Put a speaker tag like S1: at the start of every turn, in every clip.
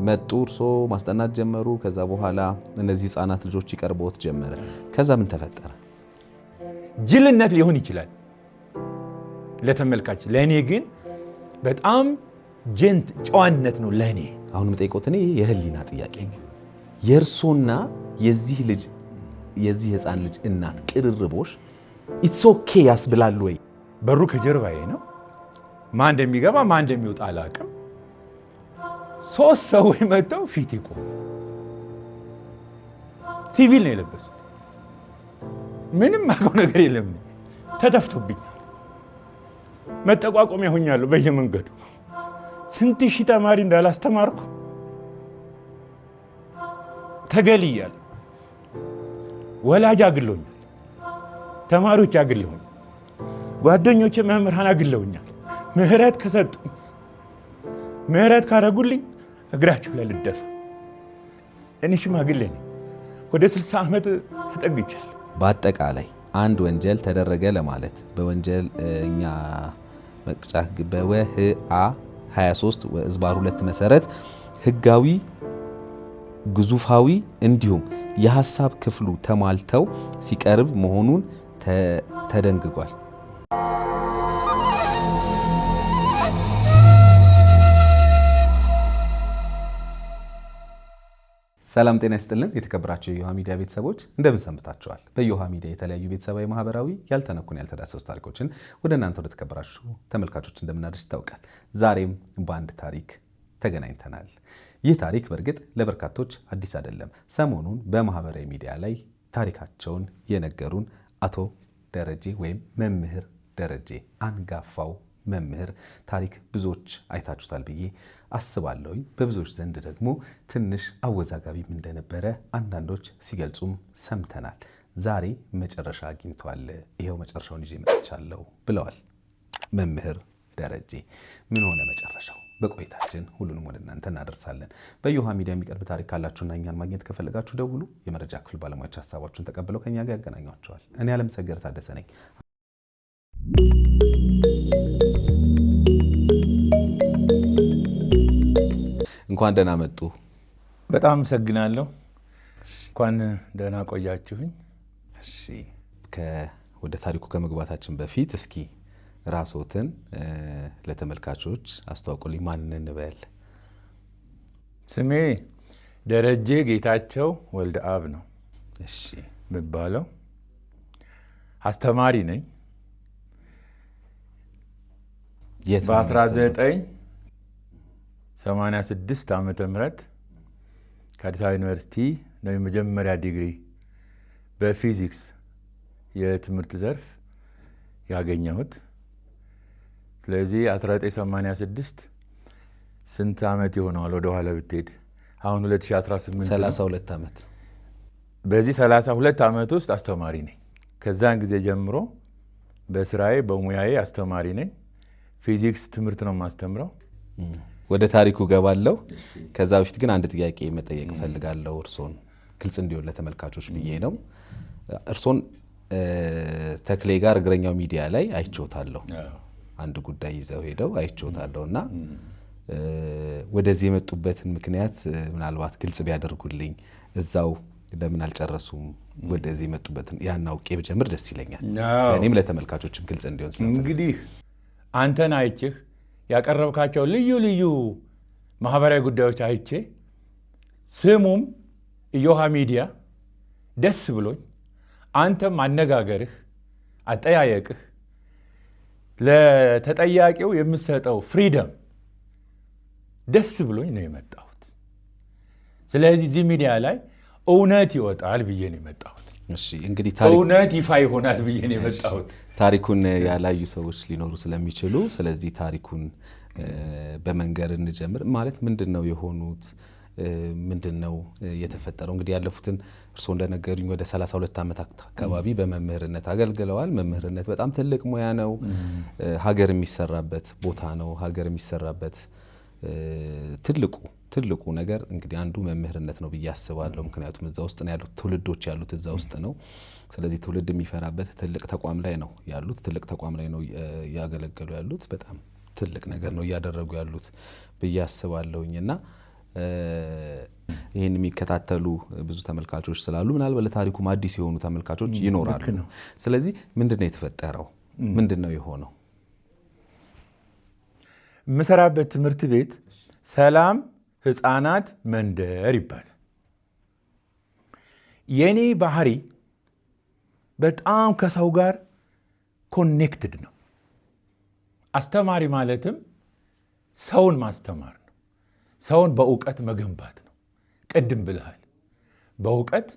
S1: መጡ እርሶ ማስጠናት ጀመሩ። ከዛ በኋላ እነዚህ ህፃናት ልጆች ይቀርቦት ጀመረ። ከዛ ምን ተፈጠረ?
S2: ጅልነት ሊሆን ይችላል ለተመልካች፣ ለእኔ ግን በጣም ጨዋነት ነው ለእኔ።
S1: አሁን የምጠይቆት እኔ የህሊና ጥያቄ ነው። የእርሶና የዚህ ህፃን ልጅ እናት ቅርርቦሽ ኢትስ ኦኬ ያስብላል ወይ?
S2: በሩ ከጀርባዬ ነው። ማን እንደሚገባ ማን እንደሚወጣ አላውቅም። 3 ሰዎች መጥተው ፊት ይቆሙ። ሲቪል ነው የለበሱት። ምንም አውቀው ነገር የለም። ተተፍቶብኝ መጠቋቆሚያ ሆኛለሁ በየመንገዱ። ስንት ሺህ ተማሪ እንዳላስተማርኩ ተገልያለሁ። ወላጅ አግለውኛል፣ ተማሪዎች አግለውኛል፣ ጓደኞቼ መምህራን አግለውኛል። ምህረት ከሰጡ ምህረት ካደረጉልኝ እግራቸው ላይ ልደፋ። እኔ ሽማግሌ ነኝ፣ ወደ 60 ዓመት ተጠግቻለሁ።
S1: በአጠቃላይ አንድ ወንጀል ተደረገ ለማለት በወንጀለኛ መቅጫ በወህአ 23/2 መሰረት ህጋዊ ግዙፋዊ እንዲሁም የሐሳብ ክፍሉ ተሟልተው ሲቀርብ መሆኑን ተደንግጓል። ሰላም ጤና ይስጥልን። የተከበራችሁ የዮሃ ሚዲያ ቤተሰቦች እንደምን ሰንብታችኋል? በዮሃ ሚዲያ የተለያዩ ቤተሰባዊ፣ ማህበራዊ ያልተነኩን ያልተዳሰሱ ታሪኮችን ወደ እናንተ ወደ ተከበራችሁ ተመልካቾች እንደምናደርስ ይታወቃል። ዛሬም በአንድ ታሪክ ተገናኝተናል። ይህ ታሪክ በእርግጥ ለበርካቶች አዲስ አይደለም። ሰሞኑን በማህበራዊ ሚዲያ ላይ ታሪካቸውን የነገሩን አቶ ደረጀ ወይም መምህር ደረጀ አንጋፋው መምህር ታሪክ ብዙዎች አይታችሁታል ብዬ አስባለሁኝ። በብዙዎች ዘንድ ደግሞ ትንሽ አወዛጋቢም እንደነበረ አንዳንዶች ሲገልጹም ሰምተናል። ዛሬ መጨረሻ አግኝቷል፣ ይሄው መጨረሻውን ይዤ መጥቻለሁ ብለዋል መምህር ደረጀ። ምን ሆነ መጨረሻው? በቆይታችን ሁሉንም ወደ እናንተ እናደርሳለን። በዮሃ ሚዲያ የሚቀርብ ታሪክ ካላችሁና እኛን ማግኘት ከፈለጋችሁ ደውሉ። የመረጃ ክፍል ባለሙያዎች ሀሳባችሁን ተቀብለው ከኛ ጋር ያገናኟቸዋል። እኔ አለምሰገድ ታደሰ ነኝ። እንኳን ደህና መጡ።
S2: በጣም አመሰግናለሁ። እንኳን ደህና ቆያችሁኝ።
S1: እሺ፣ ወደ ታሪኩ ከመግባታችን በፊት እስኪ ራስዎትን ለተመልካቾች አስተዋውቁልኝ። ማንን እንበል?
S2: ስሜ ደረጀ ጌታቸው ወልደ አብ ነው።
S1: እሺ፣
S2: የሚባለው አስተማሪ ነኝ። በ1986 ዓመተ ምህረት ከአዲስ አበባ ዩኒቨርሲቲ ነው የመጀመሪያ ዲግሪ በፊዚክስ የትምህርት ዘርፍ ያገኘሁት። ስለዚህ 1986 ስንት ዓመት ይሆነዋል? ወደ ኋላ ብትሄድ አሁን 2018
S1: 32 ዓመት።
S2: በዚህ 32 ዓመት ውስጥ አስተማሪ ነኝ። ከዛን ጊዜ ጀምሮ በስራዬ በሙያዬ አስተማሪ ነኝ። ፊዚክስ ትምህርት ነው የማስተምረው።
S1: ወደ ታሪኩ ገባለሁ። ከዛ በፊት ግን አንድ ጥያቄ መጠየቅ ፈልጋለሁ። እርሶን ግልጽ እንዲሆን ለተመልካቾች ብዬ ነው። እርሶን ተክሌ ጋር እግረኛው ሚዲያ ላይ አይቼዎታለሁ። አንድ ጉዳይ ይዘው ሄደው አይቼዎታለሁ እና ወደዚህ የመጡበትን ምክንያት ምናልባት ግልጽ ቢያደርጉልኝ። እዛው ለምን አልጨረሱም? ወደዚህ የመጡበትን ያን አውቄ ብጀምር ደስ ይለኛል። እኔም ለተመልካቾችም ግልጽ እንዲሆን ስለፈለኩ።
S2: እንግዲህ አንተን አይቼህ ያቀረብካቸው ልዩ ልዩ ማህበራዊ ጉዳዮች አይቼ ስሙም ዮሃ ሚዲያ ደስ ብሎኝ፣ አንተም አነጋገርህ፣ አጠያየቅህ፣ ለተጠያቂው የምትሰጠው ፍሪደም ደስ ብሎኝ ነው የመጣሁት። ስለዚህ እዚህ ሚዲያ ላይ እውነት ይወጣል ብዬ ነው የመጣሁት።
S1: እሺ፣ እንግዲህ
S2: እውነት ይፋ ይሆናል ብዬ ነው የመጣሁት።
S1: ታሪኩን ያላዩ ሰዎች ሊኖሩ ስለሚችሉ ስለዚህ ታሪኩን በመንገር እንጀምር። ማለት ምንድነው የሆኑት? ምንድነው የተፈጠረው? እንግዲህ ያለፉትን እርስዎ እንደነገሩኝ ወደ 32 ዓመት አካባቢ በመምህርነት አገልግለዋል። መምህርነት በጣም ትልቅ ሙያ ነው። ሀገር የሚሰራበት ቦታ ነው። ሀገር የሚሰራበት ትልቁ ነገር እንግዲህ አንዱ መምህርነት ነው ብዬ አስባለሁ። ምክንያቱም እዛ ውስጥ ነው ያሉት፣ ትውልዶች ያሉት እዛ ውስጥ ነው። ስለዚህ ትውልድ የሚፈራበት ትልቅ ተቋም ላይ ነው ያሉት፣ ትልቅ ተቋም ላይ ነው ያገለገሉ ያሉት። በጣም ትልቅ ነገር ነው እያደረጉ ያሉት ብዬ አስባለሁኝ። እና ይህን የሚከታተሉ ብዙ ተመልካቾች ስላሉ ምናልባት ለታሪኩም አዲስ የሆኑ ተመልካቾች ይኖራሉ። ስለዚህ ምንድነው የተፈጠረው? ምንድነው የሆነው?
S2: የምሰራበት ትምህርት ቤት ሰላም ህፃናት መንደር ይባላል። የኔ ባህሪ በጣም ከሰው ጋር ኮኔክትድ ነው። አስተማሪ ማለትም ሰውን ማስተማር ነው። ሰውን በእውቀት መገንባት ነው። ቅድም ብለሃል። በእውቀት፣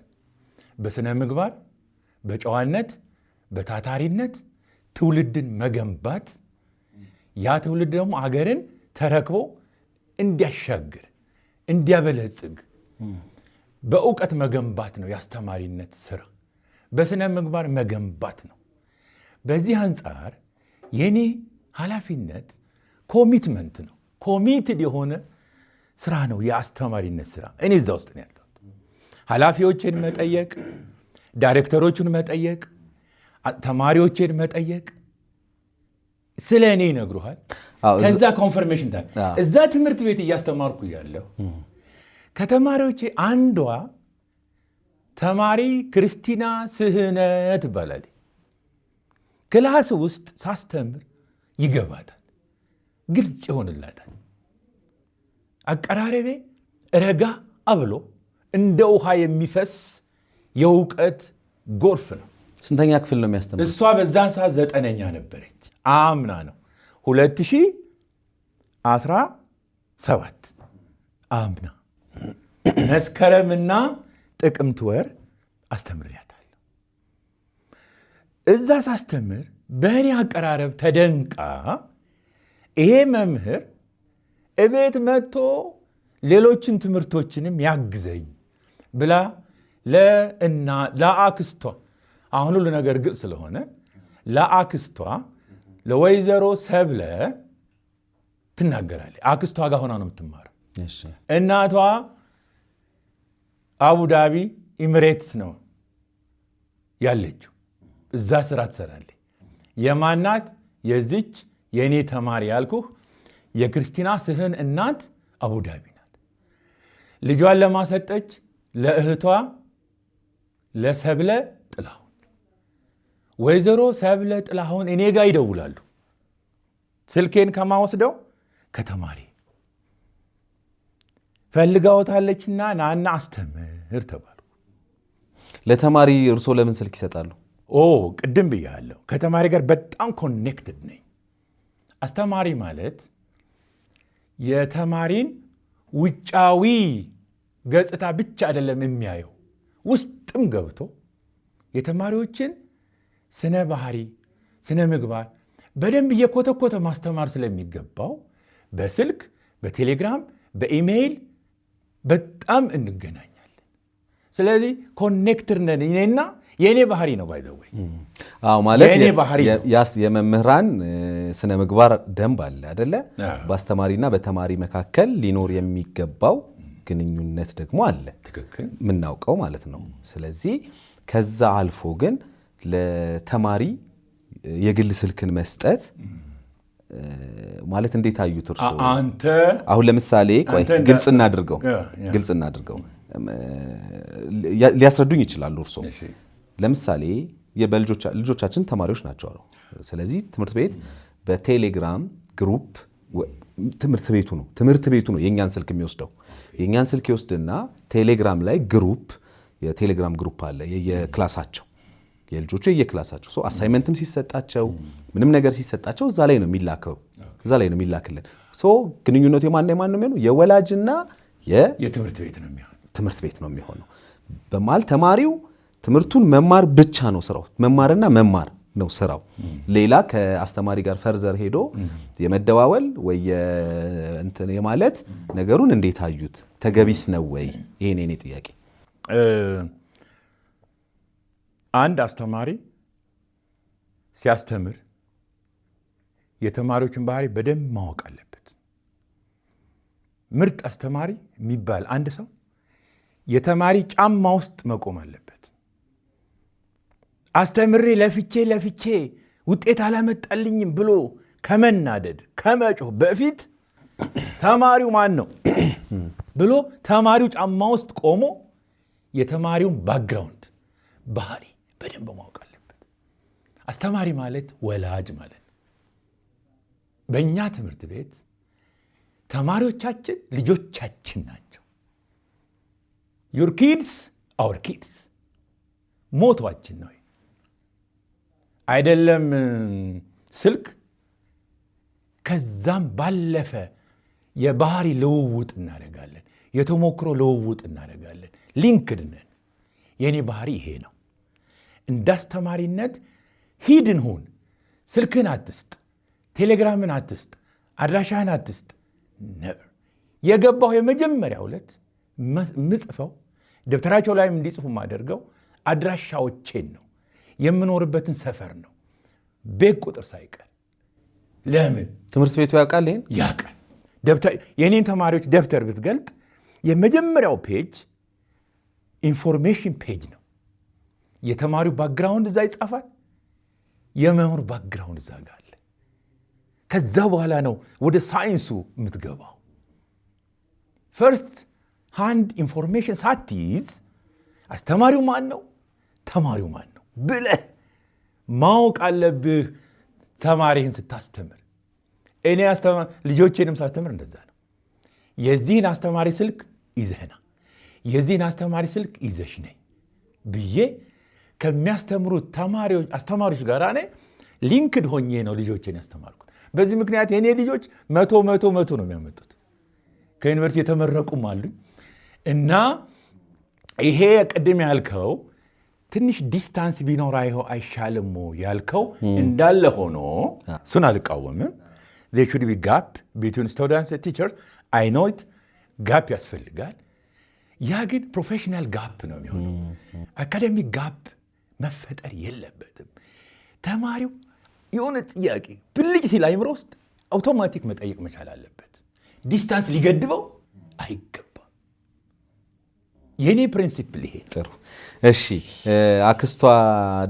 S2: በስነ ምግባር፣ በጨዋነት፣ በታታሪነት ትውልድን መገንባት፣ ያ ትውልድ ደግሞ አገርን ተረክቦ እንዲያሻግር እንዲያበለጽግ በእውቀት መገንባት ነው የአስተማሪነት ስራ። በስነ ምግባር መገንባት ነው። በዚህ አንጻር የኔ ኃላፊነት ኮሚትመንት ነው። ኮሚትድ የሆነ ስራ ነው የአስተማሪነት ስራ። እኔ እዛ ውስጥ ነው ያለሁት። ኃላፊዎችን መጠየቅ፣ ዳይሬክተሮቹን መጠየቅ፣ ተማሪዎችን መጠየቅ፣ ስለ እኔ ይነግሩሃል። ከዛ ኮንፈርሜሽን እዛ ትምህርት ቤት እያስተማርኩ ያለሁ ከተማሪዎቼ አንዷ ተማሪ ክርስቲና ስህነት ትባላለች። ክላስ ውስጥ ሳስተምር ይገባታል፣ ግልጽ ይሆንላታል። አቀራረቤ ረጋ አብሎ እንደ ውሃ የሚፈስ የእውቀት ጎርፍ ነው።
S1: ስንተኛ ክፍል ነው የሚያስተምረው?
S2: እሷ በዛን ሰዓት 9ኛ ነበረች። አምና ነው 2017 አምና መስከረምና ጥቅምት ወር አስተምሬያታለሁ። እዛ ሳስተምር በእኔ አቀራረብ ተደንቃ ይሄ መምህር እቤት መጥቶ ሌሎችን ትምህርቶችንም ያግዘኝ ብላ ለአክስቷ፣ አሁን ሁሉ ነገር ግልጽ ስለሆነ ለአክስቷ ለወይዘሮ ሰብለ ትናገራለች። አክስቷ ጋር ሆና ነው የምትማረው። እናቷ አቡዳቢ ኢሚሬትስ ነው ያለችው። እዛ ስራ ትሰራለች። የማናት? የዚች የእኔ ተማሪ ያልኩህ የክርስቲና ስህን እናት አቡዳቢ ናት። ልጇን ለማሰጠች ለእህቷ ለሰብለ ጥላሁን፣ ወይዘሮ ሰብለ ጥላሁን እኔ ጋር ይደውላሉ። ስልኬን ከማወስደው ከተማሪ ፈልጋውታለችና ናና አስተምር ተባሉ።
S1: ለተማሪ እርሶ ለምን ስልክ ይሰጣሉ?
S2: ቅድም ብያለሁ፣ ከተማሪ ጋር በጣም ኮኔክትድ ነኝ። አስተማሪ ማለት የተማሪን ውጫዊ ገጽታ ብቻ አይደለም የሚያየው፣ ውስጥም ገብቶ የተማሪዎችን ስነ ባህሪ፣ ስነ ምግባር በደንብ እየኮተኮተ ማስተማር ስለሚገባው በስልክ፣ በቴሌግራም፣ በኢሜይል በጣም እንገናኛለን። ስለዚህ ኮኔክትር ነን። እኔና የእኔ ባህሪ ነው ባይዘወይ
S1: ማለት የመምህራን ስነ ምግባር ደንብ አለ አደለ? በአስተማሪና በተማሪ መካከል ሊኖር የሚገባው ግንኙነት ደግሞ አለ፣ የምናውቀው ማለት ነው። ስለዚህ ከዛ አልፎ ግን ለተማሪ የግል ስልክን መስጠት ማለት እንዴት አዩት እርሶ? አሁን ለምሳሌ ግልጽ እናድርገው ሊያስረዱኝ ይችላሉ እርሶ። ለምሳሌ ልጆቻችን ተማሪዎች ናቸው አሉ። ስለዚህ ትምህርት ቤት በቴሌግራም ግሩፕ ትምህርት ቤቱ ነው የኛን ስልክ የሚወስደው። የኛን ስልክ ይወስድና ቴሌግራም ላይ የቴሌግራም ግሩፕ አለ የየክላሳቸው የልጆቹ የየክላሳቸው ሰው አሳይመንትም ሲሰጣቸው ምንም ነገር ሲሰጣቸው እዛ ላይ ነው የሚላክልን። ግንኙነቱ የማን ነው የሚሆነው? የወላጅና የትምህርት ቤት ነው የሚሆነው። በማል ተማሪው ትምህርቱን መማር ብቻ ነው ስራው፣ መማርና መማር ነው ስራው። ሌላ ከአስተማሪ ጋር ፈርዘር ሄዶ የመደዋወል ወይ እንትን የማለት ነገሩን እንዴት አዩት? ተገቢስ ነው ወይ? ይሄን የኔ ጥያቄ።
S2: አንድ አስተማሪ ሲያስተምር የተማሪዎችን ባህሪ በደንብ ማወቅ አለበት። ምርጥ አስተማሪ የሚባል አንድ ሰው የተማሪ ጫማ ውስጥ መቆም አለበት። አስተምሬ ለፍቼ ውጤት አላመጣልኝም ብሎ ከመናደድ ከመጮህ በፊት ተማሪው ማን ነው? ብሎ ተማሪው ጫማ ውስጥ ቆሞ የተማሪውን ባክግራውንድ ባህሪ በደንብ ማወቅ አለበት። አስተማሪ ማለት ወላጅ ማለት ነው። በእኛ ትምህርት ቤት ተማሪዎቻችን ልጆቻችን ናቸው። ዩር ኪድስ አወር ኪድስ ሞቷችን ነው። አይደለም ስልክ፣ ከዛም ባለፈ የባህሪ ልውውጥ እናደርጋለን፣ የተሞክሮ ልውውጥ እናደርጋለን። ሊንክድ ነን። የኔ ባህሪ ይሄ ነው። እንዳስተማሪነት ሂድን ሁን፣ ስልክህን አትስጥ፣ ቴሌግራምን አትስጥ፣ አድራሻህን አትስጥ። ነበር የገባሁ የመጀመሪያው ዕለት ምጽፈው ደብተራቸው ላይም እንዲጽፉ ማደርገው አድራሻዎቼን ነው፣ የምኖርበትን ሰፈር ነው፣ ቤት ቁጥር ሳይቀር። ለምን?
S1: ትምህርት ቤቱ ያውቃል፣ ይሄን
S2: ያውቃል። የኔን ተማሪዎች ደብተር ብትገልጥ የመጀመሪያው ፔጅ ኢንፎርሜሽን ፔጅ ነው። የተማሪው ባክግራውንድ እዛ ይጻፋል፣ የመምህሩ ባክግራውንድ እዛ ጋር አለ። ከዛ በኋላ ነው ወደ ሳይንሱ የምትገባው። ፈርስት ሃንድ ኢንፎርሜሽን ሳትይዝ አስተማሪው ማን ነው ተማሪው ማን ነው ብለህ ማወቅ አለብህ። ተማሪህን ስታስተምር፣ እኔ ልጆቼንም ሳስተምር እንደዛ ነው። የዚህን አስተማሪ ስልክ ይዘህና የዚህን አስተማሪ ስልክ ይዘሽ ነኝ ብዬ ከሚያስተምሩት አስተማሪዎች ጋር እኔ ሊንክድ ሆኜ ነው ልጆቼን ያስተማርኩት። በዚህ ምክንያት የእኔ ልጆች 100 ነው የሚያመጡት። ከዩኒቨርሲቲ የተመረቁም አሉኝ። እና ይሄ ቅድም ያልከው ትንሽ ዲስታንስ ቢኖር አይሻልም ያልከው እንዳለ ሆኖ እሱን አልቃወምም። there should be gap between students and teachers. I know it ጋፕ ያስፈልጋል። ያ ግን ፕሮፌሽናል ጋፕ ነው የሚሆነው። አካዳሚክ ጋፕ መፈጠር የለበትም። ተማሪው የሆነ ጥያቄ ብልጭ ሲል አይምሮ ውስጥ አውቶማቲክ መጠየቅ መቻል አለበት። ዲስታንስ ሊገድበው አይገባም። የኔ ፕሪንሲፕል ይሄ።
S1: ጥሩ እሺ። አክስቷ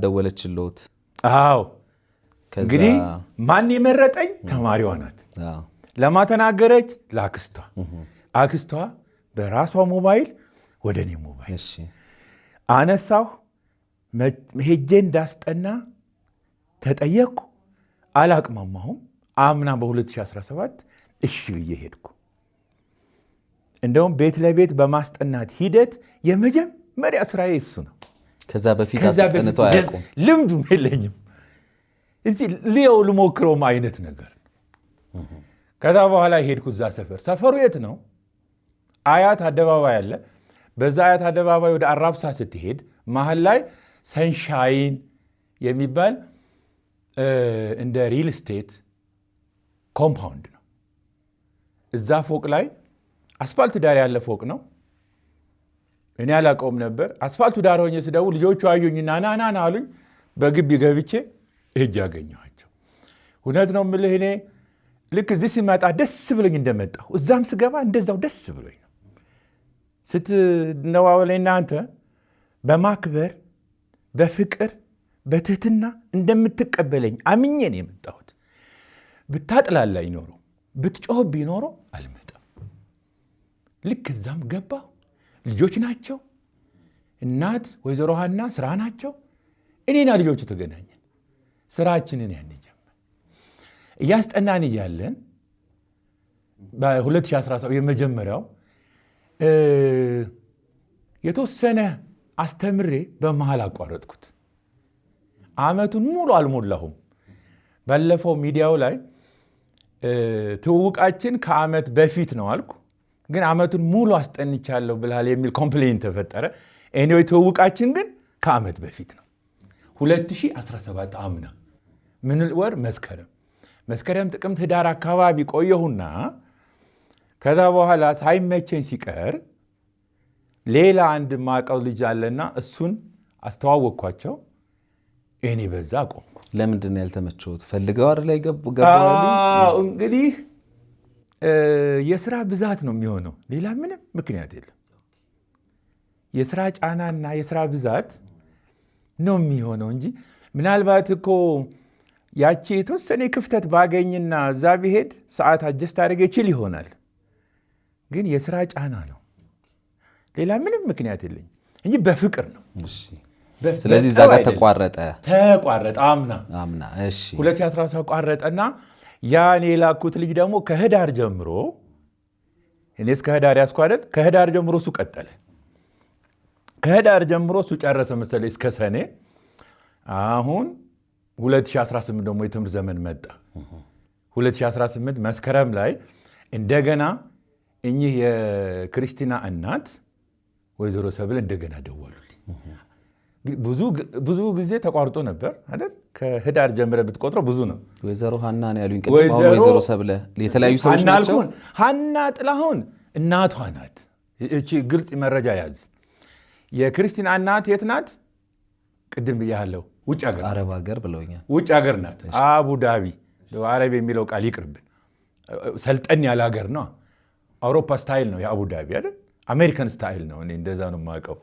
S1: ደወለችልዎት?
S2: አዎ። እንግዲህ ማን የመረጠኝ? ተማሪዋ ናት። ለማተናገረች ለአክስቷ። አክስቷ በራሷ ሞባይል ወደ እኔ ሞባይል አነሳሁ። ሄጄ እንዳስጠና ተጠየቅኩ። አላቅማማሁም። አምና በ2017 እሺ ብዬ ሄድኩ። እንደውም ቤት ለቤት በማስጠናት ሂደት የመጀመሪያ ስራዬ እሱ ነው።
S1: ከዛ በፊት አስጠንተው አያውቁም።
S2: ልምዱም የለኝም። እዚህ ልየው ልሞክረውም አይነት ነገር። ከዛ በኋላ ሄድኩ። እዛ ሰፈሩ የት ነው? አያት አደባባይ አለ። በዛ አያት አደባባይ ወደ አራብሳ ስትሄድ መሀል ላይ ሰንሻይን የሚባል እንደ ሪል ስቴት ኮምፓውንድ ነው። እዛ ፎቅ ላይ አስፋልት ዳር ያለ ፎቅ ነው። እኔ አላውቀውም ነበር። አስፋልቱ ዳር ሆኜ ስደውል ልጆቹ አዩኝና ና አሉኝ። በግቢ ገብቼ ሄጄ አገኘኋቸው። እውነት ነው የምልህ፣ እኔ ልክ እዚህ ሲመጣ ደስ ብሎኝ እንደመጣሁ እዛም ስገባ እንደዛው ደስ ብሎኝ ነው። ስትነዋወለኝ እናንተ በማክበር በፍቅር በትህትና እንደምትቀበለኝ አምኜ ነው የመጣሁት። ብታጥላላኝ ኖሮ ብትጮህብኝ ኖሮ አልመጣም። ልክ እዛም ገባሁ። ልጆች ናቸው። እናት ወይዘሮ ሀና ስራ ናቸው። እኔና ልጆቹ ተገናኘን። ስራችንን ያን ጀመር። እያስጠናን እያለን በ2017 የመጀመሪያው የተወሰነ አስተምሬ በመሃል አቋረጥኩት። አመቱን ሙሉ አልሞላሁም። ባለፈው ሚዲያው ላይ ትውውቃችን ከአመት በፊት ነው አልኩ፣ ግን አመቱን ሙሉ አስጠንቻለሁ ብልሃል የሚል ኮምፕሌን ተፈጠረ። ኤኒዌይ ትውውቃችን ግን ከአመት በፊት ነው። 2017 አምና ምን ወር? መስከረም፣ ጥቅምት፣ ህዳር አካባቢ ቆየሁና ከዛ በኋላ ሳይመቸኝ ሲቀር ሌላ አንድ ማቀው ልጅ አለና እሱን አስተዋወቅኳቸው። እኔ በዛ ቆምኩ።
S1: ለምንድን ነው ያልተመቸውት? ፈልገው አይደል ገቡ?
S2: እንግዲህ የስራ ብዛት ነው የሚሆነው። ሌላ ምንም ምክንያት የለም። የስራ ጫናና የስራ ብዛት ነው የሚሆነው እንጂ ምናልባት እኮ ያቺ የተወሰነ ክፍተት ባገኝና እዛ ብሄድ ሰዓት አጀስት አድርጌ ይችል ይሆናል። ግን የስራ ጫና ነው። ሌላ ምንም ምክንያት የለኝም እንጂ በፍቅር ነው።
S1: ስለዚህ እዛ ጋር ተቋረጠ
S2: አምና 2013 ተቋረጠና ያን የላኩት ልጅ ደግሞ ከህዳር ጀምሮ እኔ እስከ ህዳር ያዝኩ አይደል? ከህዳር ጀምሮ እሱ ቀጠለ። ከህዳር ጀምሮ እሱ ጨረሰ መሰለኝ እስከ ሰኔ። አሁን 2018 ደግሞ የትምህርት ዘመን መጣ። 2018 መስከረም ላይ እንደገና እኚህ የክርስቲና እናት ወይዘሮ ሰብለ እንደገና ደወሉልኝ። ብዙ ጊዜ ተቋርጦ ነበር አይደል? ከህዳር ጀምረ ብትቆጥረው ብዙ ነው።
S1: ወይዘሮ ሀና ነው ያሉኝ ቅድም። አሁን ወይዘሮ ሰብለ የተለያዩ ሰዎች ናቸው።
S2: ሀና ጥላሁን እናቷ ናት። እቺ ግልጽ መረጃ ያዝ። የክርስቲና እናት የት ናት? ቅድም ብያለሁ፣ ውጭ ሀገር፣
S1: አረብ ሀገር ብለውኛል።
S2: ውጭ ሀገር ናት። አቡዳቢ። አረብ የሚለው ቃል ይቅርብን። ሰልጠን ያለ ሀገር ነው። አውሮፓ ስታይል ነው የአቡዳቢ አይደል? አሜሪካን ስታይል ነው። እኔ እንደዛ ነው የማውቀው።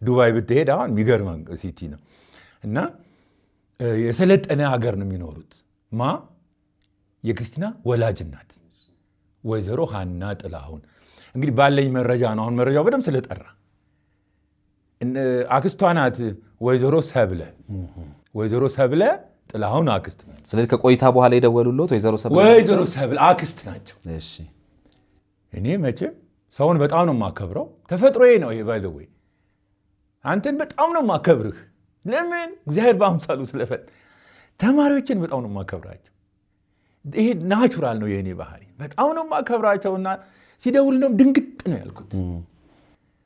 S2: ዱባይ ብትሄድ አሁን የሚገርም ሲቲ ነው። እና የሰለጠነ ሀገር ነው የሚኖሩት። የክርስቲና ወላጅ ናት ወይዘሮ ሀና ጥላሁን። እንግዲህ ባለኝ መረጃ ነው። አሁን መረጃው በደንብ ስለጠራ አክስቷ ናት ወይዘሮ ሰብለ። ወይዘሮ ሰብለ ጥላሁን አክስት ናት።
S1: ስለዚህ ከቆይታ በኋላ የደወሉለት ወይዘሮ
S2: ሰብለ አክስት ናቸው። እኔ መቼም ሰውን በጣም ነው የማከብረው። ተፈጥሮዬ ነው ይሄ። ባይ ዘ ወይ አንተን በጣም ነው የማከብርህ። ለምን? እግዚአብሔር በአምሳሉ ስለፈጠረ። ተማሪዎችን በጣም ነው የማከብራቸው። ይሄ ናቹራል ነው የእኔ ባህሪ። በጣም ነው የማከብራቸውና ሲደውል ነው ድንግጥ ነው ያልኩት።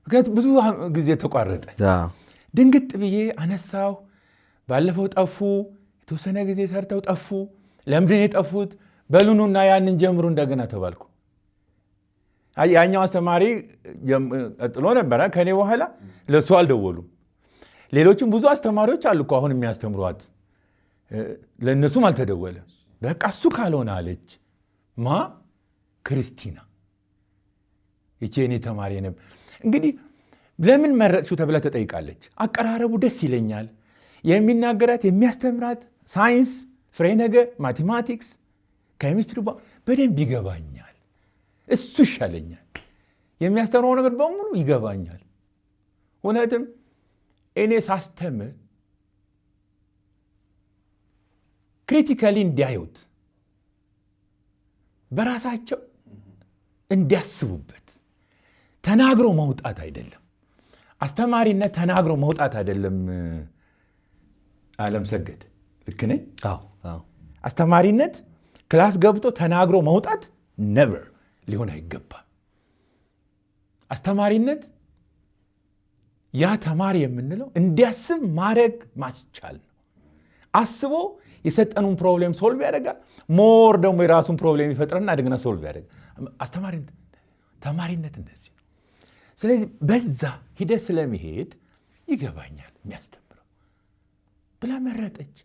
S2: ምክንያቱም ብዙ ጊዜ ተቋረጠ። ድንግጥ ብዬ አነሳሁ። ባለፈው ጠፉ፣ የተወሰነ ጊዜ ሰርተው ጠፉ። ለምንድን የጠፉት? በሉኑና ያንን ጀምሩ እንደገና ተባልኩ። ያኛው አስተማሪ ቀጥሎ ነበረ ከኔ በኋላ፣ ለሱ አልደወሉም። ሌሎችም ብዙ አስተማሪዎች አሉ እኮ አሁን የሚያስተምሯት፣ ለእነሱም አልተደወለ። በቃ እሱ ካልሆነ አለች ክርስቲና፣ ይቺ የኔ ተማሪ ነበር። እንግዲህ ለምን መረጥሽው ተብላ ተጠይቃለች። አቀራረቡ ደስ ይለኛል። የሚናገራት የሚያስተምራት ሳይንስ፣ ፍሬ ነገር፣ ማቴማቲክስ፣ ኬሚስትሪ በደንብ ይገባኛል። እሱ ይሻለኛል። የሚያስተምረው ነገር በሙሉ ይገባኛል። እውነትም እኔ ሳስተምር ክሪቲካሊ እንዲያዩት፣ በራሳቸው እንዲያስቡበት። ተናግሮ መውጣት አይደለም አስተማሪነት፣ ተናግሮ መውጣት አይደለም። ዓለም ሰገድ ልክ ነኝ? አስተማሪነት ክላስ ገብቶ ተናግሮ መውጣት ነቨር ሊሆን አይገባም። አስተማሪነት ያ ተማሪ የምንለው እንዲያስብ ማድረግ ማስቻል ነው። አስቦ የሰጠኑን ፕሮብሌም ሶልቭ ያደርጋል። ሞር ደግሞ የራሱን ፕሮብሌም ይፈጥርና እንደገና ሶልቭ ያደርጋል። ተማሪነት እንደዚህ ነው። ስለዚህ በዛ ሂደት ስለሚሄድ ይገባኛል የሚያስተምረው ብላ መረጠች።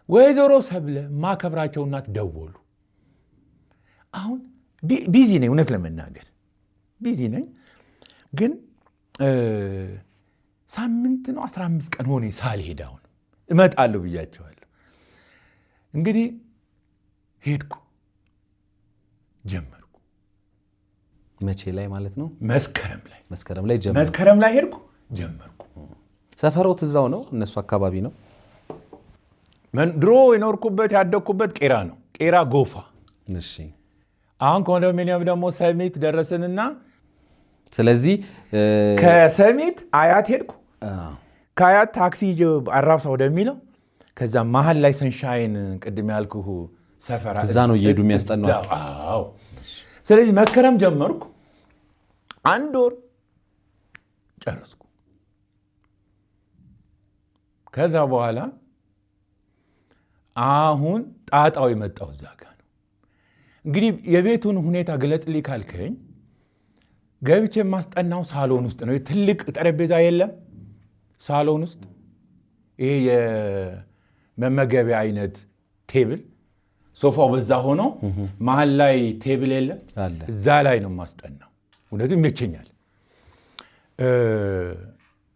S2: ወይዘሮ ሰብለ ማከብራቸው እናት ደወሉ። አሁን ቢዚ ነኝ፣ እውነት ለመናገር ቢዚ ነኝ። ግን ሳምንት ነው 15 ቀን ሆኔ ሳልሄድ አሁን እመጣለሁ ብያቸዋለሁ። እንግዲህ ሄድኩ፣ ጀመርኩ።
S1: መቼ ላይ ማለት ነው?
S2: መስከረም ላይ ሄድኩ፣ ጀመርኩ።
S1: ሰፈሮት እዛው ነው? እነሱ አካባቢ ነው?
S2: ድሮ የኖርኩበት ያደግኩበት ቄራ ነው። ቄራ ጎፋ።
S1: እሺ።
S2: አሁን ኮንዶሚኒየም ደግሞ ሰሚት ደረስንና
S1: ስለዚህ
S2: ከሰሚት አያት ሄድኩ። ከአያት ታክሲ አራብሳ ወደሚለው፣ ከዛ መሀል ላይ ሰንሻይን ቅድም ያልኩህ ሰፈራ፣
S1: እዛ ነው እየሄዱ የሚያስጠናው።
S2: ስለዚህ መስከረም ጀመርኩ፣ 1 ወር ጨረስኩ። ከዛ በኋላ አሁን ጣጣው የመጣው እዛ ጋ ነው። እንግዲህ የቤቱን ሁኔታ ግለጽልኝ ካልከኝ፣ ገብቼ የማስጠናው ሳሎን ውስጥ ነው። ትልቅ ጠረጴዛ የለም ሳሎን ውስጥ፣ ይሄ የመመገቢያ አይነት ቴብል፣ ሶፋው በዛ ሆኖ መሀል ላይ ቴብል የለም። እዛ ላይ ነው የማስጠናው። እውነቱም ይመቸኛል።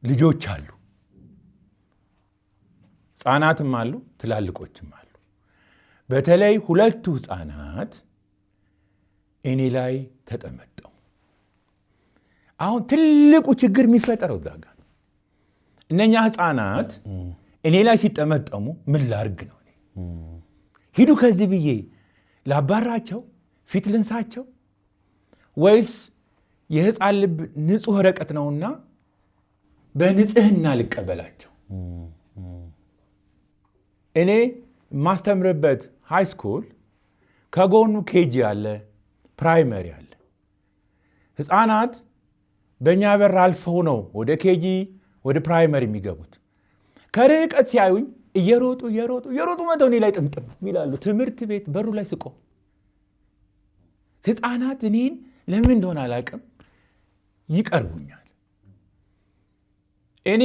S2: ልጆች አሉ፣ ህፃናትም አሉ፣ ትላልቆችም አሉ። በተለይ 2 ህፃናት እኔ ላይ ተጠመጠሙ። አሁን ትልቁ ችግር የሚፈጠረው እዛ ጋር እነኛ ህፃናት እኔ ላይ ሲጠመጠሙ ምን ላርግ ነው? ሂዱ ከዚህ ብዬ ላባራቸው፣ ፊት ልንሳቸው፣ ወይስ የህፃን ልብ ንጹህ ወረቀት ነውና በንጽህና ልቀበላቸው? እኔ ማስተምርበት ሃይ ስኩል ከጎኑ ኬጂ አለ፣ ፕራይመሪ አለ። ህፃናት በእኛ በር አልፈው ነው ወደ ኬጂ ወደ ፕራይመሪ የሚገቡት። ከርቀት ሲያዩኝ እየሮጡ መተው እኔ ላይ ጥምጥም ይላሉ። ትምህርት ቤት በሩ ላይ ስቆ ህፃናት እኔን ለምን እንደሆነ አላውቅም ይቀርቡኛል። እኔ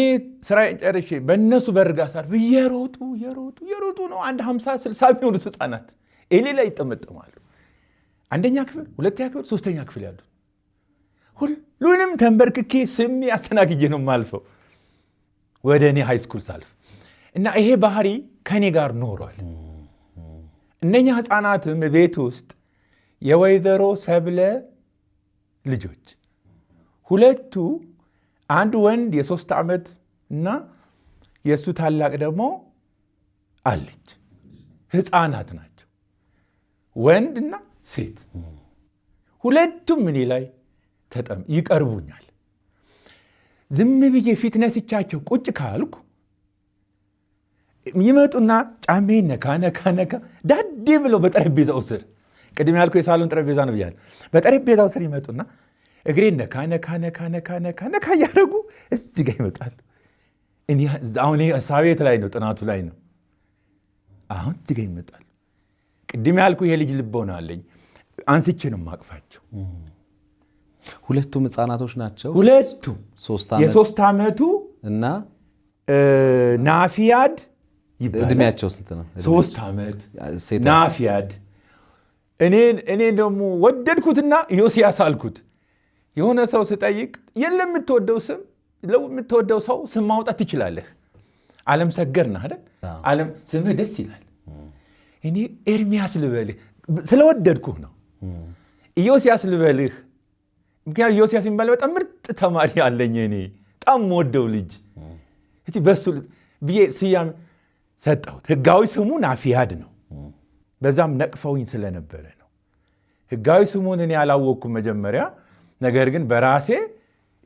S2: ስራ ጨርሼ በእነሱ በር ጋር ሳልፍ እየሮጡ ነው። አንድ 50-60 የሚሆኑት ህፃናት እኔ ላይ ይጠመጠማሉ። አንደኛ ክፍል፣ ሁለተኛ ክፍል፣ ሶስተኛ ክፍል ያሉት ሁሉንም ተንበርክኬ ስሜ አስተናግጄ ነው የማልፈው ወደ እኔ ሃይ ስኩል ሳልፍ እና ይሄ ባህሪ ከኔ ጋር ኖሯል። እነኛ ህፃናትም ቤት ውስጥ የወይዘሮ ሰብለ ልጆች ሁለቱ፣ አንድ ወንድ የ3 ዓመት እና የእሱ ታላቅ ደግሞ አለች። ህፃናት ናቸው፣ ወንድና ሴት። ሁለቱም እኔ ላይ ይቀርቡኛል። ዝም ብዬ ፊት ነስቻቸው ቁጭ ካልኩ ይመጡና ጫሜን ነካ ዳዴ ብለው በጠረጴዛው ስር፣ ቅድም ያልኩ የሳሎን ጠረጴዛ ነው ብያለሁ። በጠረጴዛው ስር ይመጡና እግሬን ነካ እያደረጉ እዚህ ጋር ይመጣሉ። አሁን ሳቤት ላይ ነው፣ ጥናቱ ላይ ነው። አሁን እዚህ ጋር ይመጣሉ። ቅድም ያልኩ ይሄ ልጅ ልቦና አለኝ፣ አንስቼ ነው የማቅፋቸው።
S1: ሁለቱም ህፃናቶች ናቸው።
S2: ሁለቱም የ3 ዓመቱ
S1: እና
S2: ናፊያድ ይባላል።
S1: እድሜያቸው ስንት ነው?
S2: 3 ዓመት ናፊያድ። እኔ ደግሞ ወደድኩትና ዮሲያስ አልኩት። የሆነ ሰው ስጠይቅ የለም የምትወደው ሰው ስም ማውጣት ትችላለህ። ዓለም ሰገር ነህ አይደል? ዓለም ስምህ ደስ ይላል። እኔ ኤርሚያስ ልበልህ ስለወደድኩህ ነው። ኢዮስያስ ልበልህ ምክንያቱም ኢዮስያስ የሚባል በጣም ምርጥ ተማሪ አለኝ። እኔ በጣም ወደው ልጅ በሱ ብዬ ስያሜ ሰጠሁት። ህጋዊ ስሙ ናፊያድ ነው። በዛም ነቅፈውኝ ስለነበረ ነው። ህጋዊ ስሙን እኔ አላወቅኩም መጀመሪያ። ነገር ግን በራሴ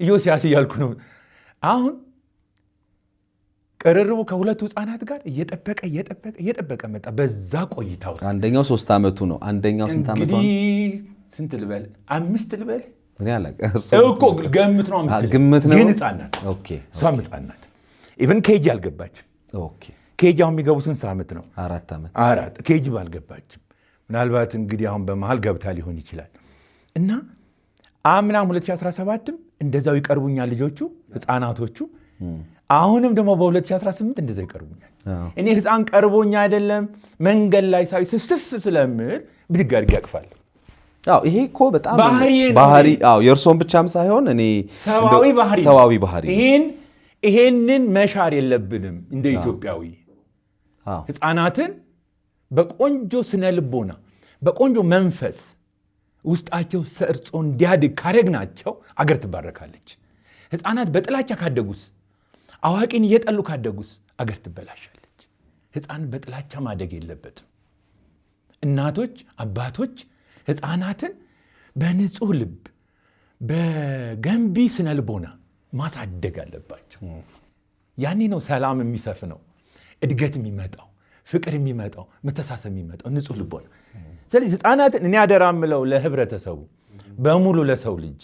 S2: ኢዮስያስ እያልኩ ነው። አሁን ቅርርቡ ከሁለቱ ህፃናት ጋር እየጠበቀ መጣ። በዛ ቆይታ ውስጥ
S1: አንደኛው 3 ዓመቱ ነው። አንደኛው ስንት ዓመቱ ነው?
S2: ስንት ልበል? 5 ልበል
S1: እኮ
S2: ገምት ነው። ግን ህፃናት እሷም ህፃናት ኢቨን ኬጂ አልገባችም። ኬጂ አሁን የሚገቡ ስንት ዓመት ነው?
S1: 4 ዓመት።
S2: 4 ኬጂ ባልገባችም ምናልባት እንግዲህ አሁን በመሃል ገብታ ሊሆን ይችላል። እና አምናም 2017ም እንደዛው ይቀርቡኛል ልጆቹ ህፃናቶቹ። አሁንም ደግሞ በ2018 እንደዛው ይቀርቡኛል። እኔ ህፃን ቀርቦኛ አይደለም መንገድ ላይ ሳይ ስፍስፍ ስለምል ብድግ አድርጌ ያቅፋለሁ።
S1: ይሄ እኮ በጣም ባህሪ የእርሶን ብቻም ሳይሆን እኔ ሰዋዊ ባህሪ
S2: ይሄንን መሻር የለብንም እንደ ኢትዮጵያዊ። ህፃናትን በቆንጆ ስነ ልቦና በቆንጆ መንፈስ ውስጣቸው ሰርጾ እንዲያድግ ካረግናቸው አገር ትባረካለች። ህፃናት በጥላቻ ካደጉስ፣ አዋቂን እየጠሉ ካደጉስ አገር ትበላሻለች። ህፃን በጥላቻ ማደግ የለበትም። እናቶች፣ አባቶች ህፃናትን በንጹህ ልብ በገንቢ ስነ ልቦና ማሳደግ አለባቸው። ያኔ ነው ሰላም የሚሰፍነው፣ እድገት የሚመጣው፣ ፍቅር የሚመጣው፣ መተሳሰብ የሚመጣው ንጹህ ልቦና። ስለዚህ ህፃናትን እኔ አደራ ምለው ለህብረተሰቡ በሙሉ ለሰው ልጅ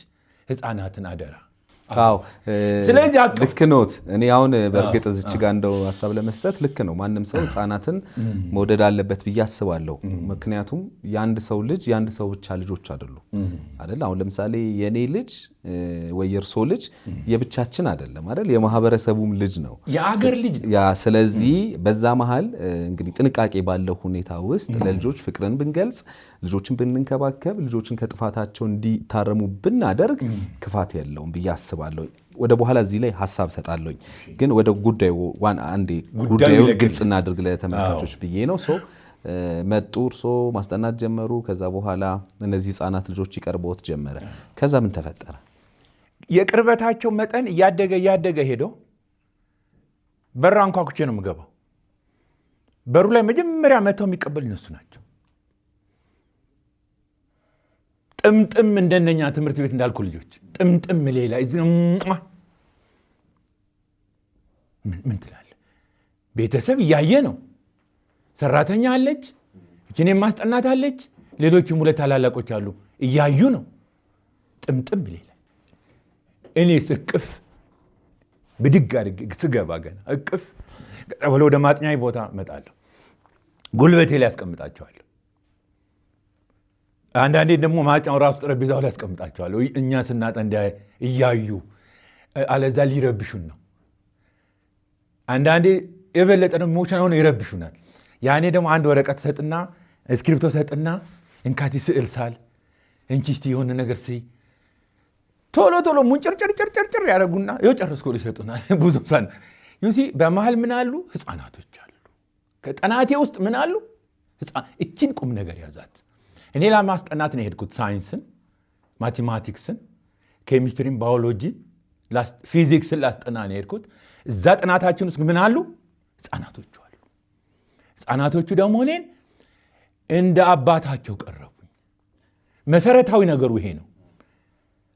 S2: ህፃናትን አደራ።
S1: ስለዚህ ልክ ኖት። እኔ አሁን በእርግጥ እዚች ጋር እንደው ሀሳብ ለመስጠት ልክ ነው። ማንም ሰው ህፃናትን መውደድ አለበት ብዬ አስባለሁ። ምክንያቱም የአንድ ሰው ልጅ የአንድ ሰው ብቻ ልጆች አይደሉም አይደል? አሁን ለምሳሌ የኔ ልጅ ወይ የእርሶ ልጅ የብቻችን አይደለም አይደል? የማህበረሰቡም ልጅ ነው፣
S2: የአገር ልጅ ነው።
S1: ስለዚህ በዛ መሃል እንግዲህ ጥንቃቄ ባለው ሁኔታ ውስጥ ለልጆች ፍቅርን ብንገልጽ፣ ልጆችን ብንንከባከብ፣ ልጆችን ከጥፋታቸው እንዲታረሙ ብናደርግ ክፋት የለውም ብዬ አስባለሁ። ወደ በኋላ እዚህ ላይ ሀሳብ ሰጣለሁኝ። ግን ወደ ጉዳዩ አንዴ ጉዳዩን ግልጽ እናድርግ ለተመልካቾች ብዬ ነው። መጡ፣ እርሶ ማስጠናት ጀመሩ። ከዛ በኋላ እነዚህ ህፃናት ልጆች ይቀርበዎት ጀመረ። ከዛ ምን ተፈጠረ?
S2: የቅርበታቸው መጠን እያደገ ሄዶ በር አንኳኩቼ ነው የምገባው። በሩ ላይ መጀመሪያ መጥተው የሚቀበል እነሱ ናቸው። ጥምጥም እንደነኛ ትምህርት ቤት እንዳልኩ ልጆች ጥምጥም ሌላ ምን ትላለህ? ቤተሰብ እያየ ነው። ሰራተኛ አለች፣ እችን ማስጠናት አለች፣ ሌሎችም 2 ታላላቆች አሉ እያዩ ነው። ጥምጥም ሌላ እኔ እቅፍ ብድግ አድርጌ ስገባ ገና እቅፍ ብሎ ወደ ማጥኛ ቦታ እመጣለሁ። ጉልበቴ ላይ ያስቀምጣቸዋለሁ። አንዳንዴ ደግሞ ማጫው ራሱ ጠረጴዛው ላይ ያስቀምጣቸዋለሁ። እኛ ስናጠና እያዩ አለዛ ሊረብሹን ነው። አንዳንዴ የበለጠ ደግሞ ሞሽን ሆነው ይረብሹናል። ያኔ ደግሞ አንድ ወረቀት ሰጥና እስክሪፕቶ ሰጥና እንካቲ ስዕል ሳል እንቺ እስቲ የሆነ ነገር ስይ ቶሎ ሙንጭርጭርጭርጭር ያደረጉና የጨረስኩ ይሰጡናል። ብዙ ሳን ዩሲ በመሃል ምን አሉ? ህፃናቶች አሉ። ከጥናቴ ውስጥ ምን አሉ? እቺን ቁም ነገር ያዛት። እኔ ለማስጠናት ነው የሄድኩት። ሳይንስን፣ ማቴማቲክስን፣ ኬሚስትሪን፣ ባዮሎጂ፣ ፊዚክስን ላስጠና ነው የሄድኩት። እዛ ጥናታችን ውስጥ ምን አሉ? ህፃናቶቹ አሉ። ህፃናቶቹ ደግሞ እኔን እንደ አባታቸው ቀረቡኝ። መሰረታዊ ነገሩ ይሄ ነው።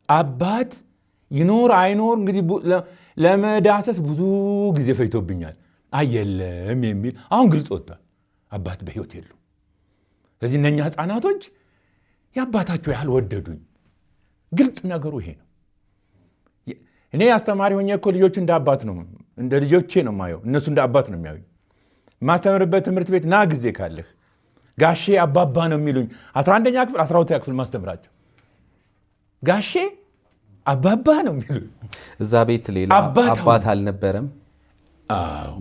S2: አባት ይኖር አይኖር እንግዲህ ለመዳሰስ ብዙ ጊዜ ፈጅቶብኛል። አየለም የሚል አሁን ግልጽ ወጥቷል። አባት በህይወት የሉ። ስለዚህ እነኛ ህፃናቶች የአባታቸው ያህል ወደዱኝ። ግልጽ ነገሩ ይሄ ነው። እኔ አስተማሪ ሆኜ እኮ ልጆቹ እንደ አባት ነው እንደ ልጆቼ ነው የማየው። እነሱ እንደ አባት ነው የሚያዩኝ። ማስተምርበት ትምህርት ቤት ና ጊዜ ካለህ ጋሼ አባባ ነው የሚሉኝ። 11ኛ ክፍል 12ኛ ክፍል ማስተምራቸው ጋሼ አባባ ነው የሚሉኝ።
S1: እዛ ቤት ሌላ አባት አልነበረም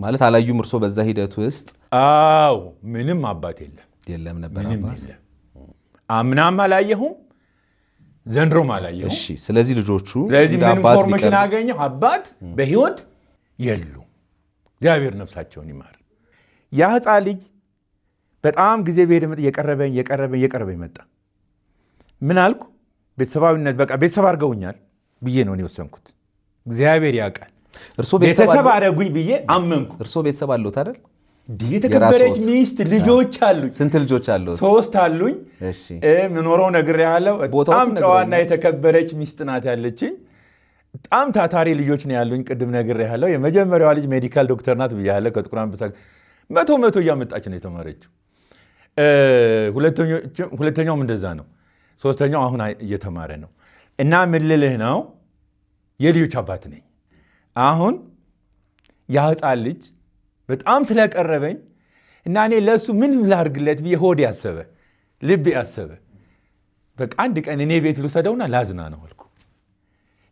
S1: ማለት አላዩም። እርሶ በዛ ሂደት ውስጥ?
S2: አዎ ምንም አባት
S1: የለም ነበር።
S2: አምናም አላየሁም፣ ዘንድሮም አላየሁም።
S1: እሺ። ስለዚህ ልጆቹ
S2: ስለዚህ ምን ኢንፎርሜሽን አገኘሁ? አባት በህይወት የሉም። እግዚአብሔር ነፍሳቸውን ይማር። ያ ህፃን ልጅ በጣም ጊዜ በሄደ መጠን እየቀረበኝ መጣ። ምን አልኩ? ቤተሰባዊነት በቃ ቤተሰብ አድርገውኛል ብዬ ነው የወሰንኩት። እግዚአብሔር ያውቃል። ቤተሰብ አደረጉኝ ብዬ አመንኩ።
S1: እርሶ ቤተሰብ አለዎት አይደል?
S2: የተከበረች ሚስት፣ ልጆች አሉኝ።
S1: ስንት ልጆች አሉት?
S2: 3 አሉኝ። ምኖረው ነግሬሃለሁ። በጣም ጨዋና የተከበረች ሚስት ናት ያለችኝ። በጣም ታታሪ ልጆች ነው ያሉኝ። ቅድም ነግሬሃለሁ። የመጀመሪያዋ ልጅ ሜዲካል ዶክተር ናት ብያለሁ። ከጥቁር አንበሳ 100 እያመጣች ነው የተማረችው። ሁለተኛውም እንደዛ ነው። 3ኛው አሁን እየተማረ ነው። እና ምን ልልህ ነው፣ የልጆች አባት ነኝ። አሁን ያ ህፃን ልጅ በጣም ስለቀረበኝ እና እኔ ለእሱ ምን ላድርግለት ብዬ ሆድ ያሰበ ልብ ያሰበ በቃ አንድ ቀን እኔ ቤት ልውሰደውና ላዝና ነው አልኩ።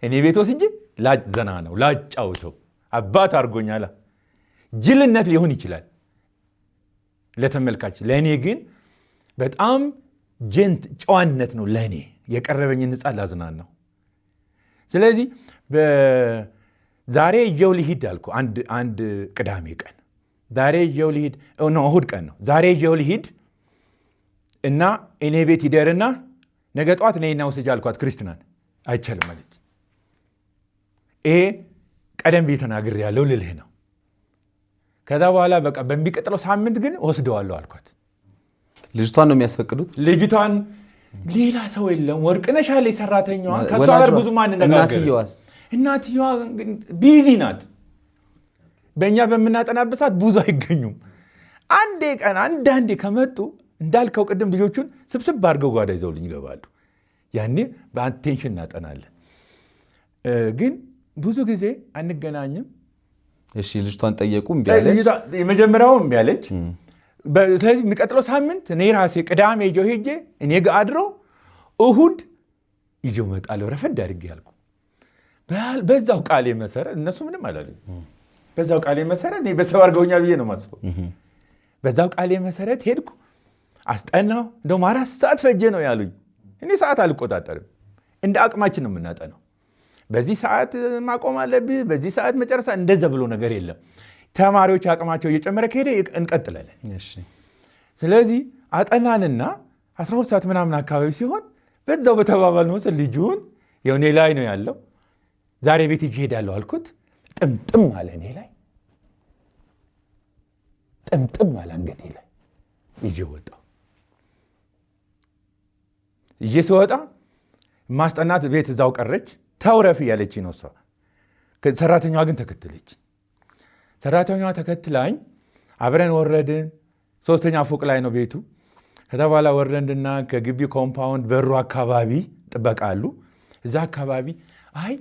S2: እኔ ቤት ወስጄ ላዘና ነው ላጫውተው። አባት አድርጎኛል። ጅልነት ሊሆን ይችላል ለተመልካች፣ ለእኔ ግን በጣም ጨዋነት ነው። ለእኔ የቀረበኝን ህፃን ላዝናን ነው። ስለዚህ ዛሬ ይዤው ልሂድ አልኩ። አንድ ቅዳሜ ቀን ዛሬ ይዤው ልሂድ ነው፣ እሁድ ቀን ነው። ዛሬ ይዤው ልሂድ እና እኔ ቤት ይደርና ነገ ጠዋት ነይና ውሰጂ አልኳት። ክርስቲናን አይቻልም አለች። ይሄ ቀደም ብዬ ተናግሬያለሁ ልልህ ነው። ከዛ በኋላ በቃ በሚቀጥለው ሳምንት ግን ወስደዋለሁ አልኳት።
S1: ልጅቷን ነው የሚያስፈቅዱት?
S2: ልጅቷን ሌላ ሰው የለም። ወርቅነሽ አለች ሰራተኛዋ። ከእሷ ጋር ብዙ ማንነጋገር። እናትየዋ ቢዚ ናት። በእኛ በምናጠናበት ሰዓት ብዙ አይገኙም። አንዳንዴ ከመጡ እንዳልከው ቅድም ልጆቹን ስብስብ አድርገው ጓዳ ይዘውልኝ ይገባሉ። ያኔ በአቴንሽን እናጠናለን። ግን ብዙ ጊዜ አንገናኝም።
S1: እሺ። ልጅቷን ጠየቁ፣ እምቢ አለች።
S2: የመጀመሪያው እምቢ አለች። ስለዚህ የሚቀጥለው ሳምንት እኔ ራሴ ቅዳሜ ይዤው ሄጄ እኔ ጋር አድሮ እሁድ ይዤው እመጣለሁ ረፈድ አድርጌ ያልኩ። በዛው ቃሌ መሰረት እነሱ ምንም አላሉኝ። በዛው ቃሌ መሰረት እኔ በሰው አድርገውኛል ብዬ ነው የማስበው። በዛው ቃሌ መሰረት ሄድኩ፣ አስጠናው። እንደውም 4 ሰዓት ፈጀ ነው ያሉኝ። እኔ ሰዓት አልቆጣጠርም። እንደ አቅማችን ነው የምናጠነው። በዚህ ሰዓት ማቆም አለብህ፣ በዚህ ሰዓት መጨረሻ፣ እንደዛ ብሎ ነገር የለም። ተማሪዎች አቅማቸው እየጨመረ ከሄደ እንቀጥላለን። ስለዚህ አጠናንና 12 ሰዓት ምናምን አካባቢ ሲሆን በዛው በተባባል ነው ልጁን እኔ ላይ ነው ያለው ዛሬ ቤት ይዤ እሄዳለሁ አልኩት። ጥምጥም አለ እኔ ላይ፣ ጥምጥም አለ አንገቴ ላይ። ይዤ ወጣሁ። ይዤ ስወጣ ማስጠናት ቤት እዛው ቀረች። ተውረፍ እያለች ነው እሷ። ሰራተኛዋ ግን ተከትለች። ሰራተኛዋ ተከትላኝ አብረን ወረድን። 3ኛ ፎቅ ላይ ነው ቤቱ። ከዛ በኋላ ወረድንና ከግቢ ኮምፓውንድ በሩ አካባቢ ጥበቃ አሉ። እዛ አካባቢ አይ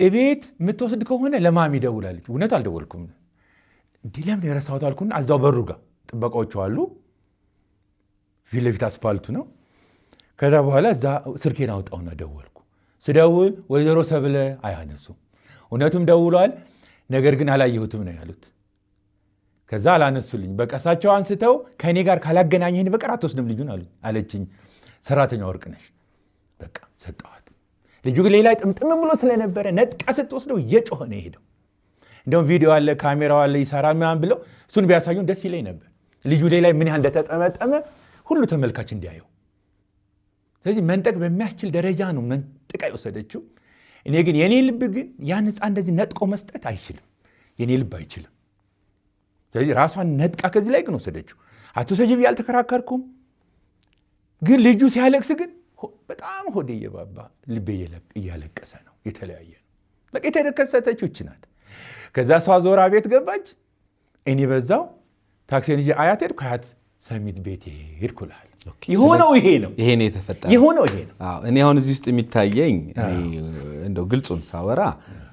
S2: እቤት የምትወስድ ከሆነ ለማሚ ደውላለች። እውነት አልደወልኩም። እንዲህ ለምን የረሳሁት አልኩና እዛው በሩ ጋር ጥበቃዎቹ አሉ። ፊት ለፊት አስፓልቱ ነው። ከዛ በኋላ እዛ ስልኬን አውጣውና ደወልኩ። ስደውል ወይዘሮ ሰብለ አያነሱም። እውነቱም ደውሏል፣ ነገር ግን አላየሁትም ነው ያሉት። ከዛ አላነሱልኝ። በቃ እሳቸው አንስተው ከእኔ ጋር ካላገናኘህን በቀር አትወስድም ልጁን አለችኝ ሰራተኛ ወርቅነሽ። በቃ ሰጠኋት። ልጁ ግን ሌላ ጥምጥም ብሎ ስለነበረ ነጥቃ ስትወስደው እየጮኸ ነው የሄደው። እንደውም ቪዲዮ አለ፣ ካሜራው አለ፣ ይሰራል ምናምን ብለው እሱን ቢያሳዩን ደስ ይለኝ ነበር። ልጁ ሌላ ምን ያህል እንደተጠመጠመ ሁሉ ተመልካች እንዲያየው። ስለዚህ መንጠቅ በሚያስችል ደረጃ ነው መንጥቃ የወሰደችው። እኔ ግን የኔ ልብ ግን ያን ሕፃን እንደዚህ ነጥቆ መስጠት አይችልም። የኔ ልብ አይችልም። ስለዚህ ራሷን ነጥቃ ከዚህ ላይ ግን ወሰደችው። አትውሰጂ ብዬ አልተከራከርኩም። ግን ልጁ ሲያለቅስ ግን በጣም ሆዴ እየባባ ልቤ እያለቀሰ ነው። የተለያየ ነው። በቃ የተከሰተችው እች ናት። ከዛ እሷ ዞራ ቤት ገባች። እኔ በዛው ታክሲን ይዤ አያት ሄድኩ። ከአያት ሰሚት ቤት ሄድኩ እልሃለሁ። የሆነው ይሄ ነው።
S1: ይሄ ነው የተፈጠረው።
S2: የሆነው ይሄ ነው።
S1: እኔ አሁን እዚህ ውስጥ የሚታየኝ እንደው ግልጹን ሳወራ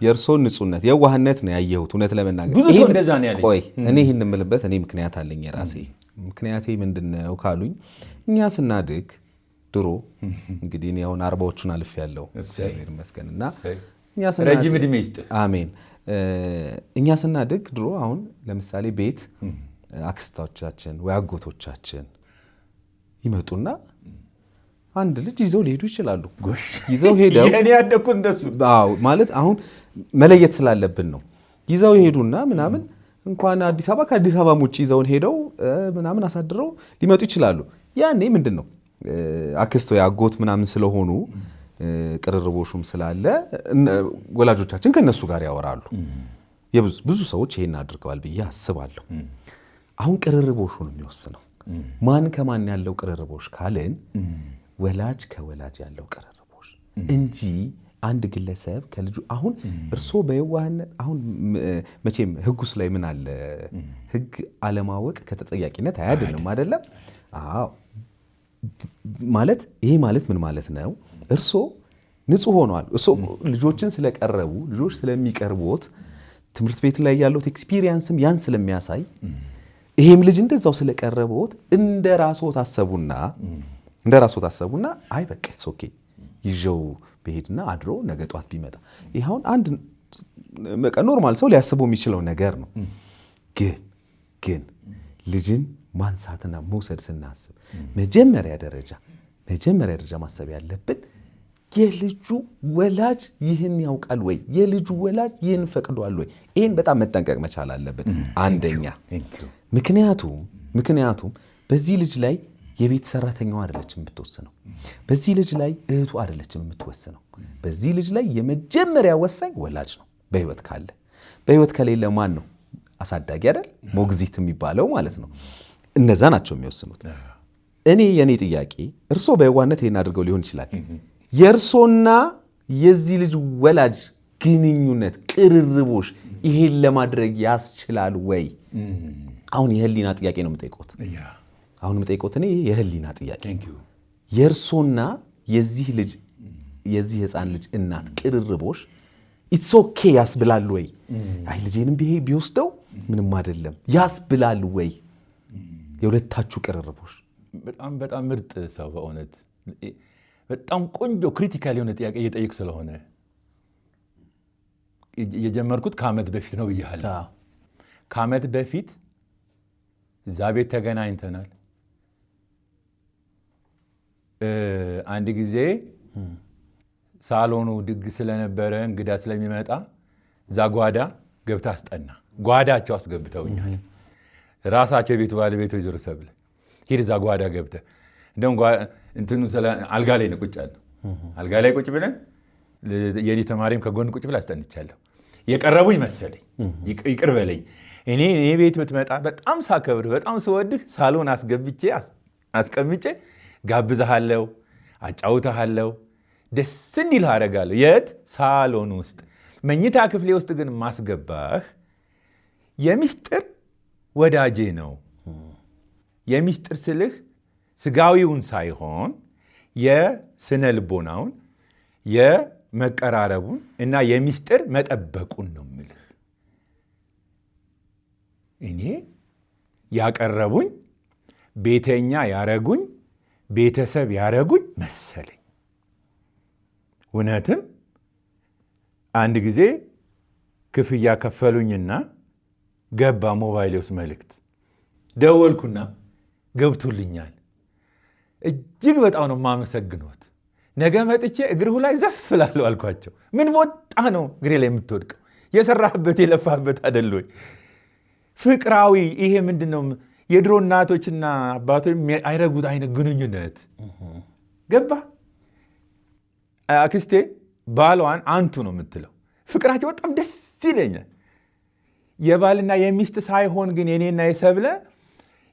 S1: የእርሶን ንጹህነት፣ የዋህነት ነው ያየሁት። እውነት ለመናገር
S2: ብዙ ሰው እንደዛ ነው ያለኝ።
S1: ቆይ እኔ ይህን የምልበት እኔ ምክንያት አለኝ የራሴ። ምክንያቴ ምንድነው ካሉኝ እኛ ስናድግ ድሮ እንግዲህ እኔ አሁን 40ዎቹን አልፌያለሁ እግዚአብሔር ይመስገንና እኛ ስናድግ
S2: ረጅም ዕድሜ ይስጥ።
S1: አሜን። እኛ ስናድግ ድሮ አሁን ለምሳሌ ቤት አክስቶቻችን ወይ አጎቶቻችን ይመጡና አንድ ልጅ ይዘው ሊሄዱ ይችላሉ። ይዘው ሄደው
S2: እኔ ያደኩት እንደሱ
S1: ማለት አሁን መለየት ስላለብን ነው። ይዘው ይሄዱና ምናምን እንኳን አዲስ አበባ ከአዲስ አበባ ውጭ ይዘውን ሄደው ምናምን አሳድረው ሊመጡ ይችላሉ። ያኔ ምንድን ነው አክስቶ ያጎት ምናምን ስለሆኑ ቅርርቦሹም ስላለ ወላጆቻችን ከነሱ ጋር ያወራሉ። ብዙ ሰዎች ይሄን አድርገዋል ብዬ አስባለሁ። አሁን ቅርርቦሹ ነው የሚወስነው። ማን ከማን ያለው ቅርርቦሽ ካልን ወላጅ ከወላጅ ያለው ቅርርቦሽ እንጂ አንድ ግለሰብ ከልጁ አሁን እርሶ በየዋህነት አሁን መቼም ሕጉስ ላይ ምን አለ? ሕግ አለማወቅ ከተጠያቂነት አያድንም አይደለም? አዎ። ማለት ይሄ ማለት ምን ማለት ነው? እርሶ ንጹህ ሆነዋል። እርሶ ልጆችን ስለቀረቡ ልጆች ስለሚቀርቡት ትምህርት ቤት ላይ ያለው ኤክስፒሪየንስም ያን ስለሚያሳይ ይሄም ልጅ እንደዛው ስለቀረቡት እንደራስዎ ታሰቡና አይ በቃ ኦኬ ይዤው በሄድና አድሮ ነገ ጧት ቢመጣ ይሄውን አንድ በቃ ኖርማል ሰው ሊያስበው የሚችለው ነገር ነው። ግን ልጅን ማንሳትና መውሰድ ስናስብ መጀመሪያ ደረጃ ማሰብ ያለብን የልጁ ወላጅ ይህን ያውቃል ወይ? የልጁ ወላጅ ይህን ፈቅዷል ወይ? ይህን በጣም መጠንቀቅ መቻል አለብን። አንደኛ ምክንያቱም በዚህ ልጅ ላይ የቤት ሰራተኛው አይደለችም የምትወስነው። በዚህ ልጅ ላይ እህቱ አይደለችም የምትወስነው። በዚህ ልጅ ላይ የመጀመሪያ ወሳኝ ወላጅ ነው። በህይወት ካለ፣ በህይወት ከሌለ ማን ነው? አሳዳጊ አይደል? ሞግዚት የሚባለው ማለት ነው። እነዛ ናቸው የሚወስኑት። የኔ ጥያቄ እርሶ በየዋህነት ይሄን አድርገው ሊሆን ይችላል። የእርሶና የዚህ ልጅ ወላጅ ግንኙነት ቅርርቦሽ ይሄን ለማድረግ ያስችላል ወይ? አሁን የህሊና ጥያቄ ነው የምጠይቆት። አሁን የምጠይቆት እኔ የህሊና ጥያቄ። የእርሶና የዚህ ህፃን ልጅ እናት ቅርርቦሽ ኢትስ ኦኬ ያስብላል ወይ? አይ ልጄንም ቢወስደው ምንም አይደለም ያስብላል ወይ? የሁለታችሁ ቅርርቦሽ
S2: በጣም ምርጥ ሰው በእውነት በጣም ቆንጆ ክሪቲካል የሆነ ጥያቄ እየጠየቅ ስለሆነ የጀመርኩት ከዓመት በፊት ነው ብያለሁ። ከዓመት በፊት እዛ ቤት ተገናኝተናል። አንድ ጊዜ ሳሎኑ ድግስ ስለነበረ እንግዳ ስለሚመጣ እዛ ጓዳ ገብታ አስጠና። ጓዳቸው አስገብተውኛል። ራሳቸው የቤቱ ባለቤት ወይዘሮ ሰብለ ሂድ እዛ ጓዳ ገብተ እንደውም እንትኑ አልጋ ላይ ነው ቁጭ ያለው። አልጋ ላይ ቁጭ ብለን የኔ ተማሪም ከጎን ቁጭ ብላ አስጠንቻለሁ። የቀረቡኝ መሰለኝ ይቅር በለኝ። እኔ ቤት ብትመጣ በጣም ሳከብር በጣም ስወድህ ሳሎን አስቀምጬ ጋብዛሃለሁ፣ አጫውተሃለሁ፣ ደስ እንዲልህ አደርጋለሁ። የት ሳሎን ውስጥ። መኝታ ክፍሌ ውስጥ ግን ማስገባህ የሚስጥር ወዳጄ ነው። የሚስጥር ስልህ ስጋዊውን ሳይሆን የስነ ልቦናውን የመቀራረቡን እና የሚስጥር መጠበቁን ነው የምልህ። እኔ ያቀረቡኝ ቤተኛ ያረጉኝ ቤተሰብ ያረጉኝ መሰለኝ። እውነትም አንድ ጊዜ ክፍያ ከፈሉኝና ገባ ሞባይሌ ውስጥ መልእክት። ደወልኩና ገብቶልኛል። እጅግ በጣም ነው የማመሰግኖት። ነገ መጥቼ እግርሁ ላይ ዘፍ እላለሁ አልኳቸው። ምን ወጣ ነው እግሬ ላይ የምትወድቀው? የሰራህበት የለፋህበት አይደል ወይ? ፍቅራዊ ይሄ ምንድን ነው? የድሮ እናቶችና አባቶች አይረጉት አይነት ግንኙነት ገባ። አክስቴ ባሏን አንቱ ነው የምትለው። ፍቅራቸው በጣም ደስ ይለኛል። የባልና የሚስት ሳይሆን ግን የኔና የሰብለ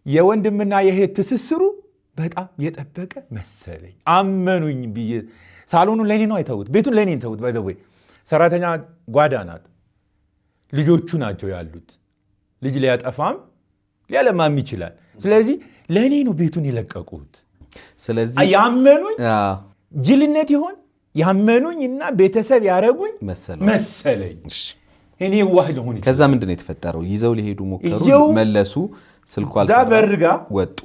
S2: የወንድምና የእህት ትስስሩ በጣም የጠበቀ መሰለኝ። አመኑኝ ብዬ ሳሎኑን ለእኔ ነው አይተውት፣ ቤቱን ለእኔ ተውት። ባይዘወይ ሰራተኛ ጓዳ ናት፣ ልጆቹ ናቸው ያሉት። ልጅ ሊያጠፋም ሊያለማም ይችላል። ስለዚህ ለእኔ ነው ቤቱን የለቀቁት። ስለዚህ ያመኑኝ ጅልነት ይሆን ያመኑኝ እና ቤተሰብ ያረጉኝ መሰለኝ። እኔ ዋህ ለሆን።
S1: ከዛ ምንድን ነው የተፈጠረው? ይዘው ሊሄዱ ሞከሩ፣ መለሱ። ስልኩ አልሰራ፣
S2: በርጋ
S1: ወጡ።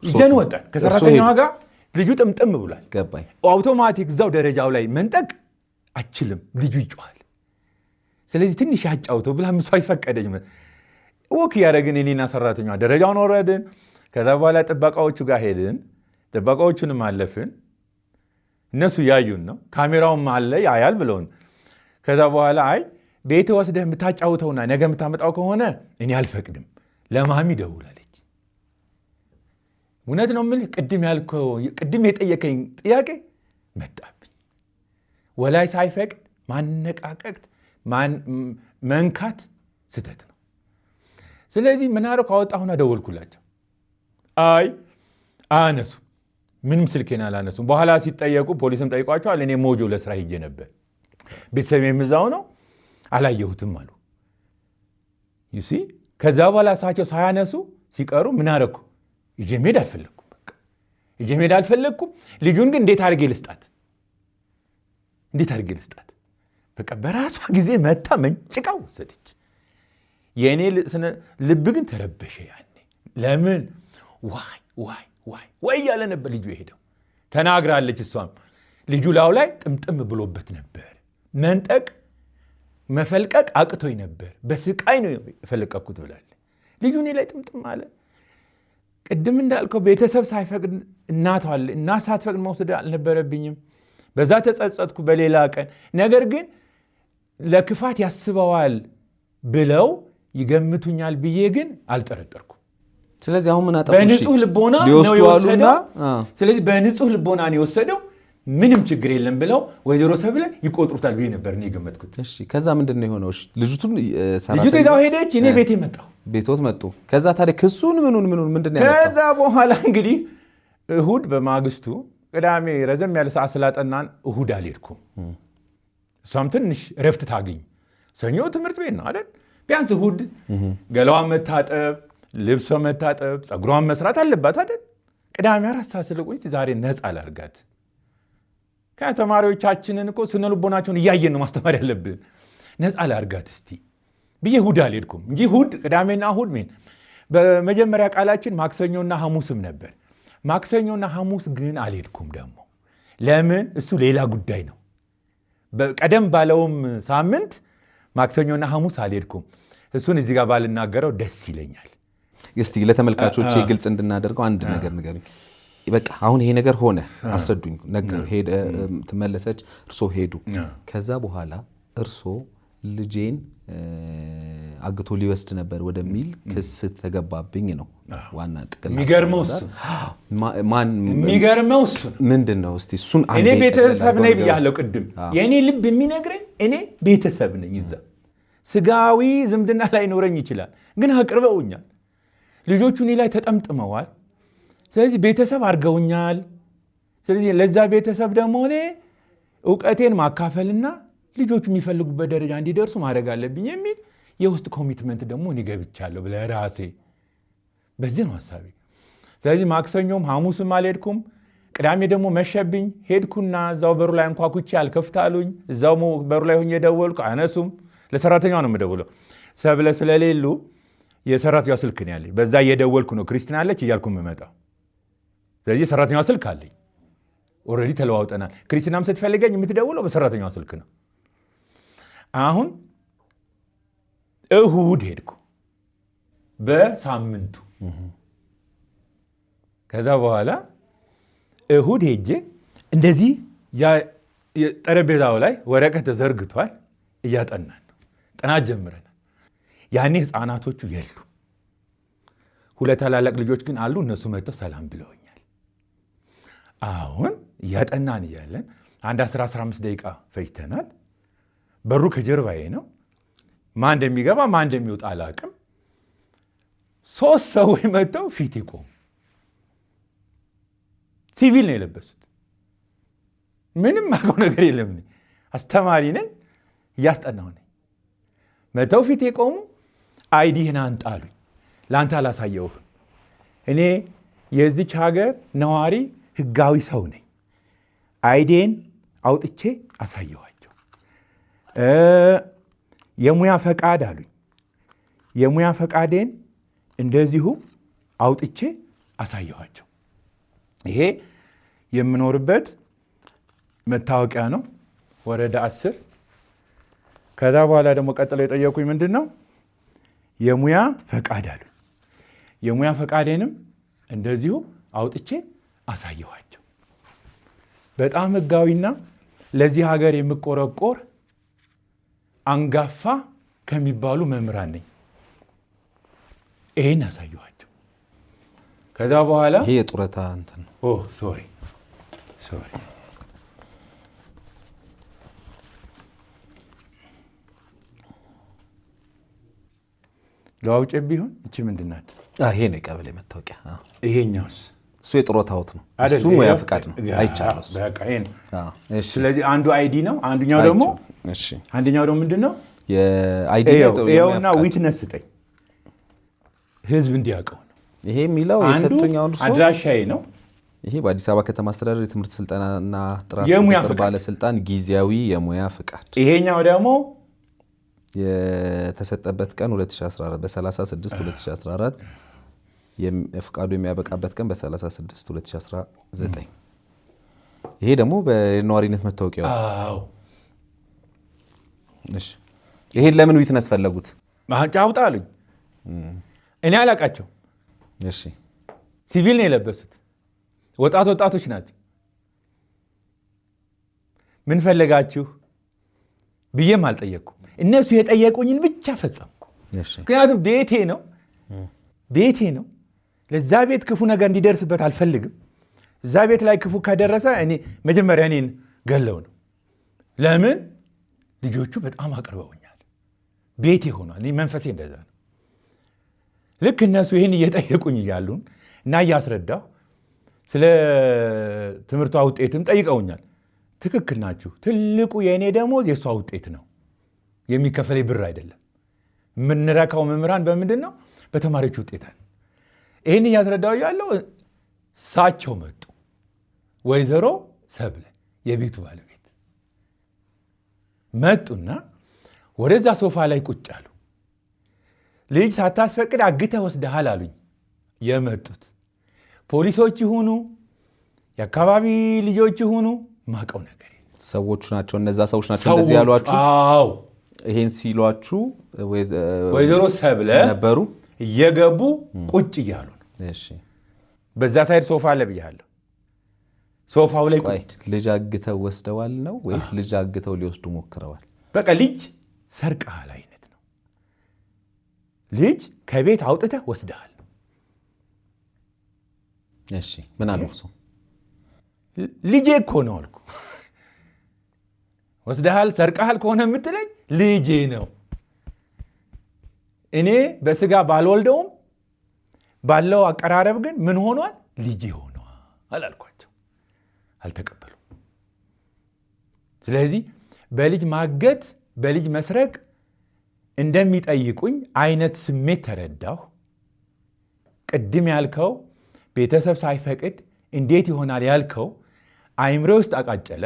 S2: ይዘን ወጣን ከሰራተኛዋ ጋር። ልጁ ጥምጥም ብሏል።
S1: ገባኝ።
S2: አውቶማቲክ እዛው ደረጃው ላይ መንጠቅ አችልም። ልጁ ይጮሃል። ስለዚህ ትንሽ ያጫውተው ብላ ምሷ ይፈቀደች። ወክ ያደረግን እኔና ሰራተኛዋ ደረጃውን ወረድን። ከዛ በኋላ ጥበቃዎቹ ጋር ሄድን። ጥበቃዎቹንም አለፍን። እነሱ ያዩን ነው፣ ካሜራውም አለ ያያል ብለውን። ከዛ በኋላ አይ ቤት ወስደህ የምታጫውተውና ነገ የምታመጣው ከሆነ እኔ አልፈቅድም፣ ለማሚ ደውላለች። እውነት ነው የምልህ፣ ቅድም የጠየቀኝ ጥያቄ መጣብኝ። ወላይ ሳይፈቅድ ማነቃቀቅት መንካት ስተት ነው። ስለዚህ ምን አደረኩ? ካወጣሁና ደወልኩላቸው። አይ አነሱ፣ ምንም ስልኬን አላነሱም። በኋላ ሲጠየቁ ፖሊስም ጠይቋቸዋል። እኔ ሞጆ ለስራ ሂጄ ነበር፣ ቤተሰብ የምዛው ነው፣ አላየሁትም አሉ። ዩሲ ከዛ በኋላ እሳቸው ሳያነሱ ሲቀሩ ምን አደረኩ? ይዤ መሄድ አልፈለግኩም። በቃ ይዤ መሄድ አልፈለግኩም። ልጁን ግን እንዴት አድርጌ ልስጣት? በቃ በራሷ ጊዜ መታ መንጭቃ ወሰደች። የእኔ ልብ ግን ተረበሸ ያኔ። ለምን ዋይ ያለ ነበር ልጁ የሄደው። ተናግራለች እሷም። ልጁ ላው ላይ ጥምጥም ብሎበት ነበር። መንጠቅ መፈልቀቅ አቅቶኝ ነበር፣ በስቃይ ነው የፈለቀኩት ብላለ። ልጁ እኔ ላይ ጥምጥም አለ። ቅድም እንዳልከው ቤተሰብ ሳይፈቅድ እናት ሳትፈቅድ መውሰድ አልነበረብኝም። በዛ ተጸጸትኩ በሌላ ቀን። ነገር ግን ለክፋት ያስበዋል ብለው ይገምቱኛል ብዬ ግን አልጠረጠርኩም።
S1: ስለዚህ አሁን ምን አጠፉ?
S2: በንጹህ ልቦና ነው የወሰደው። ስለዚህ በንጹህ ልቦና ነው የወሰደው፣ ምንም ችግር የለም ብለው ወይዘሮ ሰብለ ይቆጥሩታል ብዬ ነበር እኔ የገመትኩት።
S1: እሺ፣ ከዛ ምንድን ነው የሆነው? ልጅቱ
S2: ይዛው ሄደች፣ እኔ ቤቴ መጣሁ።
S1: ቤቶት መጡ። ከዛ ታዲያ ክሱን ምኑን ምንድን ነው ያመጣው?
S2: ከዛ በኋላ እንግዲህ እሁድ በማግስቱ ቅዳሜ ረዘም ያለ ሰዓት ስላጠናን እሁድ አልሄድኩም። እሷም ትንሽ ረፍት ታገኝ። ሰኞ ትምህርት ቤት ነው አይደል? ቢያንስ እሁድ ገላዋን መታጠብ፣ ልብሷ መታጠብ፣ ፀጉሯን መስራት አለባት አይደል? ቅዳሜ 4 ሰዓት ስለቆየች ዛሬ ነፃ ላርጋት። ከተማሪዎቻችንን እኮ ስነ ልቦናቸውን እያየን ነው ማስተማር ያለብን። ነፃ ላርጋት እስቲ ብዬ እሁድ አልሄድኩም እንጂ እሁድ ቅዳሜና እሁድ በመጀመሪያ ቃላችን ማክሰኞና ሐሙስም ነበር። ማክሰኞና ሐሙስ ግን አልሄድኩም። ደግሞ ለምን? እሱ ሌላ ጉዳይ ነው። ቀደም ባለውም ሳምንት ማክሰኞና ሐሙስ አልሄድኩም። እሱን እዚህ ጋር ባልናገረው ደስ ይለኛል።
S1: እስቲ ለተመልካቾች ግልጽ እንድናደርገው አንድ ነገር ንገሩኝ። በቃ አሁን ይሄ ነገር ሆነ፣ አስረዱኝ። ሄደ፣ ትመለሰች፣ እርሶ ሄዱ። ከዛ በኋላ እርሶ ልጄን አግቶ ሊወስድ ነበር ወደሚል ክስ ተገባብኝ ነው ዋና ጥቅል።
S2: የሚገርመው እሱ
S1: ምንድን ነው? እስቲ እሱን
S2: እኔ ቤተሰብ ነኝ ብያለሁ ቅድም። የእኔ ልብ የሚነግረኝ እኔ ቤተሰብ ነኝ። እዛ ስጋዊ ዝምድና ላይ ኖረኝ ይችላል፣ ግን አቅርበውኛል። ልጆቹ እኔ ላይ ተጠምጥመዋል። ስለዚህ ቤተሰብ አድርገውኛል። ስለዚህ ለዛ ቤተሰብ ደግሞ እኔ እውቀቴን ማካፈልና ልጆቹ የሚፈልጉበት ደረጃ እንዲደርሱ ማድረግ አለብኝ የሚል የውስጥ ኮሚትመንት ደግሞ እኔ ገብቻለሁ ለራሴ። በዚህ ነው ሀሳቤ። ስለዚህ ማክሰኞም ሐሙስም አልሄድኩም። ቅዳሜ ደግሞ መሸብኝ። ሄድኩና እዛው በሩ ላይ አንኳኩቼ አልከፍታሉኝ። እዛው በሩ ላይ ሆኜ ደወልኩ፣ አነሱም። ለሰራተኛው ነው የምደውለው። ሰብለ ስለሌሉ የሰራተኛው ስልክ ነው ያለኝ። በዛ እየደወልኩ ነው ክርስቲና አለች እያልኩ የምመጣው። ስለዚህ የሰራተኛው ስልክ አለኝ። ኦልሬዲ ተለዋውጠናል። ክርስቲናም ስትፈልገኝ የምትደውለው በሰራተኛው ስልክ ነው። አሁን እሁድ ሄድኩ በሳምንቱ። ከዛ በኋላ እሁድ ሄጄ እንደዚህ ጠረጴዛው ላይ ወረቀት ተዘርግቷል፣ እያጠናን ነው። ጥናት ጀምረናል። ያኔ ህፃናቶቹ የሉ፣ 2 ታላላቅ ልጆች ግን አሉ። እነሱ መጥተው ሰላም ብለውኛል። አሁን እያጠናን እያለን አንድ 10-15 ደቂቃ ፈጅተናል። በሩ ከጀርባዬ ነው። ማን እንደሚገባ ማን እንደሚወጣ አላውቅም። 3 ሰዎች መጥተው ፊት ይቆሙ። ሲቪል ነው የለበሱት። ምንም አውቀው ነገር የለም። አስተማሪ ነኝ፣ እያስጠናሁ ነኝ። መጥተው ፊት የቆሙ አይዲህን አንጣ አሉኝ። ለአንተ አላሳየውህም። እኔ የዚች ሀገር ነዋሪ ህጋዊ ሰው ነኝ። አይዴን አውጥቼ አሳየኋቸው። የሙያ ፈቃድ አሉኝ። የሙያ ፈቃዴን እንደዚሁ አውጥቼ አሳየኋቸው። ይሄ የምኖርበት መታወቂያ ነው፣ ወረዳ 10። ከዛ በኋላ ደግሞ ቀጥለው የጠየቁኝ ምንድን ነው? የሙያ ፈቃድ አሉኝ። የሙያ ፈቃዴንም እንደዚሁ አውጥቼ አሳየኋቸው። በጣም ህጋዊና ለዚህ ሀገር የምቆረቆር አንጋፋ ከሚባሉ መምህራን ነኝ። ይሄን አሳየኋቸው። ከዛ በኋላ
S1: ይሄ የጡረታ እንትን ነው።
S2: ሶሪ ለዋውጭ ቢሆን እቺ ምንድን ናት?
S1: ይሄ ነው የቀበሌ መታወቂያ።
S2: ይሄኛውስ?
S1: እሱ የጡረታዎት ነው። እሱ ሙያ ፈቃድ ነው፣ አይቻልም።
S2: ስለዚህ አንዱ አይዲ ነው፣ አንደኛው ደግሞ ምንድን ነው? ይኸውና ዊትነስ ስጠኝ፣ ህዝብ እንዲያውቀው ነው።
S1: ይሄ የሚለው የሰጡኝ
S2: አድራሻዬ ነው።
S1: ይሄ በአዲስ አበባ ከተማ አስተዳደር የትምህርት ስልጠናና ጥራት ቁጥጥር ባለስልጣን ጊዜያዊ የሙያ ፈቃድ።
S2: ይሄኛው ደግሞ
S1: የተሰጠበት ቀን 2014 በ36 2014 ፍቃዱ የሚያበቃበት ቀን በ36 2019። ይሄ ደግሞ በነዋሪነት መታወቂያው። እሺ፣ ይሄን ለምን ዊትነስ ፈለጉት?
S2: አውጣ አሉኝ። እኔ አላቃቸው።
S1: እሺ፣
S2: ሲቪል ነው የለበሱት፣ ወጣቶች ናቸው። ምን ፈለጋችሁ ብዬም አልጠየቅኩም። እነሱ የጠየቁኝን ብቻ ፈጸምኩ። ምክንያቱም ቤቴ ነው። ለዛ ቤት ክፉ ነገር እንዲደርስበት አልፈልግም። እዛ ቤት ላይ ክፉ ከደረሰ እኔ መጀመሪያ እኔን ገለው ነው። ለምን? ልጆቹ በጣም አቅርበውኛል። ቤቴ ሆኗል። እኔ መንፈሴ እንደዛ ነው። ልክ እነሱ ይህን እየጠየቁኝ እያሉን እና እያስረዳሁ ስለ ትምህርቷ ውጤትም ጠይቀውኛል። ትክክል ናችሁ። ትልቁ የእኔ ደሞዝ የእሷ ውጤት ነው፣ የሚከፈለኝ ብር አይደለም። የምንረካው መምህራን በምንድን ነው? በተማሪዎች ውጤት። ይህን እያስረዳው ያለው እሳቸው መጡ። ወይዘሮ ሰብለ የቤቱ ባለቤት መጡና ወደዛ ሶፋ ላይ ቁጭ አሉ። ልጅ ሳታስፈቅድ አግተህ ወስደሃል አሉኝ። የመጡት ፖሊሶች ይሁኑ የአካባቢ ልጆች ይሁኑ ማቀው ነገር
S1: ሰዎቹ ናቸው። እነዛ ሰዎች ናቸው እንደዚህ ያሏችሁ?
S2: አዎ።
S1: ይሄን ሲሏችሁ
S2: ወይዘሮ ሰብለ
S1: ነበሩ
S2: እየገቡ ቁጭ እያሉ ነው።
S1: እሺ፣
S2: በዛ ሳይድ ሶፋ አለ ብያለሁ። ሶፋው ላይ ቁጭ።
S1: ልጅ አግተው ወስደዋል ነው ወይስ ልጅ አግተው ሊወስዱ ሞክረዋል?
S2: በቃ ልጅ ሰርቀሃል አይነት ነው። ልጅ ከቤት አውጥተህ ወስደሃል።
S1: እሺ ምን አሉ እርሶ?
S2: ልጄ እኮ ነው አልኩ። ወስደሃል ሰርቀሃል ከሆነ የምትለኝ ልጄ ነው። እኔ በስጋ ባልወልደውም ባለው አቀራረብ ግን ምን ሆኗል? ልጄ ሆኗል አላልኳቸው። አልተቀበሉም። ስለዚህ በልጅ ማገት በልጅ መስረቅ እንደሚጠይቁኝ አይነት ስሜት ተረዳሁ። ቅድም ያልከው ቤተሰብ ሳይፈቅድ እንዴት ይሆናል ያልከው አይምሮ ውስጥ አቃጨለ።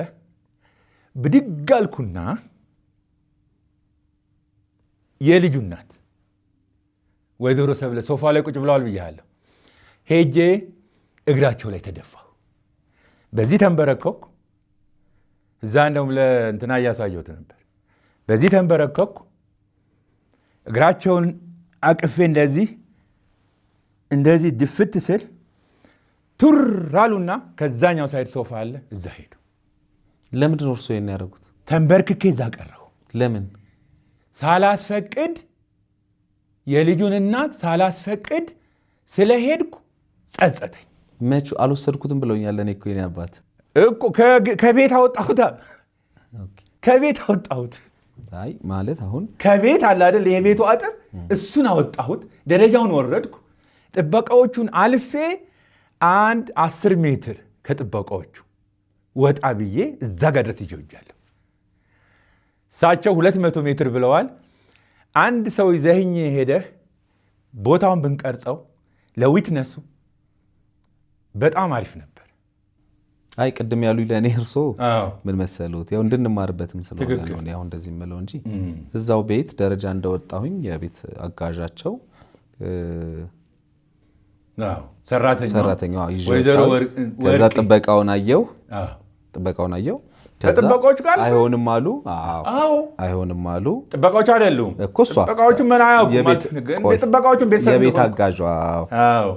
S2: ብድግ አልኩና የልጁ እናት ወይዘሮ ሰብለ ሶፋ ላይ ቁጭ ብለዋል ብያለሁ። ሄጄ እግራቸው ላይ ተደፋሁ። በዚህ ተንበረከኩ። እዛ እንደውም ለእንትና እያሳየሁት ነበር። በዚህ ተንበረከኩ። እግራቸውን አቅፌ እንደዚህ ድፍት ስል ቱር አሉና ከዛኛው ሳይድ ሶፋ አለ እዛ ሄዱ።
S1: ለምንድን ነው እርሶ ይሄን ያደረጉት?
S2: ተንበርክኬ እዛ ቀረሁ።
S1: ለምን?
S2: ሳላስፈቅድ የልጁን እናት ሳላስፈቅድ ስለሄድኩ ጸጸተኝ።
S1: መቼ አልወሰድኩትም ብለውኛል። እኔ እኮ የኔ አባት
S2: እኮ ከቤት አወጣሁት። ከቤት አወጣሁት።
S1: አይ ማለት አሁን
S2: ከቤት አለ አይደል የቤቱ አጥር፣ እሱን አወጣሁት። ደረጃውን ወረድኩ። ጥበቃዎቹን አልፌ 10 ሜትር ከጥበቃዎቹ ወጣ ብዬ እዛ ጋር ድረስ ይጀውጃለሁ። እሳቸው 200 ሜትር ብለዋል። አንድ ሰው ይዘህኝ ሄደህ ቦታውን ብንቀርጸው ለዊትነሱ በጣም አሪፍ ነበር።
S1: አይ ቅድም ያሉ ለእኔ እርሶ ምን መሰሉት? ያው እንድንማርበትም ስለሆነ ነው ያው እንደዚህ የምለው እንጂ እዛው ቤት ደረጃ እንደወጣሁኝ የቤት አጋዣቸው ሰራተኛዋ ይዤ ከዛ ጥበቃውን አየው።
S2: ከጥበቃዎቹ ጋር
S1: አይሆንም አሉ። አይሆንም አሉ።
S2: ጥበቃዎቹ አይደሉም
S1: እኮ እሷ
S2: ጥበቃዎቹ ምን አያውቁም። ጥበቃዎቹን ቤተሰብ
S1: የቤት አጋዧ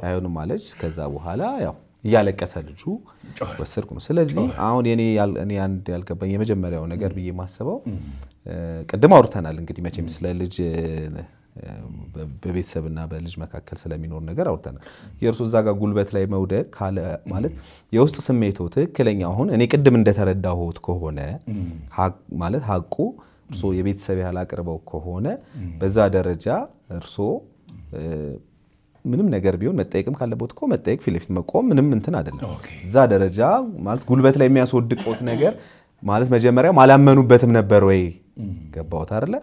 S1: አይሆንም አለች። ከዛ በኋላ ያው እያለቀሰ ልጁ ወሰድኩ ነው። ስለዚህ አሁን እኔ አንድ ያልገባኝ የመጀመሪያው ነገር ብዬ ማሰበው ቅድም አውርተናል እንግዲህ መቼም ስለ ልጅ በቤተሰብና በልጅ መካከል ስለሚኖር ነገር አውርተናል። የእርሱ እዛ ጋር ጉልበት ላይ መውደቅ ካለ ማለት የውስጥ ስሜቱ ትክክለኛ አሁን እኔ ቅድም እንደተረዳሁት ከሆነ ማለት ሀቁ እርሶ የቤተሰብ ያህል አቅርበው ከሆነ በዛ ደረጃ እርሶ ምንም ነገር ቢሆን መጠየቅም ካለበት እኮ መጠየቅ ፊት ለፊት መቆም ምንም እንትን አይደለም። እዛ ደረጃ ማለት ጉልበት ላይ የሚያስወድቆት ነገር ማለት መጀመሪያ አላመኑበትም ነበር ወይ? ገባውት አይደለ?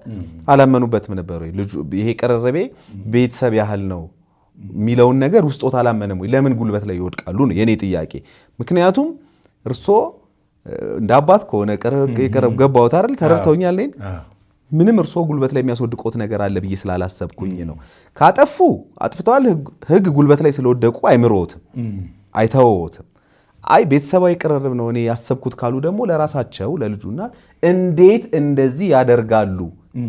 S1: አላመኑበትም ነበር ወይ? ልጁ ይሄ ቀረረቤ ቤተሰብ ያህል ነው የሚለውን ነገር ውስጦት አላመነም ወይ? ለምን ጉልበት ላይ ይወድቃሉ ነው የኔ ጥያቄ። ምክንያቱም እርሶ እንደ አባት ከሆነ ቀረብ ገባውት አይደል? ተረድተውኛል። ምንም እርሶ ጉልበት ላይ የሚያስወድቆት ነገር አለ ብዬ ስላላሰብኩኝ ነው። ካጠፉ አጥፍተዋል። ህግ ጉልበት ላይ ስለወደቁ አይምሮትም፣ አይተወውትም። አይ ቤተሰባዊ ቅርርብ ነው እኔ ያሰብኩት ካሉ ደግሞ ለራሳቸው ለልጁና እንዴት እንደዚህ ያደርጋሉ?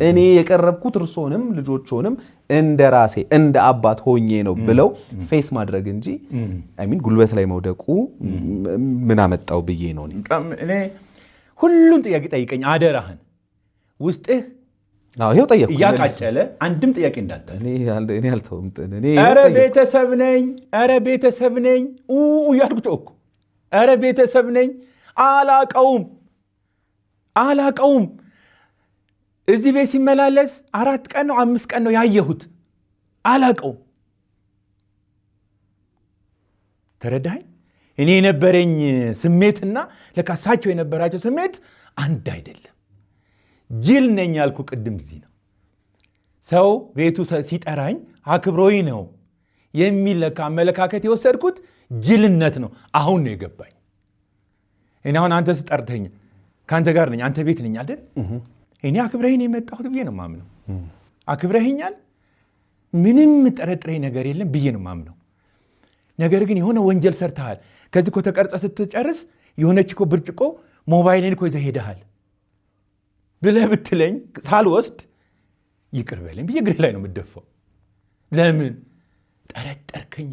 S1: እኔ የቀረብኩት እርሶንም ልጆችንም እንደ ራሴ እንደ አባት ሆኜ ነው ብለው ፌስ ማድረግ እንጂ ሚን ጉልበት ላይ መውደቁ ምን አመጣው ብዬ ነው።
S2: እኔ ሁሉም ጥያቄ ጠይቀኝ አደራህን ውስጥህ
S1: ይሄው ጠየቅኩ
S2: እያቃጨለ አንድም ጥያቄ እንዳታል።
S1: እኔ አልተውም።
S2: ኧረ ቤተሰብ ነኝ፣ ኧረ ቤተሰብ ነኝ እያልኩ ጮኩ። ኧረ ቤተሰብ ነኝ። አላቀውም። እዚህ ቤት ሲመላለስ 4 ቀን ነው 5 ቀን ነው ያየሁት። አላቀውም። ተረዳኸኝ? እኔ የነበረኝ ስሜትና ለካሳቸው የነበራቸው ስሜት አንድ አይደለም። ጅል ነኝ ያልኩ ቅድም እዚህ ነው። ሰው ቤቱ ሲጠራኝ አክብሮኝ ነው የሚል ለካ አመለካከት የወሰድኩት ጅልነት ነው። አሁን ነው የገባኝ። እኔ አሁን አንተ ስጠርተኝ ከአንተ ጋር ነኝ፣ አንተ ቤት ነኝ አይደል? እኔ አክብረኸኝ የመጣሁት ብዬ ነው ማምነው። አክብረኸኛል፣ ምንም ጠረጥረኝ ነገር የለም ብዬ ነው ማምነው። ነገር ግን የሆነ ወንጀል ሰርተሃል፣ ከዚህ እኮ ተቀርጸ ስትጨርስ የሆነች እኮ ብርጭቆ ሞባይልን እኮ ይዘህ ሄደሃል ብለህ ብትለኝ ሳልወስድ ይቅር በለኝ ብዬ እግሬ ላይ ነው የምደፋው። ለምን ጠረጠርከኛ?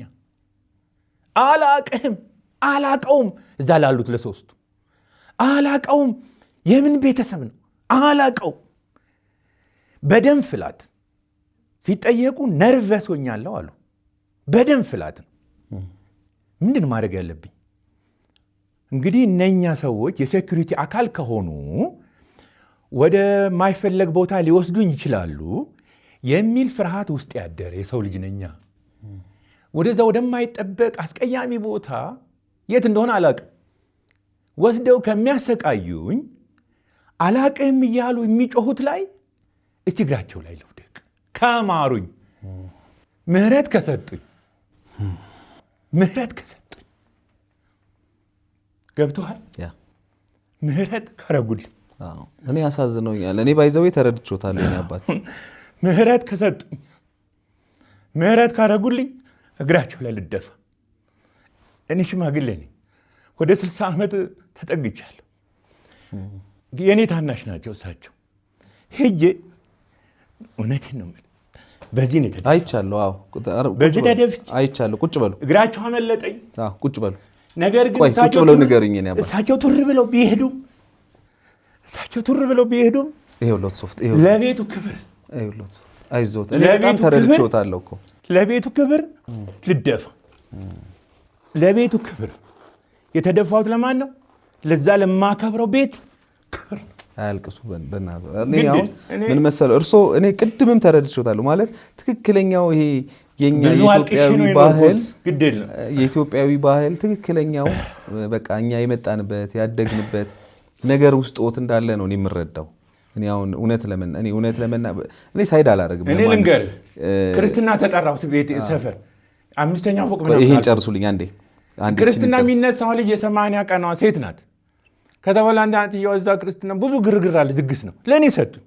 S2: አላቀውም። እዛ ላሉት ለሶስቱ አላቀውም። የምን ቤተሰብ ነው? አላቀውም። በደም ፍላት ሲጠየቁ ነርቨስ ሆኛለሁ አሉ። በደም ፍላት ነው። ምንድን ማድረግ ያለብኝ? እንግዲህ እነኛ ሰዎች የሴኩሪቲ አካል ከሆኑ ወደ ማይፈለግ ቦታ ሊወስዱኝ ይችላሉ የሚል ፍርሃት ውስጥ ያደረ የሰው ልጅ ነኛ። ወደዛ ወደማይጠበቅ አስቀያሚ ቦታ የት እንደሆነ አላቅም ወስደው ከሚያሰቃዩኝ አላቅም እያሉ የሚጮሁት ላይ እስቲ እግራቸው ላይ ልውደቅ፣ ከማሩኝ፣ ምህረት ከሰጡኝ ገብቶሃል? ምህረት ካረጉልኝ
S1: እኔ ያሳዝነውኛል። እኔ ባይዘው ተረድቾታል። የኔ አባት
S2: ምህረት ከሰጡኝ ምህረት ካረጉልኝ እግራቸው ላይ ልደፋ። እኔ ሽማግሌ ነኝ፣ ወደ 60 ዓመት ተጠግቻለሁ። የኔ ታናሽ ናቸው እሳቸው። ሄጄ እውነቴን ነው የምልህ በዚህ ነው ተደፍቼ
S1: አይቻለሁ።
S2: በዚህ ተደፍቼ
S1: አይቻለሁ። ቁጭ በሉ።
S2: እግራቸው አመለጠኝ።
S1: ቁጭ በሉ።
S2: ነገር ግን እሳቸው ቱር ብለው ቢሄዱም
S1: ይኸውልዎት ሶፍት
S2: ለቤቱ ክብር
S1: አይዞት። እኔ በጣም ተረድቼዎታለሁ እኮ
S2: ለቤቱ ክብር ልደፋ። ለቤቱ ክብር የተደፋሁት ለማን ነው? ለዛ ለማከብረው ቤት ክብር።
S1: አያልቅሱ በእናትህ። እኔ አሁን ምን መሰለህ እርሶ እኔ ቅድምም ተረድቼዎታለሁ ማለት ትክክለኛው ይሄ የኛ የኢትዮጵያዊ ባህል ትክክለኛው በቃ እኛ የመጣንበት ያደግንበት ነገር ውስጥዎት እንዳለ ነው እኔ የምረዳው። እኔ አሁን እውነት ለመና እኔ ሳይድ አላደርግም።
S2: እኔ ልንገርህ ክርስትና ተጠራው ቤት ሰፈር 5ኛው ፎቅ ምናምን
S1: ይሄን ጨርሱልኝ አንዴ።
S2: ክርስትና የሚነሳው ልጅ የ80 ቀኗ ሴት ናት። ከተበላ አንድ አንትየው እዛ ክርስትና ብዙ ግርግር አለ፣ ድግስ ነው። ለእኔ ሰጡኝ።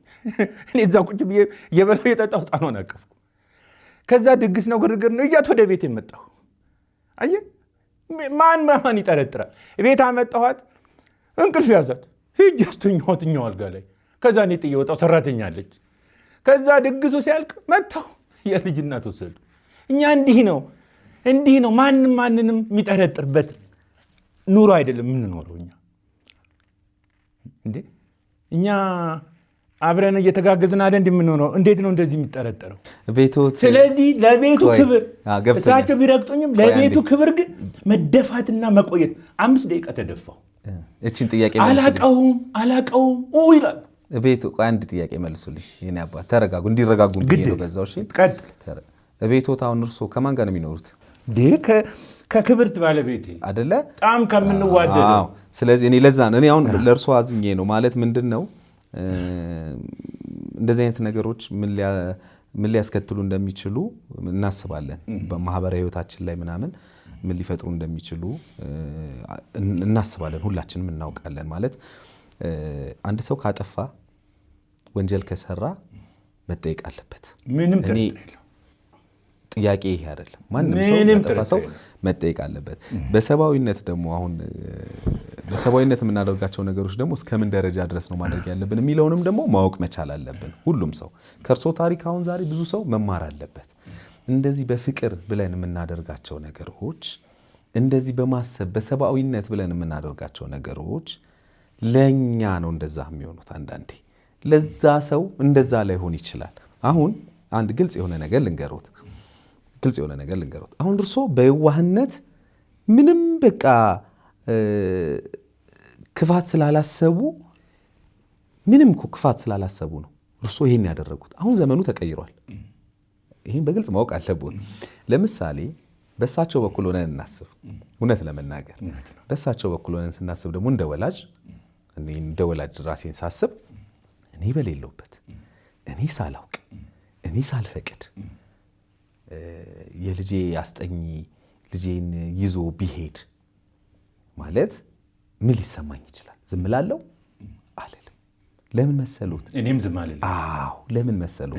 S2: እኔ እዛ ቁጭ ብዬ እየበላሁ የጠጣሁ ሕፃኗን አቀፍኩ። ከዛ ድግስ ነው ግርግር ነው እያት ወደ ቤት የመጣሁ። አየህ ማን ይጠረጥራል? ቤት አመጣኋት፣ እንቅልፍ ያዛት። ሂጅ አስተኛኋት እኛው አልጋ ላይ። ከዛ እኔ ጥዬ ወጣሁ። ሰራተኛ አለች። ከዛ ድግሱ ሲያልቅ መጣሁ፣ የልጅ እናት ወሰዱ። እኛ እንዲህ ነው ማንንም የሚጠረጥርበት ኑሮ አይደለም የምንኖረው እኛ አብረን እየተጋገዝን አይደል እንደምንኖረው። እንዴት ነው እንደዚህ የሚጠረጠረው? ስለዚህ ለቤቱ ክብር እሳቸው ቢረግጡኝም ለቤቱ ክብር ግን መደፋትና መቆየት 5 ደቂቃ ተደፋው።
S1: እቺን ጥያቄ
S2: አላቀውም ይላል
S1: ቤቱ። አንድ ጥያቄ መልሱልኝ የኔ አባት። ተረጋጉ፣ እንዲረጋጉ ነው በዛው። እሺ
S2: ቀጥል።
S1: ቤቶት አሁን እርሶ ከማን ጋር ነው የሚኖሩት?
S2: ከክብርት ባለቤቴ
S1: አይደለ?
S2: በጣም ከምንዋደደው።
S1: ስለዚህ እኔ ለዛ ነው እኔ አሁን ለእርሶ አዝኜ ነው ማለት ምንድን ነው እንደዚህ አይነት ነገሮች ምን ሊያስከትሉ እንደሚችሉ እናስባለን። በማህበራዊ ህይወታችን ላይ ምናምን ምን ሊፈጥሩ እንደሚችሉ እናስባለን። ሁላችንም እናውቃለን። ማለት አንድ ሰው ካጠፋ ወንጀል ከሰራ መጠየቅ አለበት።
S2: ምንም
S1: ጥያቄ ይሄ አይደለም። ማንም ሰው ያጠፋ ሰው መጠየቅ አለበት። በሰብአዊነት ደግሞ አሁን በሰብአዊነት የምናደርጋቸው ነገሮች ደግሞ እስከምን ደረጃ ድረስ ነው ማድረግ ያለብን የሚለውንም ደግሞ ማወቅ መቻል አለብን። ሁሉም ሰው ከእርሶ ታሪክ አሁን ዛሬ ብዙ ሰው መማር አለበት። እንደዚህ በፍቅር ብለን የምናደርጋቸው ነገሮች፣ እንደዚህ በማሰብ በሰብአዊነት ብለን የምናደርጋቸው ነገሮች ለኛ ነው እንደዛ የሚሆኑት። አንዳንዴ ለዛ ሰው እንደዛ ላይሆን ይችላል። አሁን አንድ ግልጽ የሆነ ነገር ልንገሮት። አሁን እርሶ በየዋህነት ምንም በቃ ክፋት ስላላሰቡ ነው እርሶ ይሄን ያደረጉት። አሁን ዘመኑ ተቀይሯል። ይሄን በግልጽ ማወቅ አለብዎት። ለምሳሌ በእሳቸው በኩል ሆነን እናስብ። እውነት ለመናገር በእሳቸው በኩል ሆነን ስናስብ ደግሞ እንደ ወላጅ ራሴን ሳስብ እኔ በሌለውበት እኔ ሳላውቅ እኔ ሳልፈቅድ የልጄ አስጠኝ ልጄን ይዞ ቢሄድ ማለት ምን ሊሰማኝ ይችላል? ዝም እላለሁ? አልልም። ለምን መሰሉት?
S2: እኔም ዝም አልልም።
S1: ለምን መሰሉት?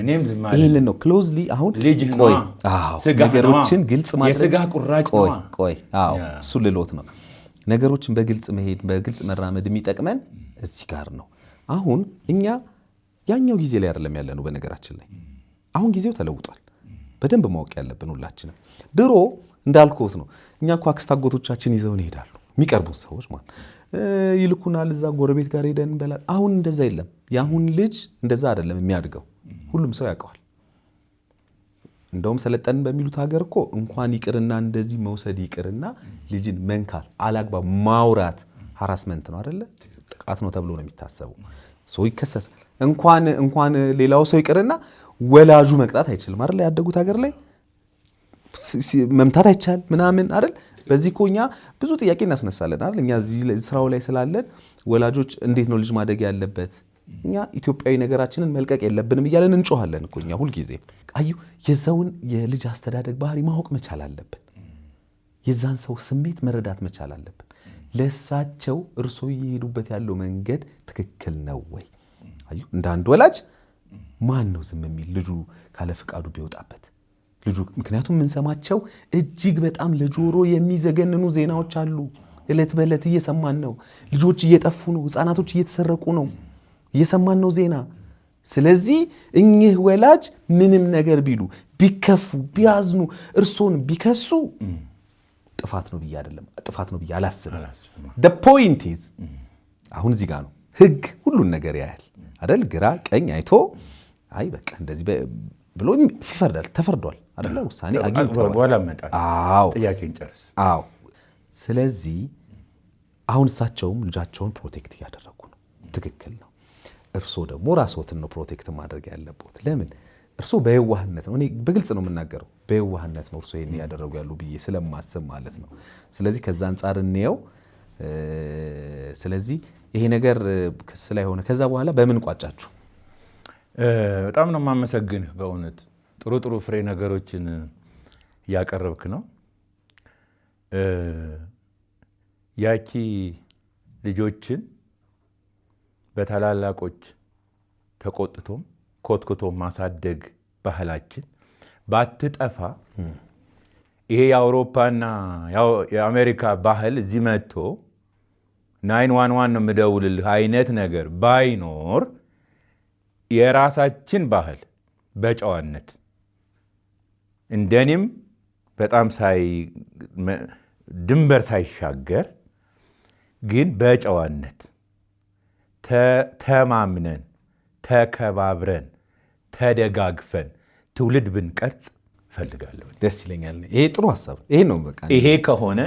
S1: ይህንን ነው ክሎዝሊ አሁን ነገሮችን ግልጽ ማድረግ
S2: የስጋ ቁራጭ ነው።
S1: እሱ ልሎት ነው። ነገሮችን በግልጽ መሄድ በግልጽ መራመድ የሚጠቅመን እዚህ ጋር ነው። አሁን እኛ ያኛው ጊዜ ላይ አይደለም ያለነው። በነገራችን ላይ አሁን ጊዜው ተለውጧል። በደንብ ማወቅ ያለብን ሁላችንም። ድሮ እንዳልኩት ነው እኛ እኮ አክስት አጎቶቻችን ይዘውን ይሄዳሉ። የሚቀርቡት ሰዎች ማለት ይልኩናል። እዛ ጎረቤት ጋር ሄደን እንበላለን። አሁን እንደዛ የለም። የአሁን ልጅ እንደዛ አይደለም የሚያድገው። ሁሉም ሰው ያውቀዋል። እንደውም ሰለጠን በሚሉት ሀገር እኮ እንኳን ይቅርና እንደዚህ መውሰድ ይቅርና ልጅን መንካት አላግባብ ማውራት ሃራስመንት ነው አይደለ? ጥቃት ነው ተብሎ ነው የሚታሰበው። ሰው ይከሰሳል። እንኳን ሌላው ሰው ይቅርና ወላጁ መቅጣት አይችልም አይደል? ያደጉት ሀገር ላይ መምታት አይቻል ምናምን አይደል? በዚህ እኮ እኛ ብዙ ጥያቄ እናስነሳለን አይደል? እኛ እዚህ ስራው ላይ ስላለን ወላጆች እንዴት ነው ልጅ ማደግ ያለበት? እኛ ኢትዮጵያዊ ነገራችንን መልቀቅ የለብንም እያለን እንጮሃለን እኮ እኛ ሁልጊዜ። አዩ የዛውን የልጅ አስተዳደግ ባህሪ ማወቅ መቻል አለብን። የዛን ሰው ስሜት መረዳት መቻል አለብን። ለሳቸው እርሶ እየሄዱበት ያለው መንገድ ትክክል ነው ወይ? አዩ እንደ አንድ ወላጅ ማን ነው ዝም የሚል ልጁ ካለ ፍቃዱ ቢወጣበት? ልጁ ምክንያቱም የምንሰማቸው እጅግ በጣም ለጆሮ የሚዘገንኑ ዜናዎች አሉ። እለት በእለት እየሰማን ነው። ልጆች እየጠፉ ነው። ህፃናቶች እየተሰረቁ ነው። እየሰማን ነው ዜና። ስለዚህ እኚህ ወላጅ ምንም ነገር ቢሉ ቢከፉ ቢያዝኑ እርሶን ቢከሱ ጥፋት ነው ብዬ አይደለም፣ ጥፋት ነው ብዬ አላስብም። the point is አሁን እዚህ ጋር ነው ህግ ሁሉን ነገር ያያል አይደል? ግራ ቀኝ አይቶ አይ በቃ እንደዚህ ብሎ ይፈርዳል። ተፈርዷል አይደለ? ውሳኔ አግኝቷል። አዎ
S2: ጥያቄን ጨርስ።
S1: አዎ ስለዚህ አሁን እሳቸውም ልጃቸውን ፕሮቴክት እያደረጉ ነው። ትክክል ነው። እርሶ ደግሞ ራስዎትን ነው ፕሮቴክት ማድረግ ያለቦት። ለምን? እርሶ በየዋህነት ነው፣ እኔ በግልጽ ነው የምናገረው፣ በየዋህነት ነው እርሶ ይሄን ያደረጉ ያሉ ብዬ ስለማስብ ማለት ነው። ስለዚህ ከዛ አንጻር እንየው። ስለዚህ ይሄ ነገር ክስ ላይ ሆነ፣ ከዛ በኋላ በምን ቋጫችሁ?
S2: በጣም ነው የማመሰግንህ በእውነት ጥሩ ጥሩ ፍሬ ነገሮችን እያቀረብክ ነው። ያቺ ልጆችን በታላላቆች ተቆጥቶም ኮትኩቶም ማሳደግ ባህላችን ባትጠፋ ይሄ የአውሮፓና የአሜሪካ ባህል እዚህ መጥቶ 911 ነው የምደውልልህ አይነት ነገር ባይኖር የራሳችን ባህል በጨዋነት እንደኔም በጣም ድንበር ሳይሻገር ግን በጨዋነት ተማምነን ተከባብረን ተደጋግፈን ትውልድ ብንቀርጽ እፈልጋለሁ።
S1: ደስ ይለኛል። ይሄ ጥሩ ሐሳብ። ይሄ ነው በቃ።
S2: ይሄ ከሆነ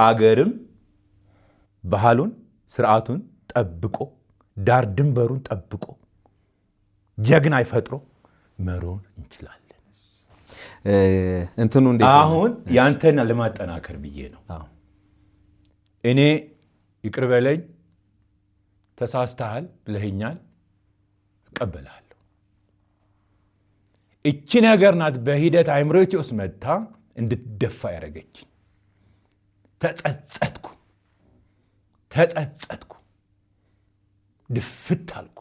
S2: አገርም ባህሉን ስርዓቱን ጠብቆ ዳር ድንበሩን ጠብቆ ጀግና ይፈጥሮ መሮን እንችላለን።
S1: እንትኑ እንዴት
S2: አሁን ያንተን ለማጠናከር ብዬ ነው። እኔ ይቅር በለኝ ተሳስተሃል ብለኸኛል፣ እቀበላለሁ። እቺ ነገር ናት በሂደት አይምሮቼ ውስጥ መታ እንድትደፋ ያደረገች። ተጸጸትኩ፣ ድፍት አልኩ።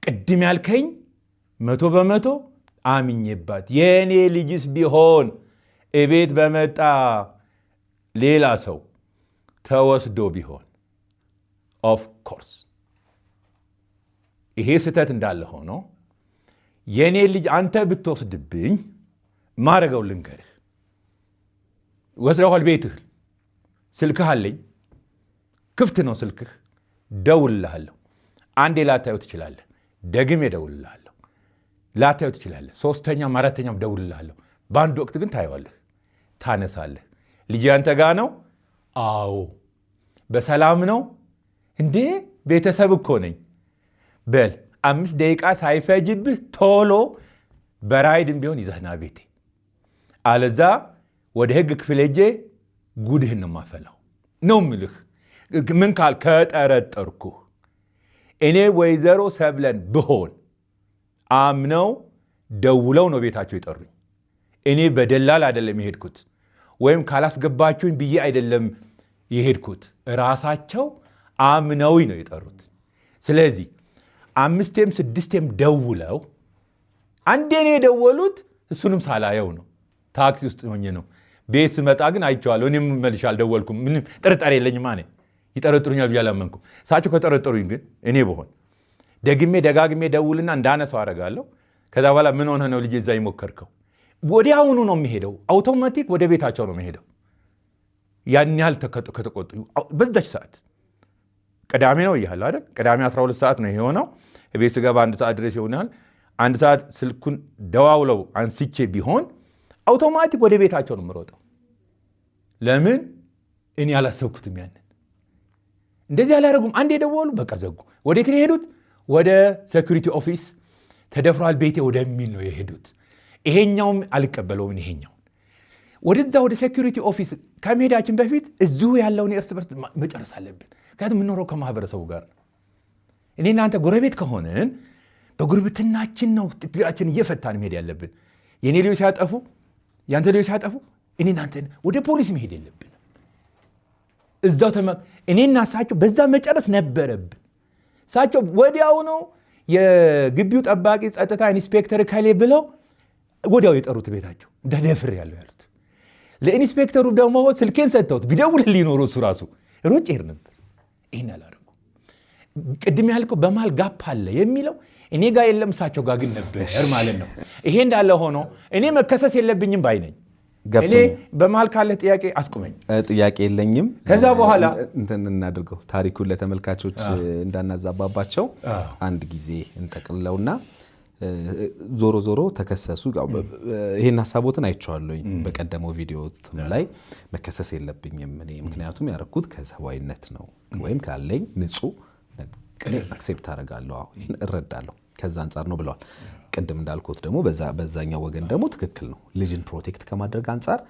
S2: ቅድም ያልከኝ 100% አምኜባት የእኔ ልጅስ ቢሆን እቤት በመጣ ሌላ ሰው ተወስዶ ቢሆን ኦፍ ኮርስ ይሄ ስህተት እንዳለ ሆኖ የኔ ልጅ አንተ ብትወስድብኝ ማረገው ልንገርህ። ወስደዋል ቤትህ፣ ስልክህ አለኝ፣ ክፍት ነው ስልክህ፣ ደውልልሃለሁ። አንዴ ላታየው ትችላለህ፣ ደግሜ ደውልልሃለሁ። ላታየው ትችላለህ፣ ሶስተኛም አራተኛም ደውልልሃለሁ። በአንድ ወቅት ግን ታየዋለህ፣ ታነሳለህ። ልጅ አንተ ጋ ነው? አዎ። በሰላም ነው እንዴ? ቤተሰብ እኮ ነኝ። በል 5 ደቂቃ ሳይፈጅብህ ቶሎ በራይድም ቢሆን ይዘህና ቤቴ። አለዛ ወደ ህግ ክፍል ሄጄ ጉድህን ነው ማፈላው ነው ምልህ። ምን ካል ከጠረጠርኩህ እኔ ወይዘሮ ሰብለን ብሆን አምነው ደውለው ነው ቤታቸው ይጠሩኝ። እኔ በደላል አይደለም የሄድኩት፣ ወይም ካላስገባችሁኝ ብዬ አይደለም የሄድኩት። ራሳቸው አምነውኝ ነው የጠሩት። ስለዚህ 5ም 6ም ደውለው አንዴ ነው የደወሉት፣ እሱንም ሳላየው ነው። ታክሲ ውስጥ ሆኜ ነው። ቤት ስመጣ ግን አይቼዋለሁ። እኔም መልሼ አልደወልኩም። ምንም ጥርጣሬ የለኝም። እኔ ይጠረጥሩኛል ብዬ አላመንኩም። እሳቸው ከጠረጠሩኝ ግን እኔ ብሆን ደጋግሜ ደውልና እንዳነሳው አደርጋለሁ። ከዛ በኋላ ምን ሆነ ነው ልጄ እዛ ይሞከርከው? ወዲያውኑ ነው የሚሄደው። አውቶማቲክ ወደ ቤታቸው ነው የሚሄደው። ያን ያህል ከተቆጡ በዛች ሰዓት ቅዳሜ ነው እያለ አይደል? ቅዳሜ 12 ሰዓት ነው የሆነው። ቤት ስገባ 1 ሰዓት ድረስ ይሆናል። አንድ ሰዓት ስልኩን ደዋውለው አንስቼ ቢሆን አውቶማቲክ ወደ ቤታቸው ነው የምሮጠው። ለምን? እኔ አላሰብኩትም። ያንን እንደዚህ አላደረጉም። አንድ የደወሉ በቃ ዘጉ። ወዴት ነው የሄዱት? ወደ ሴኩሪቲ ኦፊስ ተደፍሯል ቤቴ ወደሚል ነው የሄዱት። ይሄኛውም አልቀበለውም። ይሄኛው ወደዛ ወደ ሴኩሪቲ ኦፊስ ከመሄዳችን በፊት እዚሁ ያለውን የእርስ በርስ መጨረስ አለብን። ምክንያቱም የምንኖረው ከማህበረሰቡ ጋር ነው። እኔ እናንተ ጎረቤት ከሆንን በጉርብትናችን ነው ችግራችን እየፈታን መሄድ ያለብን። የእኔ ልጆች ሲያጠፉ፣ ያንተ ልጆች ሲያጠፉ እኔ እናንተ ወደ ፖሊስ መሄድ የለብን። እዛው እኔና እሳቸው በዛ መጨረስ ነበረብን። እሳቸው ወዲያው ነው የግቢው ጠባቂ ጸጥታ ኢንስፔክተር ከሌ ብለው ወዲያው የጠሩት ቤታቸው ደደፍር ያለው ያሉት። ለኢንስፔክተሩ ደግሞ ስልኬን ሰጥተውት ቢደውልልኝ ኖሮ እሱ ራሱ ሮጭ ሄድ ነበር። ይህን አላደረጉ። ቅድም ያልከው በመሃል ጋፕ አለ የሚለው እኔ ጋር የለም፣ እሳቸው ጋር ግን ነበር ማለት ነው። ይሄ እንዳለ ሆኖ እኔ መከሰስ የለብኝም ባይ ነኝ። እኔ በመሃል ካለ ጥያቄ አስቁመኝ።
S1: ጥያቄ የለኝም።
S2: ከዛ በኋላ
S1: እንትን እናድርገው፣ ታሪኩን ለተመልካቾች እንዳናዛባባቸው አንድ ጊዜ እንጠቅልለውና ዞሮ ዞሮ ተከሰሱ። ይሄን ሀሳቦትን አይቼዋለሁኝ በቀደመው ቪዲዮ ላይ። መከሰስ የለብኝም እኔ ምክንያቱም ያደረኩት ከሰብአዊነት ነው ወይም ካለኝ ንጹህ አክሴፕት አደርጋለሁ፣ ይሄን እረዳለሁ፣ ከዛ አንጻር ነው ብለዋል። ቅድም እንዳልኩት ደግሞ በዛኛው ወገን ደግሞ ትክክል ነው። ልጅን ፕሮቴክት ከማድረግ አንጻር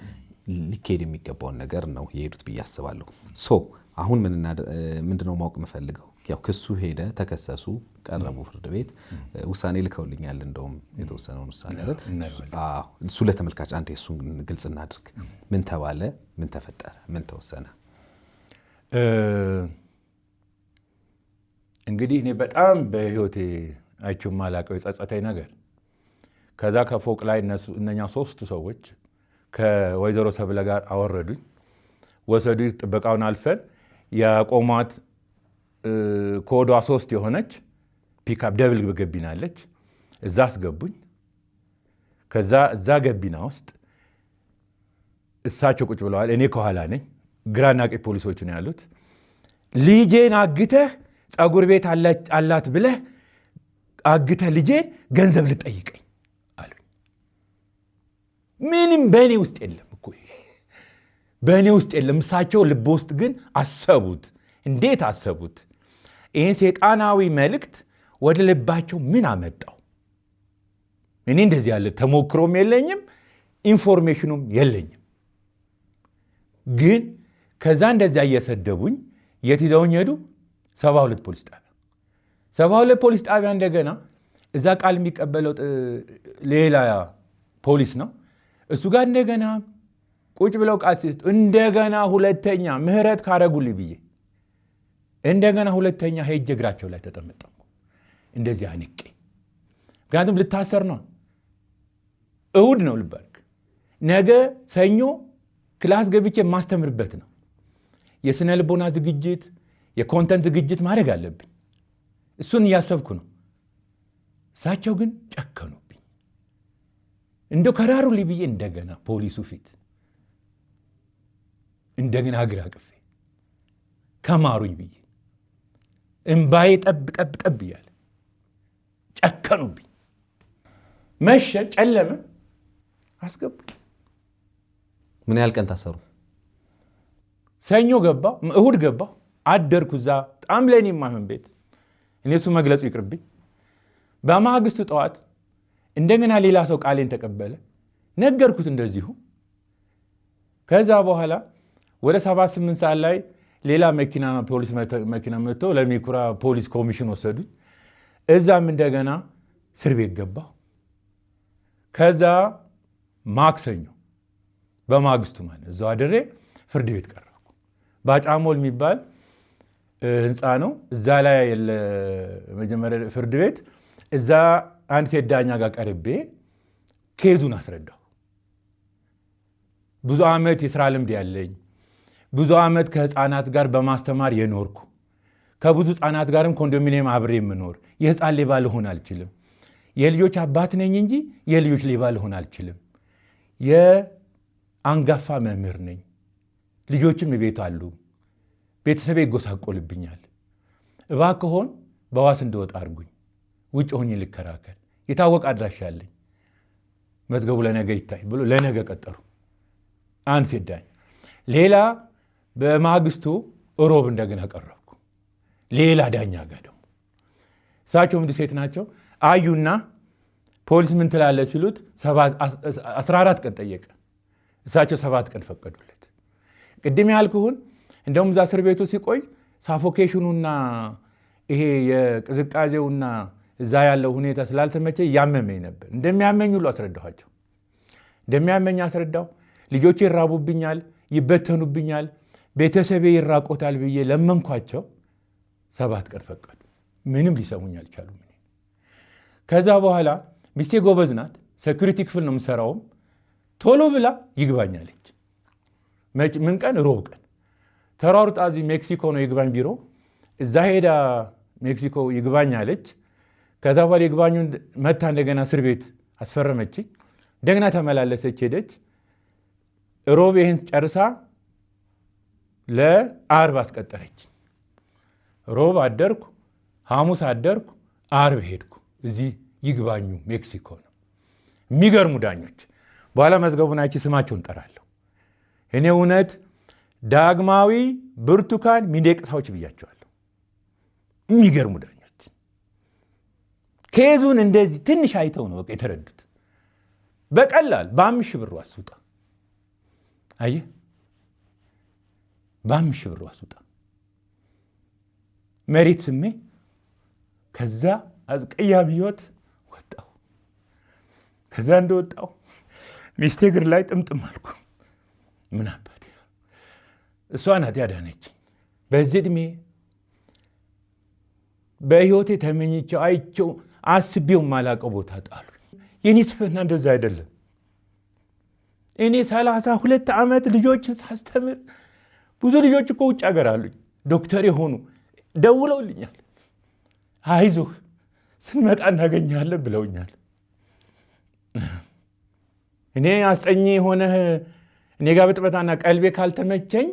S1: ሊካሄድ የሚገባውን ነገር ነው የሄዱት ብዬ አስባለሁ። አሁን ምንድነው ማወቅ የምፈልገው፣ ያው ክሱ ሄደ፣ ተከሰሱ፣ ቀረቡ ፍርድ ቤት፣ ውሳኔ ልከውልኛል። እንደውም የተወሰነውን ውሳኔ አይደል? እሱ ለተመልካች አንዴ እሱን ግልጽ እናድርግ። ምን ተባለ? ምን ተፈጠረ? ምን ተወሰነ?
S2: እንግዲህ እኔ በጣም በህይወቴ አይቼው የማላውቀው የጸጸተኝ ነገር ከዛ ከፎቅ ላይ እነኛ 3 ሰዎች ከወይዘሮ ሰብለ ጋር አወረዱኝ፣ ወሰዱኝ። ጥበቃውን አልፈን ያቆሟት ኮዷ 3 የሆነች ፒክአፕ ደብል ገቢና አለች፣ እዛ አስገቡኝ። ከዛ እዛ ገቢና ውስጥ እሳቸው ቁጭ ብለዋል፣ እኔ ከኋላ ነኝ። ግራና ቀኝ ፖሊሶች ነው ያሉት። ልጄን አግተህ ፀጉር ቤት አላት ብለህ አግተህ ልጄን ገንዘብ ልጠይቀኝ አሉኝ። ምንም በእኔ ውስጥ የለም እኮ በእኔ ውስጥ የለም። እሳቸው ልብ ውስጥ ግን አሰቡት። እንዴት አሰቡት? ይህን ሴጣናዊ መልእክት ወደ ልባቸው ምን አመጣው? እኔ እንደዚህ ያለ ተሞክሮም የለኝም፣ ኢንፎርሜሽኑም የለኝም። ግን ከዛ እንደዚያ እየሰደቡኝ የት ይዘውኝ ሄዱ? 72 ፖሊስ ጣቢያ። 72 ፖሊስ ጣቢያ እንደገና እዛ ቃል የሚቀበለው ሌላ ፖሊስ ነው። እሱ ጋር እንደገና ቁጭ ብለው ቃል ሲሰጡ እንደገና ሁለተኛ ምህረት ካረጉልኝ ብዬ እንደገና ሁለተኛ ሄጄ እግራቸው ላይ ተጠመጠምኩ። እንደዚህ አንቄ፣ ምክንያቱም ልታሰር ነው። እሁድ ነው ልባርክ፣ ነገ ሰኞ ክላስ ገብቼ የማስተምርበት ነው። የስነ ልቦና ዝግጅት፣ የኮንተንት ዝግጅት ማድረግ አለብኝ። እሱን እያሰብኩ ነው። እሳቸው ግን ጨከኑብኝ። እንደው ከራሩልኝ ብዬ እንደገና ፖሊሱ ፊት እንደገና እግር አቅፌ ከማሩኝ ብዬ እምባዬ ጠብ ጠብ ጠብ እያለ ጨከኑብኝ። መሸ፣ ጨለመ፣ አስገቡኝ።
S1: ምን ያህል ቀን ታሰሩ?
S2: ሰኞ ገባሁ፣ እሁድ ገባሁ፣ አደርኩ እዛ። በጣም ለእኔ የማይሆን ቤት፣ እኔ እሱ መግለጹ ይቅርብኝ። በማግስቱ ጠዋት እንደገና ሌላ ሰው ቃሌን ተቀበለ፣ ነገርኩት እንደዚሁ። ከዛ በኋላ ወደ 7-8 ሰዓት ላይ ሌላ ፖሊስ መኪና መጥቶ ለሚኩራ ፖሊስ ኮሚሽን ወሰዱኝ። እዛም እንደገና እስር ቤት ገባሁ። ከዛ ማክሰኞ በማግስቱ ማለት እዛው አድሬ ፍርድ ቤት ቀረብኩ። ባጫሞል የሚባል ህንፃ ነው። እዛ ላይ መጀመሪያ ፍርድ ቤት እዛ አንድ ሴት ዳኛ ጋር ቀርቤ ኬዙን አስረዳሁ። ብዙ ዓመት የስራ ልምድ ያለኝ፣ ብዙ ዓመት ከህፃናት ጋር በማስተማር የኖርኩ፣ ከብዙ ህፃናት ጋርም ኮንዶሚኒየም አብሬ የምኖር፣ የህፃን ሌባ ልሆን አልችልም። የልጆች አባት ነኝ እንጂ የልጆች ሌባ ልሆን አልችልም። የአንጋፋ መምህር ነኝ። ልጆችም ቤት አሉ። ቤተሰቤ ይጎሳቆልብኛል። እባክሆን በዋስ እንደወጣ አድርጉኝ፣ ውጭ ሆኜ ልከራከል። የታወቀ አድራሻ አለኝ፣ መዝገቡ ለነገ ይታይ ብሎ ለነገ ቀጠሩ። አንድ ሴት ዳኛ። ሌላ በማግስቱ ሮብ እንደገና ቀረብኩ፣ ሌላ ዳኛ ጋር ደግሞ። እሳቸው ምንድ ሴት ናቸው። አዩና ፖሊስ ምን ትላለ ሲሉት 14 ቀን ጠየቀ። እሳቸው 7 ቀን ፈቀዱለት። ቅድም ያልኩህን እንደውም እዛ እስር ቤቱ ሲቆይ ሳፎኬሽኑና ይሄ የቅዝቃዜውና እዛ ያለው ሁኔታ ስላልተመቸ እያመመኝ ነበር። እንደሚያመኝ ሁሉ አስረዳኋቸው። እንደሚያመኝ አስረዳው። ልጆቼ ይራቡብኛል፣ ይበተኑብኛል፣ ቤተሰቤ ይራቆታል ብዬ ለመንኳቸው። 7 ቀን ፈቀዱ። ምንም ሊሰሙኝ አልቻሉም። ከዛ በኋላ ሚስቴ ጎበዝ ናት፣ ሴኩሪቲ ክፍል ነው የምሰራውም። ቶሎ ብላ ይግባኛለች። ምን ቀን? ሮብ ቀን ተሯሩጣ እዚህ ሜክሲኮ ነው ይግባኝ ቢሮ፣ እዛ ሄዳ ሜክሲኮ ይግባኛለች። ከዛ በኋላ ይግባኙን መታ እንደገና እስር ቤት አስፈረመችኝ። እንደገና ተመላለሰች፣ ሄደች። ሮብ ይህን ጨርሳ ለአርብ አስቀጠረች። ሮብ አደርኩ፣ ሐሙስ አደርኩ፣ አርብ ሄድኩ። እዚህ ይግባኙ ሜክሲኮ ነው። የሚገርሙ ዳኞች። በኋላ መዝገቡን አይቼ ስማቸውን ጠራለሁ። እኔ እውነት ዳግማዊ ብርቱካን ሚደቅሳዎች ብያቸዋለሁ። የሚገርሙ ዳኞች። ኬዙን እንደዚህ ትንሽ አይተው ነው በቃ የተረዱት። በቀላል በ5,000 ብር ዋስውጣ። አየህ፣ በ5,000 ብር ዋስውጣ። መሬት ስሜ ከዛ አስቀያሚ ህይወት ወጣሁ። ከዛ እንደወጣሁ ሚስቴ እግር ላይ ጥምጥም አልኩ። ምን አባቴ እሷ ናት ያዳነች። በዚህ ዕድሜ በህይወቴ ተመኝቸው አይቸው አስቤው ማላቀው ቦታ ጣሉ። የኔ ስፍና እንደዛ አይደለም። እኔ 32 ዓመት ልጆችን ሳስተምር ብዙ ልጆች እኮ ውጭ ሀገር አሉኝ፣ ዶክተር የሆኑ ደውለውልኛል። አይዞህ ስንመጣ እናገኛለን ብለውኛል። እኔ አስጠኝ ሆነህ እኔ ጋር ብጥበታና ቀልብህ ካልተመቸኝ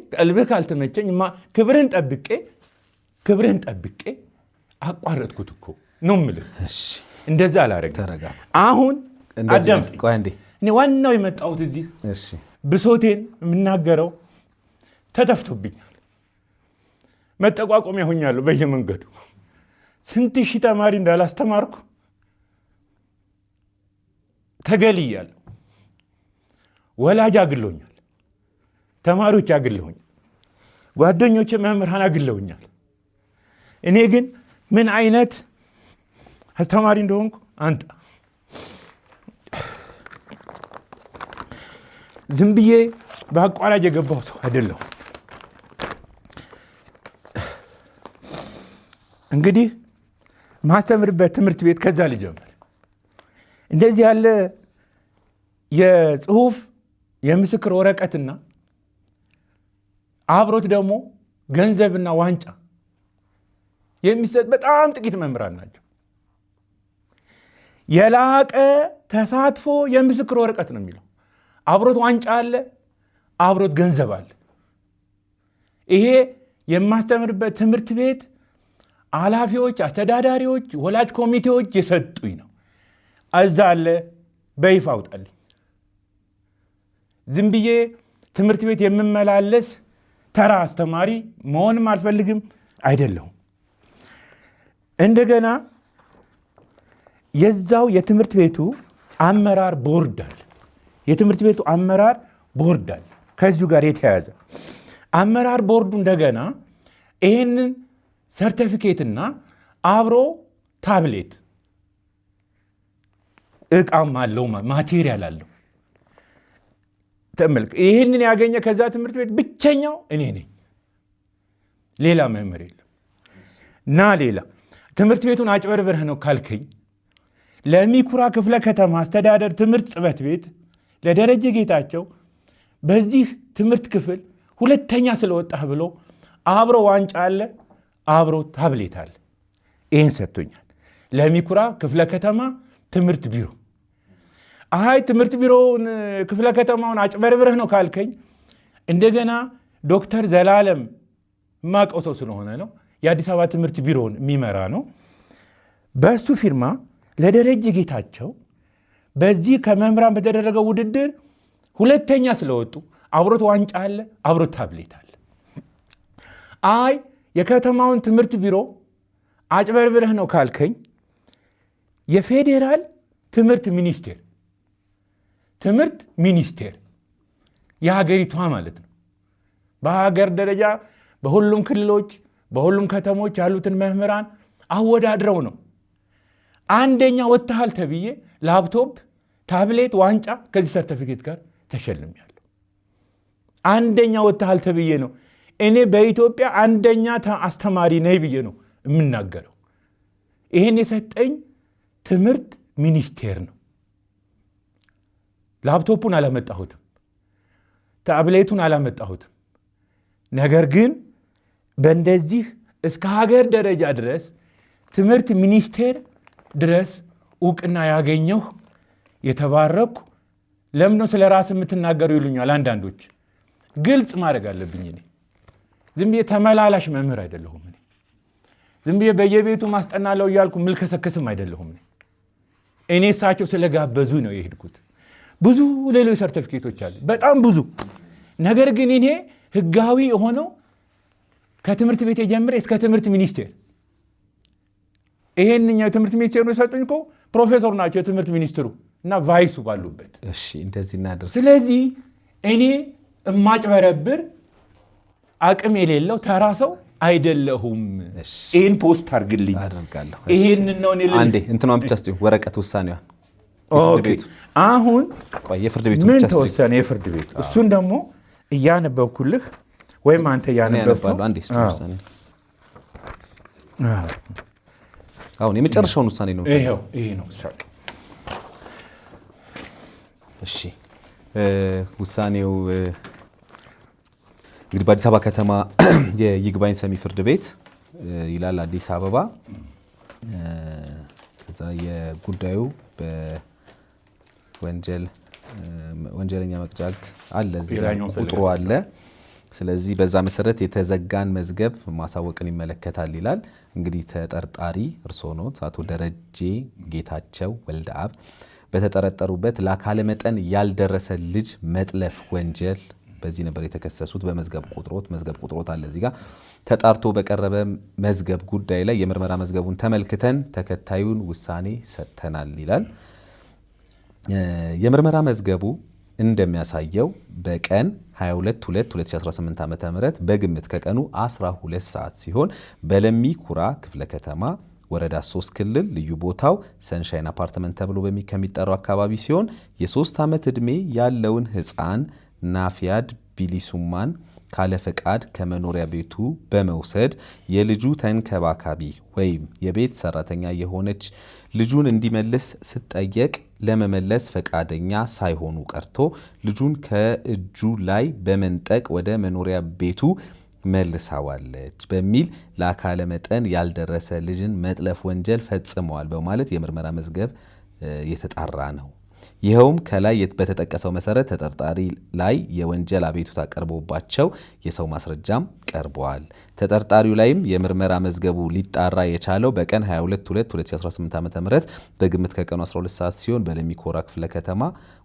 S2: ክብርህን ጠብቄ አቋረጥኩት እኮ ነው የምልህ። እንደዛ አላረግም። አሁን አዳምጥ። እኔ ዋናው የመጣሁት እዚህ ብሶቴን የምናገረው ተተፍቶብኛል። መጠቋቆሚያ ሆኛለሁ በየመንገዱ። ስንት ሺህ ተማሪ እንዳላስተማርኩ ተገልያለሁ። ወላጅ አግለውኛል፣ ተማሪዎች አግለውኛል፣ ጓደኞቼ መምህራን አግለውኛል። እኔ ግን ምን አይነት አስተማሪ እንደሆንኩ አንተ ዝም ብዬ በአቋራጭ የገባው ሰው አይደለሁ። እንግዲህ ማስተምርበት ትምህርት ቤት ከዛ ልጀምር። እንደዚህ ያለ የጽሁፍ የምስክር ወረቀትና አብሮት ደግሞ ገንዘብና ዋንጫ የሚሰጥ በጣም ጥቂት መምህራን ናቸው። የላቀ ተሳትፎ የምስክር ወረቀት ነው የሚለው። አብሮት ዋንጫ አለ፣ አብሮት ገንዘብ አለ። ይሄ የማስተምርበት ትምህርት ቤት ኃላፊዎች፣ አስተዳዳሪዎች፣ ወላጅ ኮሚቴዎች የሰጡኝ ነው። እዛ አለ፣ በይፋ አውጣልኝ። ዝም ብዬ ትምህርት ቤት የምመላለስ ተራ አስተማሪ መሆንም አልፈልግም፣ አይደለሁም። እንደገና የዛው የትምህርት ቤቱ አመራር ቦርድ አለ። የትምህርት ቤቱ አመራር ቦርድ አለ። ከዚሁ ጋር የተያያዘ አመራር ቦርዱ እንደገና ይህንን ሰርቲፊኬትና አብሮ ታብሌት እቃም አለው፣ ማቴሪያል አለው። ተመልክ። ይህንን ያገኘ ከዛ ትምህርት ቤት ብቸኛው እኔ ነኝ፣ ሌላ መምህር የለም። እና ሌላ ትምህርት ቤቱን አጭበርብረህ ነው ካልከኝ ለሚኩራ ክፍለ ከተማ አስተዳደር ትምህርት ጽሕፈት ቤት ለደረጀ ጌታቸው በዚህ ትምህርት ክፍል ሁለተኛ ስለወጣህ ብሎ አብሮ ዋንጫ አለ፣ አብሮ ታብሌት አለ። ይህን ሰጥቶኛል። ለሚኩራ ክፍለ ከተማ ትምህርት ቢሮ። አይ ትምህርት ቢሮውን ክፍለ ከተማውን አጭበርብረህ ነው ካልከኝ እንደገና ዶክተር ዘላለም የማውቀው ሰው ስለሆነ ነው፣ የአዲስ አበባ ትምህርት ቢሮውን የሚመራ ነው። በእሱ ፊርማ ለደረጀ ጌታቸው በዚህ ከመምህራን በተደረገው ውድድር ሁለተኛ ስለወጡ አብሮት ዋንጫ አለ፣ አብሮት ታብሌት አለ። አይ የከተማውን ትምህርት ቢሮ አጭበርብረህ ነው ካልከኝ የፌዴራል ትምህርት ሚኒስቴር የሀገሪቷ ማለት ነው በሀገር ደረጃ በሁሉም ክልሎች በሁሉም ከተሞች ያሉትን መምህራን አወዳድረው ነው አንደኛ ወጥተሃል ተብዬ ላፕቶፕ፣ ታብሌት፣ ዋንጫ ከዚህ ሰርቲፊኬት ጋር ተሸልሜያለሁ። አንደኛ ወጥተሃል ተብዬ ነው እኔ በኢትዮጵያ አንደኛ አስተማሪ ነኝ ብዬ ነው የምናገረው። ይሄን የሰጠኝ ትምህርት ሚኒስቴር ነው። ላፕቶፑን አላመጣሁትም፣ ታብሌቱን አላመጣሁትም። ነገር ግን በእንደዚህ እስከ ሀገር ደረጃ ድረስ ትምህርት ሚኒስቴር ድረስ እውቅና ያገኘሁ የተባረኩ። ለምን ነው ስለ ራስ የምትናገሩ ይሉኛል አንዳንዶች። ግልጽ ማድረግ አለብኝ። እኔ ዝም ብዬ ተመላላሽ መምህር አይደለሁም። ዝም ብዬ በየቤቱ ማስጠናለው እያልኩ ምልከሰከስም አይደለሁም። እኔ እሳቸው ስለጋበዙ ነው የሄድኩት። ብዙ ሌሎች ሰርቲፊኬቶች አሉ፣ በጣም ብዙ። ነገር ግን እኔ ህጋዊ የሆነው ከትምህርት ቤት ጀምሬ እስከ ትምህርት ሚኒስቴር ይሄንኛው የትምህርት ሚኒስቴሩ የሰጡኝ እኮ ፕሮፌሰር ናቸው የትምህርት ሚኒስትሩ እና ቫይሱ ባሉበት።
S1: እሺ እንደዚህ እናደርግ።
S2: ስለዚህ እኔ እማጭበረብር አቅም የሌለው ተራ ሰው አይደለሁም። ይህን ፖስት አድርግልኝ
S1: አደርጋለሁ።
S2: ይህን ነው እኔ
S1: አንዴ እንትኗን ብቻ ስጥ፣ ወረቀት ውሳኔዋን።
S2: አሁን
S1: የፍርድ ቤቱ
S2: ምን
S1: ብቻ ስጥ።
S2: ተወሰነ? የፍርድ ቤቱ እሱን ደግሞ እያነበብኩልህ ወይም አንተ እያነበብኩ
S1: አንዴ ስጥ ውሳኔ። አሁን የመጨረሻውን ውሳኔ ነው።
S2: ይሄ ነው።
S1: እሺ ውሳኔው እንግዲህ በአዲስ አበባ ከተማ የይግባኝ ሰሚ ፍርድ ቤት ይላል አዲስ አበባ። ከዛ የጉዳዩ በወንጀለኛ መቅጫ ሕግ አለ፣ እዚህ ላይ ቁጥሩ አለ። ስለዚህ በዛ መሰረት የተዘጋን መዝገብ ማሳወቅን ይመለከታል ይላል። እንግዲህ ተጠርጣሪ እርስዎ ኖት፣ አቶ ደረጀ ጌታቸው ወልደአብ በተጠረጠሩበት ለአካለ መጠን ያልደረሰ ልጅ መጥለፍ ወንጀል በዚህ ነበር የተከሰሱት። በመዝገብ ቁጥሮት አለ እዚህ ጋር። ተጣርቶ በቀረበ መዝገብ ጉዳይ ላይ የምርመራ መዝገቡን ተመልክተን ተከታዩን ውሳኔ ሰጥተናል ይላል። የምርመራ መዝገቡ እንደሚያሳየው በቀን 22/2/2018 ዓ.ም በግምት ከቀኑ 12 ሰዓት ሲሆን በለሚ ኩራ ክፍለ ከተማ ወረዳ 3 ክልል ልዩ ቦታው ሰንሻይን አፓርትመንት ተብሎ ከሚጠራው አካባቢ ሲሆን የ3 ዓመት ዕድሜ ያለውን ሕፃን ናፊያድ ቢሊሱማን ካለ ፈቃድ ከመኖሪያ ቤቱ በመውሰድ የልጁ ተንከባካቢ ወይም የቤት ሰራተኛ የሆነች ልጁን እንዲመልስ ስትጠየቅ ለመመለስ ፈቃደኛ ሳይሆኑ ቀርቶ ልጁን ከእጁ ላይ በመንጠቅ ወደ መኖሪያ ቤቱ መልሳዋለች በሚል ለአካለ መጠን ያልደረሰ ልጅን መጥለፍ ወንጀል ፈጽመዋል በማለት የምርመራ መዝገብ የተጣራ ነው። ይኸውም ከላይ በተጠቀሰው መሰረት ተጠርጣሪ ላይ የወንጀል አቤቱታ ቀርቦባቸው የሰው ማስረጃም ቀርበዋል። ተጠርጣሪው ላይም የምርመራ መዝገቡ ሊጣራ የቻለው በቀን 22/2/2018 ዓ.ም በግምት ከቀኑ 12 ሰዓት ሲሆን በለሚ ኩራ ክፍለ ከተማ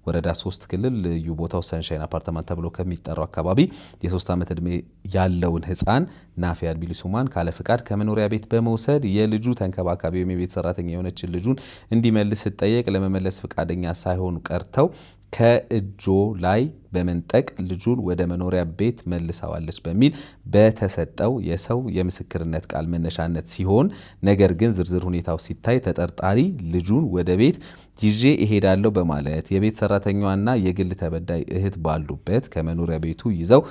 S1: ወረዳ 3 ክልል ልዩ ቦታው ሰንሻይን አፓርትመንት ተብሎ ከሚጠራው አካባቢ የ3 ዓመት ዕድሜ ያለውን ሕፃን ናፊያድ ቢሊሱማን ካለ ፍቃድ ከመኖሪያ ቤት በመውሰድ የልጁ ተንከባካቢ ወይም የቤት ሰራተኛ የሆነችን ልጁን እንዲመልስ ስትጠየቅ ለመመለስ ፈቃደኛ ሳይሆኑ ቀርተው ከእጆ ላይ በመንጠቅ ልጁን ወደ መኖሪያ ቤት መልሳዋለች በሚል በተሰጠው የሰው የምስክርነት ቃል መነሻነት ሲሆን ነገር ግን ዝርዝር ሁኔታው ሲታይ ተጠርጣሪ ልጁን ወደ ቤት ይዤ እሄዳለሁ በማለት የቤት ሰራተኛዋና የግል ተበዳይ እህት ባሉበት ከመኖሪያ ቤቱ ይዘው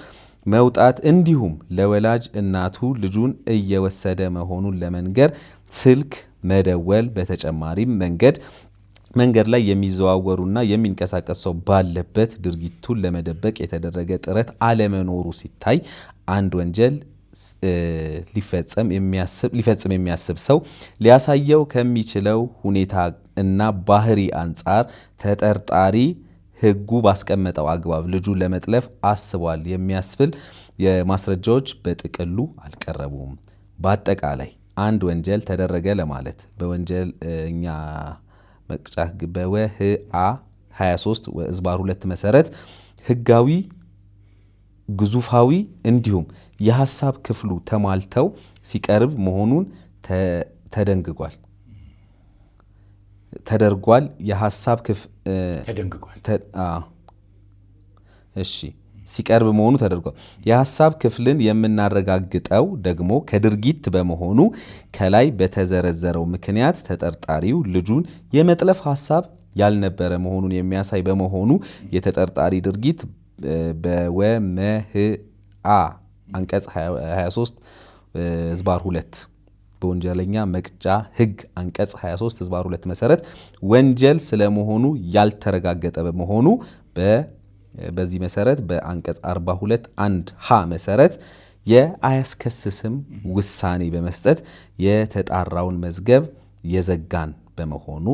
S1: መውጣት እንዲሁም ለወላጅ እናቱ ልጁን እየወሰደ መሆኑን ለመንገር ስልክ መደወል በተጨማሪም መንገድ ላይ የሚዘዋወሩና የሚንቀሳቀስ ሰው ባለበት ድርጊቱን ለመደበቅ የተደረገ ጥረት አለመኖሩ ሲታይ አንድ ወንጀል ሊፈጽም የሚያስብ ሰው ሊያሳየው ከሚችለው ሁኔታ እና ባህሪ አንጻር ተጠርጣሪ ሕጉ ባስቀመጠው አግባብ ልጁን ለመጥለፍ አስቧል የሚያስብል የማስረጃዎች በጥቅሉ አልቀረቡም። በአጠቃላይ አንድ ወንጀል ተደረገ ለማለት በወንጀለኛ መቅጫ ህግ በወህአ 23 ዝባር 2 መሰረት ህጋዊ ግዙፋዊ እንዲሁም የሐሳብ ክፍሉ ተሟልተው ሲቀርብ መሆኑን ተደርጓል። የሐሳብ ክፍል ሲቀርብ መሆኑ ተደርጓል። የሐሳብ ክፍልን የምናረጋግጠው ደግሞ ከድርጊት በመሆኑ ከላይ በተዘረዘረው ምክንያት ተጠርጣሪው ልጁን የመጥለፍ ሐሳብ ያልነበረ መሆኑን የሚያሳይ በመሆኑ የተጠርጣሪ ድርጊት በወመህአ አንቀጽ 23 ዝባር 2 በወንጀለኛ መቅጫ ህግ አንቀጽ 23 ዝባር 2 መሰረት ወንጀል ስለመሆኑ ያልተረጋገጠ በመሆኑ በዚህ መሰረት በአንቀጽ 42 1 ሀ መሰረት የአያስከስስም ውሳኔ በመስጠት የተጣራውን መዝገብ የዘጋን በመሆኑ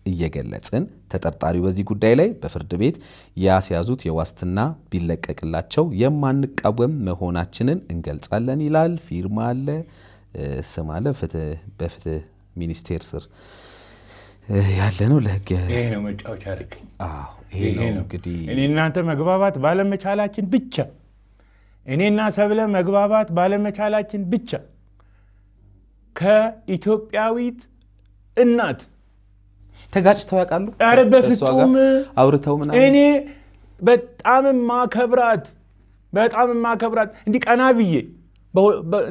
S1: እየገለጽን ተጠርጣሪው በዚህ ጉዳይ ላይ በፍርድ ቤት ያስያዙት የዋስትና ቢለቀቅላቸው የማንቃወም መሆናችንን እንገልጻለን ይላል። ፊርማ አለ፣ ስም አለ። በፍትህ ሚኒስቴር ስር ያለ ነው። ለህግ
S2: ይሄ ነው መጫወቻ አድርገኝ።
S1: ይሄ ነው እንግዲህ
S2: እኔ እናንተ መግባባት ባለመቻላችን ብቻ እኔና ሰብለ መግባባት ባለመቻላችን ብቻ ከኢትዮጵያዊት እናት
S1: ተጋጭተው ያውቃሉ?
S2: ኧረ በፍጹም
S1: አውርተው ምናምን።
S2: እኔ በጣም ማከብራት እንዲህ ቀና ብዬ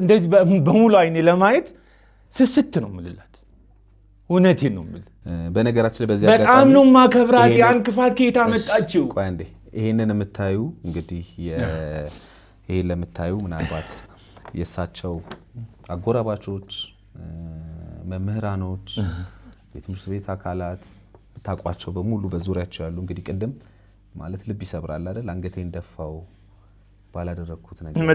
S2: እንደዚህ በሙሉ አይኔ ለማየት ስስት ነው የምልላት። እውነቴን ነው የምልህ።
S1: በነገራችን ላይ በዚህ
S2: በጣም ነው ማከብራት። ያን ክፋት ከየት አመጣችው?
S1: ቆይ አንዴ ይሄንን የምታዩ እንግዲህ ይሄን ለምታዩ ምናልባት የእሳቸው አጎራባቾች፣ መምህራኖች፣ የትምህርት ቤት አካላት ታቋቸው በሙሉ በዙሪያቸው ያሉ እንግዲህ ቅድም ማለት ልብ ይሰብራል አይደል? አንገቴን ደፋው ባላደረኩት ነገር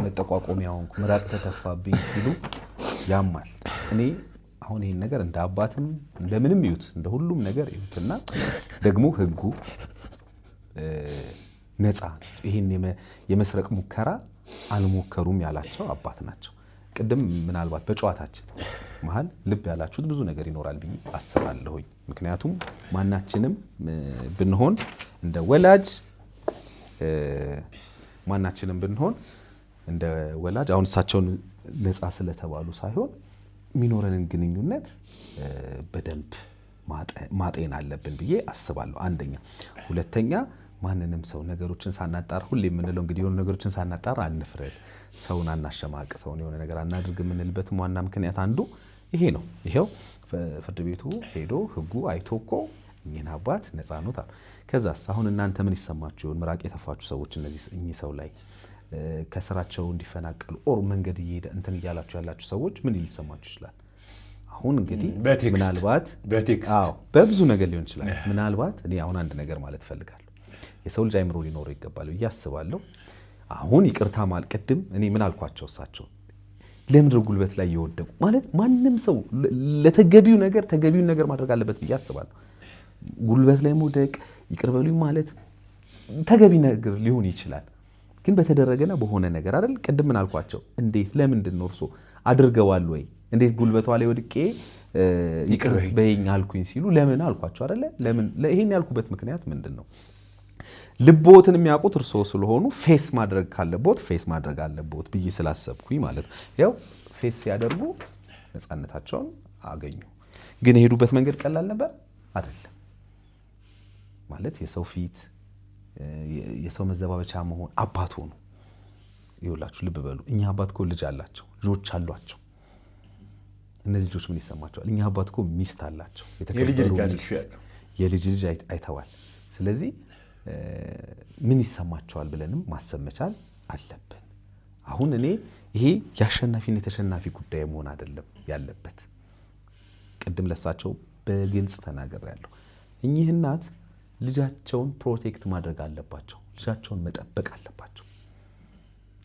S1: መጠቋቆሚያው ምራቅ ተተፋብኝ ሲሉ ያማል። እኔ አሁን ይሄን ነገር እንደ አባትም እንደምንም ይዩት እንደ ሁሉም ነገር ይዩትና ደግሞ ህጉ ነፃ ይሄን የመስረቅ ሙከራ አልሞከሩም ያላቸው አባት ናቸው። ቅድም ምናልባት በጨዋታችን መሃል ልብ ያላችሁት ብዙ ነገር ይኖራል ብዬ አስባለሁኝ። ምክንያቱም ማናችንም ብንሆን እንደ ወላጅ አሁን እሳቸውን ነፃ ስለተባሉ ሳይሆን የሚኖረንን ግንኙነት በደንብ ማጤን አለብን ብዬ አስባለሁ። አንደኛ። ሁለተኛ ማንንም ሰው ነገሮችን ሳናጣራ ሁሌ የምንለው እንግዲህ የሆኑ ነገሮችን ሳናጣራ አንፍረድ፣ ሰውን አናሸማቅ፣ ሰውን የሆነ ነገር አናድርግ የምንልበትም ዋና ምክንያት አንዱ ይሄ ነው። ይሄው ፍርድ ቤቱ ሄዶ ህጉ አይቶ እኮ እኚህን አባት ነፃ ኖት አሉ። ከዛስ አሁን እናንተ ምን ይሰማችሁ ይሆን? ምራቅ የተፋችሁ ሰዎች እኚህ ሰው ላይ ከስራቸው እንዲፈናቀሉ ኦር መንገድ እየሄደ እንትን እያላችሁ ያላችሁ ሰዎች ምን ሊሰማችሁ ይችላል? አሁን እንግዲህ ምናልባት በብዙ ነገር ሊሆን ይችላል። ምናልባት እኔ አሁን አንድ ነገር ማለት እፈልጋለሁ። የሰው ልጅ አይምሮ ሊኖረው ይገባል ብዬ አስባለሁ። አሁን ይቅርታ ቅድም እኔ ምን አልኳቸው? እሳቸው ለምድር ጉልበት ላይ የወደቁ ማለት ማንም ሰው ለተገቢው ነገር ማድረግ አለበት ብዬ አስባለሁ። ጉልበት ላይ መውደቅ ይቅር በሉኝ ማለት ተገቢ ነገር ሊሆን ይችላል። ግን በተደረገና በሆነ ነገር አይደል? ቅድም ምን አልኳቸው? እንዴት ለምንድን ነው እርሶ አድርገዋል ወይ? እንዴት ጉልበቷ ላይ ወድቄ ይቅር በይኝ አልኩኝ ሲሉ ለምን አልኳቸው አይደለ? ለምን ይሄን ያልኩበት ምክንያት ምንድን ነው? ልቦትን የሚያውቁት እርሶ ስለሆኑ ፌስ ማድረግ ካለቦት ፌስ ማድረግ አለቦት ብዬ ስላሰብኩኝ ማለት ነው። ያው ፌስ ሲያደርጉ ነፃነታቸውን አገኙ። ግን የሄዱበት መንገድ ቀላል ነበር አይደለም። ማለት የሰው ፊት የሰው መዘባበቻ መሆን አባት ሆኑ። ይኸውላችሁ ልብ በሉ። እኛ አባት እኮ ልጅ አላቸው፣ ልጆች አሏቸው። እነዚህ ልጆች ምን ይሰማቸዋል? እኛ አባት እኮ ሚስት አላቸው፣ የልጅ ልጅ አይተዋል። ስለዚህ ምን ይሰማቸዋል ብለንም ማሰብ መቻል አለብን። አሁን እኔ ይሄ የአሸናፊና የተሸናፊ ጉዳይ መሆን አይደለም ያለበት። ቅድም ለሳቸው በግልጽ ተናግሬያለሁ። እኚህ እናት ልጃቸውን ፕሮቴክት ማድረግ አለባቸው። ልጃቸውን መጠበቅ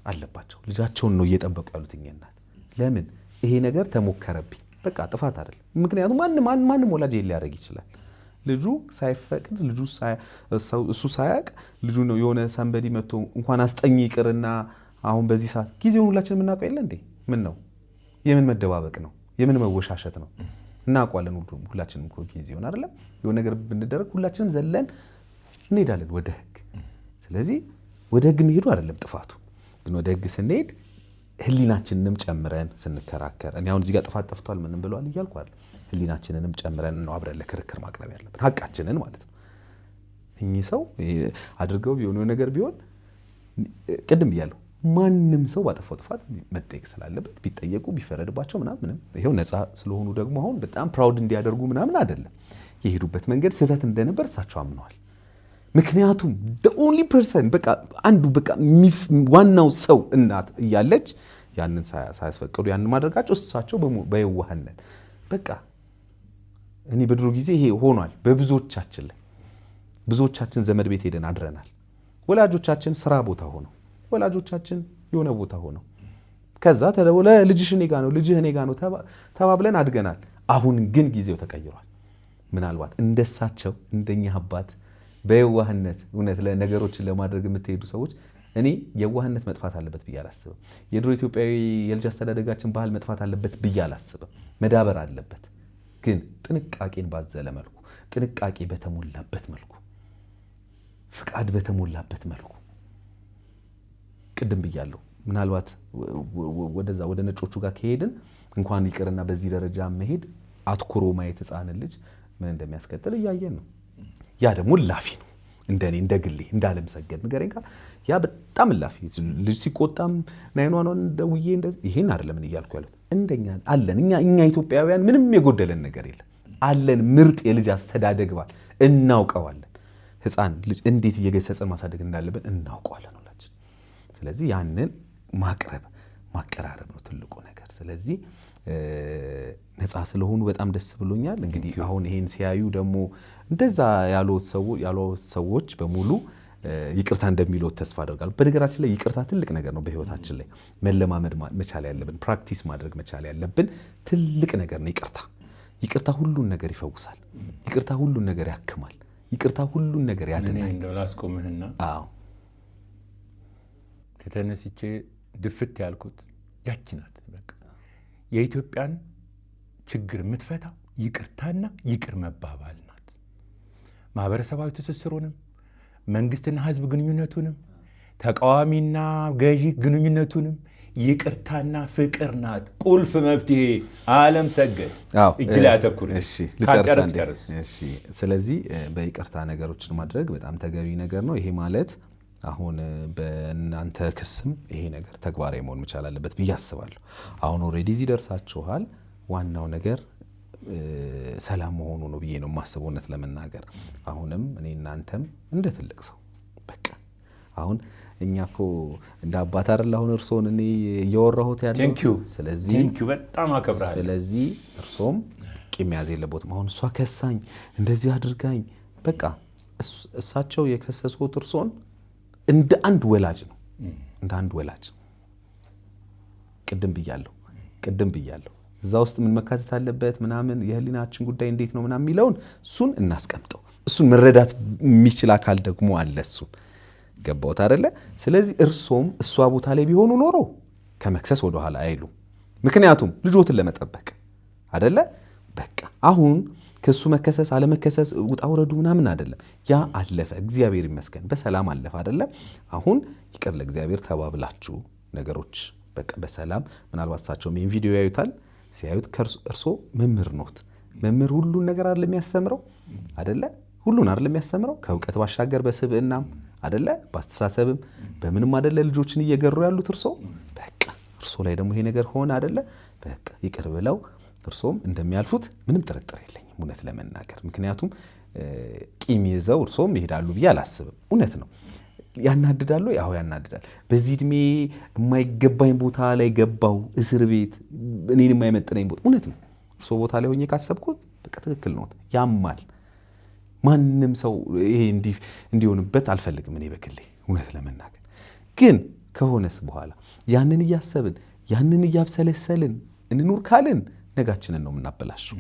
S1: አለባቸው። ልጃቸውን ነው እየጠበቁ ያሉት እኚህ እናት። ለምን ይሄ ነገር ተሞከረብኝ፣ በቃ ጥፋት አይደለም። ምክንያቱም ማንም ወላጅ ሊያደርግ ይችላል። ልጁ ሳይፈቅድ እሱ ሳያቅ ልጁ ነው የሆነ ሰንበዲ መጥቶ እንኳን አስጠኝ ይቅርና አሁን በዚህ ሰዓት ጊዜውን ሁላችን የምናውቀው የለ እንዴ? ምን ነው? የምን መደባበቅ ነው? የምን መወሻሸት ነው? እናውቀዋለን ሁላችንም እኮ ጊዜ ይሆን አይደለም የሆነ ነገር ብንደረግ ሁላችንም ዘለን እንሄዳለን ወደ ህግ። ስለዚህ ወደ ህግ መሄዱ አይደለም ጥፋቱ፣ ግን ወደ ህግ ስንሄድ ህሊናችንንም ጨምረን ስንከራከር እኔ አሁን እዚህ ጋር ጥፋት ጠፍቷል ምንም ብለዋል እያልኩ አይደል፣ ህሊናችንንም ጨምረን ነው አብረን ለክርክር ማቅረብ ያለብን ሐቃችንን ማለት ነው። እኚህ ሰው አድርገው የሆነ ነገር ቢሆን ቅድም ብያለሁ ማንም ሰው ባጠፋው ጥፋት መጠየቅ ስላለበት ቢጠየቁ ቢፈረድባቸው ምናምን ይሄው ነፃ ስለሆኑ ደግሞ አሁን በጣም ፕራውድ እንዲያደርጉ ምናምን አይደለም። የሄዱበት መንገድ ስህተት እንደነበር እሳቸው አምነዋል። ምክንያቱም the only person በቃ አንዱ በቃ ዋናው ሰው እናት እያለች ያንን ሳያስፈቅዱ ያንን ማድረጋቸው እሳቸው በየዋህነት በቃ እኔ በድሮ ጊዜ ይሄ ሆኗል በብዙዎቻችን ላይ ብዙዎቻችን ዘመድ ቤት ሄደን አድረናል። ወላጆቻችን ስራ ቦታ ሆነው ወላጆቻችን የሆነ ቦታ ሆነው ከዛ ተደውለ ልጅሽ እኔ ጋር ነው ልጅህ እኔ ጋር ነው ተባብለን አድገናል። አሁን ግን ጊዜው ተቀይሯል። ምናልባት እንደሳቸው እንደኛ አባት በየዋህነት እውነት ለነገሮችን ለማድረግ የምትሄዱ ሰዎች እኔ የዋህነት መጥፋት አለበት ብዬ አላስብም። የድሮ ኢትዮጵያዊ የልጅ አስተዳደጋችን ባህል መጥፋት አለበት ብዬ አላስብም። መዳበር አለበት፣ ግን ጥንቃቄን ባዘለ መልኩ ጥንቃቄ በተሞላበት መልኩ ፍቃድ በተሞላበት መልኩ ቅድም ብያለሁ። ምናልባት ወደዛ ወደ ነጮቹ ጋር ከሄድን እንኳን ይቅርና በዚህ ደረጃ መሄድ አትኩሮ ማየት ህፃን ልጅ ምን እንደሚያስከትል እያየን ነው። ያ ደግሞ ላፊ ነው። እንደኔ እንደግሌ እንዳለም ሰገድ ንገረኝ ካል ያ በጣም ላፊ ልጅ ሲቆጣም ናይኗን ደውዬ እንደዚህ ይሄን አይደለም ምን እያልኩ ያሉት እንደኛ አለን እኛ ኢትዮጵያውያን ምንም የጎደለን ነገር የለም አለን። ምርጥ የልጅ አስተዳደግ ባል እናውቀዋለን። ህፃን ልጅ እንዴት እየገሰጸን ማሳደግ እንዳለብን እናውቀዋለን ሁላችን። ስለዚህ ያንን ማቀራረብ ነው ትልቁ ነገር። ስለዚህ ነፃ ስለሆኑ በጣም ደስ ብሎኛል። እንግዲህ አሁን ይሄን ሲያዩ ደግሞ እንደዛ ያሉት ሰዎች በሙሉ ይቅርታ እንደሚሉት ተስፋ አደርጋለሁ። በነገራችን ላይ ይቅርታ ትልቅ ነገር ነው። በህይወታችን ላይ መለማመድ መቻል ያለብን ፕራክቲስ ማድረግ መቻል ያለብን ትልቅ ነገር ነው። ይቅርታ ሁሉን ነገር ይፈውሳል። ይቅርታ ሁሉን ነገር ያክማል። ይቅርታ ሁሉን ነገር ያድናል።
S2: እንደው ላስቆምህና
S1: አዎ
S2: ተነስቼ ድፍት ያልኩት ያቺ ናት። በቃ የኢትዮጵያን ችግር የምትፈታው ይቅርታና ይቅር መባባል ናት። ማህበረሰባዊ ትስስሩንም መንግስትና ህዝብ ግንኙነቱንም ተቃዋሚና ገዢ ግንኙነቱንም ይቅርታና ፍቅር ናት ቁልፍ መፍትሄ። ዓለም ሰገድ እጅ ላይ አተኩር።
S1: እሺ ልጨርስ። እሺ ስለዚህ በይቅርታ ነገሮችን ማድረግ በጣም ተገቢ ነገር ነው። ይሄ ማለት አሁን በእናንተ ክስም ይሄ ነገር ተግባራዊ መሆን መቻል አለበት ብዬ አስባለሁ። አሁን ኦልሬዲ እዚህ ደርሳችኋል። ዋናው ነገር ሰላም መሆኑ ነው ብዬ ነው የማስበው እውነት ለመናገር። አሁንም እኔ እናንተም እንደ ትልቅ ሰው በቃ አሁን እኛ እኮ እንደ አባት አይደል አሁን እርሶን እኔ እያወራሁት ያለው። ስለዚህ
S2: በጣም አከብራለሁ።
S1: ስለዚህ እርሶም ቂም ያዝ የለቦትም። አሁን እሷ ከሳኝ እንደዚህ አድርጋኝ በቃ እሳቸው የከሰሱት እርሶን እንደ አንድ ወላጅ ነው። እንደ አንድ ወላጅ ቅድም ብያለሁ እዛ ውስጥ ምን መካተት አለበት ምናምን የህሊናችን ጉዳይ እንዴት ነው ምናምን የሚለውን እሱን እናስቀምጠው። እሱን መረዳት የሚችል አካል ደግሞ አለ። እሱን ገባውት አይደለ? ስለዚህ እርሶም እሷ ቦታ ላይ ቢሆኑ ኖሮ ከመክሰስ ወደ ኋላ አይሉ። ምክንያቱም ልጆትን ለመጠበቅ አይደለ? በቃ አሁን ከሱ መከሰስ አለመከሰስ ውጣ ወረዱ ምናምን አይደለም። ያ አለፈ፣ እግዚአብሔር ይመስገን በሰላም አለፈ አይደለ? አሁን ይቅር ለእግዚአብሔር ተባብላችሁ ነገሮች በቃ በሰላም ምናልባት እሳቸውም ይሄን ቪዲዮ ያዩታል። ሲያዩት እርሶ መምህር ኖት። መምህር ሁሉን ነገር አይደለም የሚያስተምረው አይደለ? ሁሉን አይደለም የሚያስተምረው ከእውቀት ባሻገር በስብዕናም አይደለ? በአስተሳሰብም በምንም አይደለ? ልጆችን እየገሩ ያሉት እርሶ በቃ እርሶ ላይ ደግሞ ይሄ ነገር ሆነ አይደለ? በቃ ይቅር ብለው እርሶም እንደሚያልፉት ምንም ጥርጥር የለኝም እውነት ለመናገር። ምክንያቱም ቂም ይዘው እርሶም ይሄዳሉ ብዬ አላስብም። እውነት ነው ያናድዳሉ። ያው ያናድዳል። በዚህ እድሜ የማይገባኝ ቦታ ላይ ገባው እስር ቤት እኔን የማይመጥነኝ ቦታ። እውነት ነው እርሶ ቦታ ላይ ሆኜ ካሰብኩት በቃ ትክክል ነው። ያማል። ማንም ሰው ይሄ እንዲሆንበት አልፈልግም እኔ በግሌ እውነት ለመናገር። ግን ከሆነስ በኋላ ያንን እያሰብን ያንን እያብሰለሰልን እንኑር ካልን ነጋችንን ነው የምናበላሸው።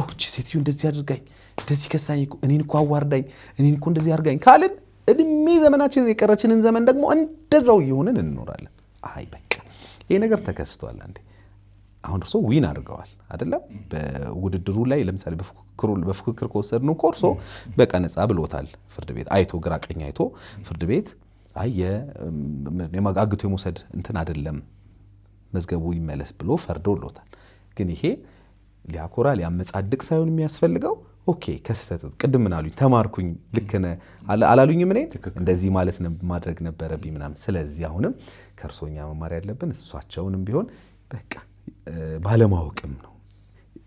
S1: እቺ ሴትዮ እንደዚህ አድርጋኝ እንደዚህ ከሳኝ እኔን እኮ አዋርዳኝ እኔን እኮ እንደዚህ አድርጋኝ ካልን እድሜ ዘመናችንን የቀረችንን ዘመን ደግሞ እንደዛው እየሆንን እንኖራለን። አይ በቃ ይሄ ነገር ተከስቷል። አንዴ አሁን እርሶ ዊን አድርገዋል አይደለም? በውድድሩ ላይ ለምሳሌ በፉክክር ከወሰድነው ኮርሶ በቃ ነፃ ብሎታል ፍርድ ቤት አይቶ ግራ ቀኝ አይቶ ፍርድ ቤት የማጋግቶ የመውሰድ እንትን አይደለም መዝገቡ ይመለስ ብሎ ፈርዶሎታል። ግን ይሄ ሊያኮራ ሊያመጻድቅ ሳይሆን የሚያስፈልገው ኦኬ ከስተት ቅድም ምን አሉኝ ተማርኩኝ ልክ ነህ አላሉኝም እኔ እንደዚህ ማለት ማድረግ ነበረብኝ ምናምን። ስለዚህ አሁንም ከእርሶኛ መማር ያለብን እሷቸውንም ቢሆን በቃ ባለማወቅም ነው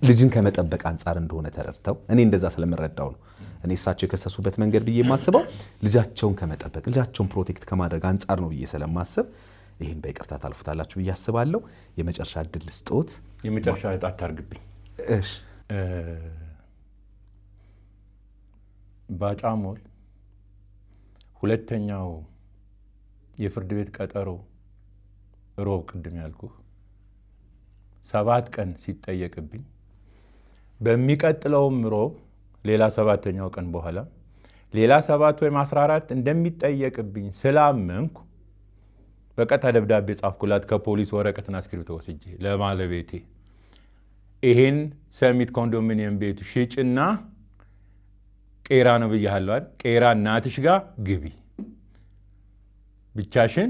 S1: ልጅን ከመጠበቅ አንጻር እንደሆነ ተረድተው እኔ እንደዛ ስለምረዳው ነው እኔ እሳቸው የከሰሱበት መንገድ ብዬ የማስበው ልጃቸውን ከመጠበቅ ልጃቸውን ፕሮቴክት ከማድረግ አንጻር ነው ብዬ ስለማስብ ይሄን በይቅርታ ታልፉታላችሁ ብዬ አስባለሁ። የመጨረሻ እድል ስጦት
S2: የመጨረሻ አታርግብኝ።
S1: እሺ
S2: ባጫሞል ሁለተኛው የፍርድ ቤት ቀጠሮ ሮብ ቅድም ያልኩህ 7 ቀን ሲጠየቅብኝ በሚቀጥለውም ሮብ ሌላ 7ኛው ቀን በኋላ ሌላ 7 ወይም 14 እንደሚጠየቅብኝ ስላመንኩ በቀጥታ ደብዳቤ ጻፍኩላት ከፖሊስ ወረቀትና እስክሪብቶ ወስጄ ለባለቤቴ ይሄን ሰሚት ኮንዶሚኒየም ቤቱ ሽጭና ቄራ ነው ብያለሁ አይደል? ቄራ እናትሽ ጋር ግቢ ብቻሽን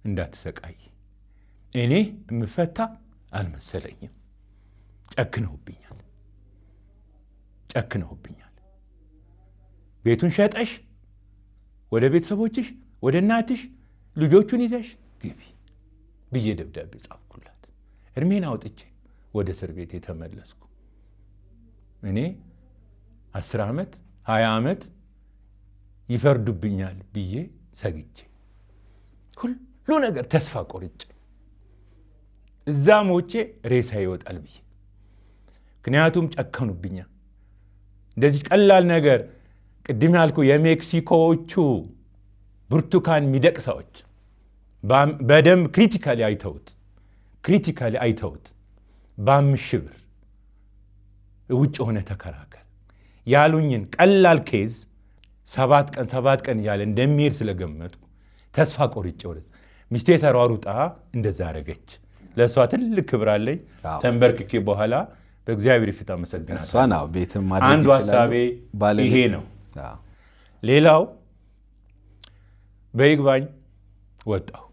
S2: እንዳትሰቃይ። እኔ የምፈታ አልመሰለኝም። ጨክነውብኛል። ቤቱን ሸጠሽ ወደ ቤተሰቦችሽ ወደ እናትሽ ልጆቹን ይዘሽ ግቢ ብዬ ደብዳቤ ጻፍኩላት። እድሜን አውጥቼ ወደ እስር ቤት የተመለስኩ እኔ 10 ዓመት 20 ዓመት ይፈርዱብኛል ብዬ ሰግቼ ሁሉ ነገር ተስፋ ቆርጬ እዛ ሞቼ ሬሳ ይወጣል ብዬ ምክንያቱም ጨከኑብኛል። እንደዚህ ቀላል ነገር ቅድም ያልኩ የሜክሲኮዎቹ ብርቱካን ሚደቅሳዎች በደንብ ክሪቲካሊ አይተውት በ5,000 ብር ውጭ ሆነ ተከራከር ያሉኝን ቀላል ኬዝ 7 ቀን እያለ እንደሚሄድ ስለገመትኩ ተስፋ ቆርጬ ወደ ሚስቴ ተሯሩጣ እንደዛ አረገች። ለእሷ ትልቅ ክብር አለኝ። ተንበርክኬ በኋላ በእግዚአብሔር ፊት አመሰግናለሁ። አንዱ ሀሳቤ ይሄ ነው። ሌላው በይግባኝ ወጣሁ።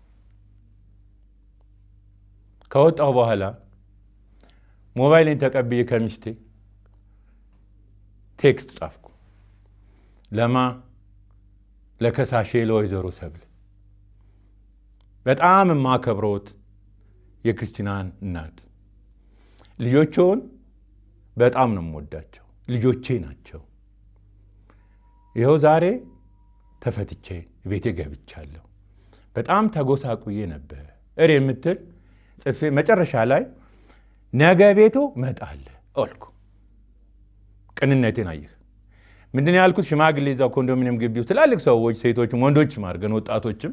S2: ከወጣሁ በኋላ ሞባይሌን ተቀብዬ ከሚስቴ ቴክስት ጻፍኩ። ለከሳሼ ለወይዘሮ ሰብለ በጣም የማከብሮት የክርስቲናን እናት ልጆቹን በጣም ነው የምወዳቸው። ልጆቼ ናቸው። ይኸው ዛሬ ተፈትቼ ቤቴ ገብቻለሁ። በጣም ተጎሳቁዬ ነበር የምትል ጽፌ መጨረሻ ላይ ነገ ቤቱ መጣለህ አልኩ። ቅንነቴን አየህ። ምንድን ያልኩት ሽማግሌ እዛው ኮንዶሚኒየም ግቢው ትላልቅ ሰዎች ሴቶችም ወንዶችም አድርገን ወጣቶችም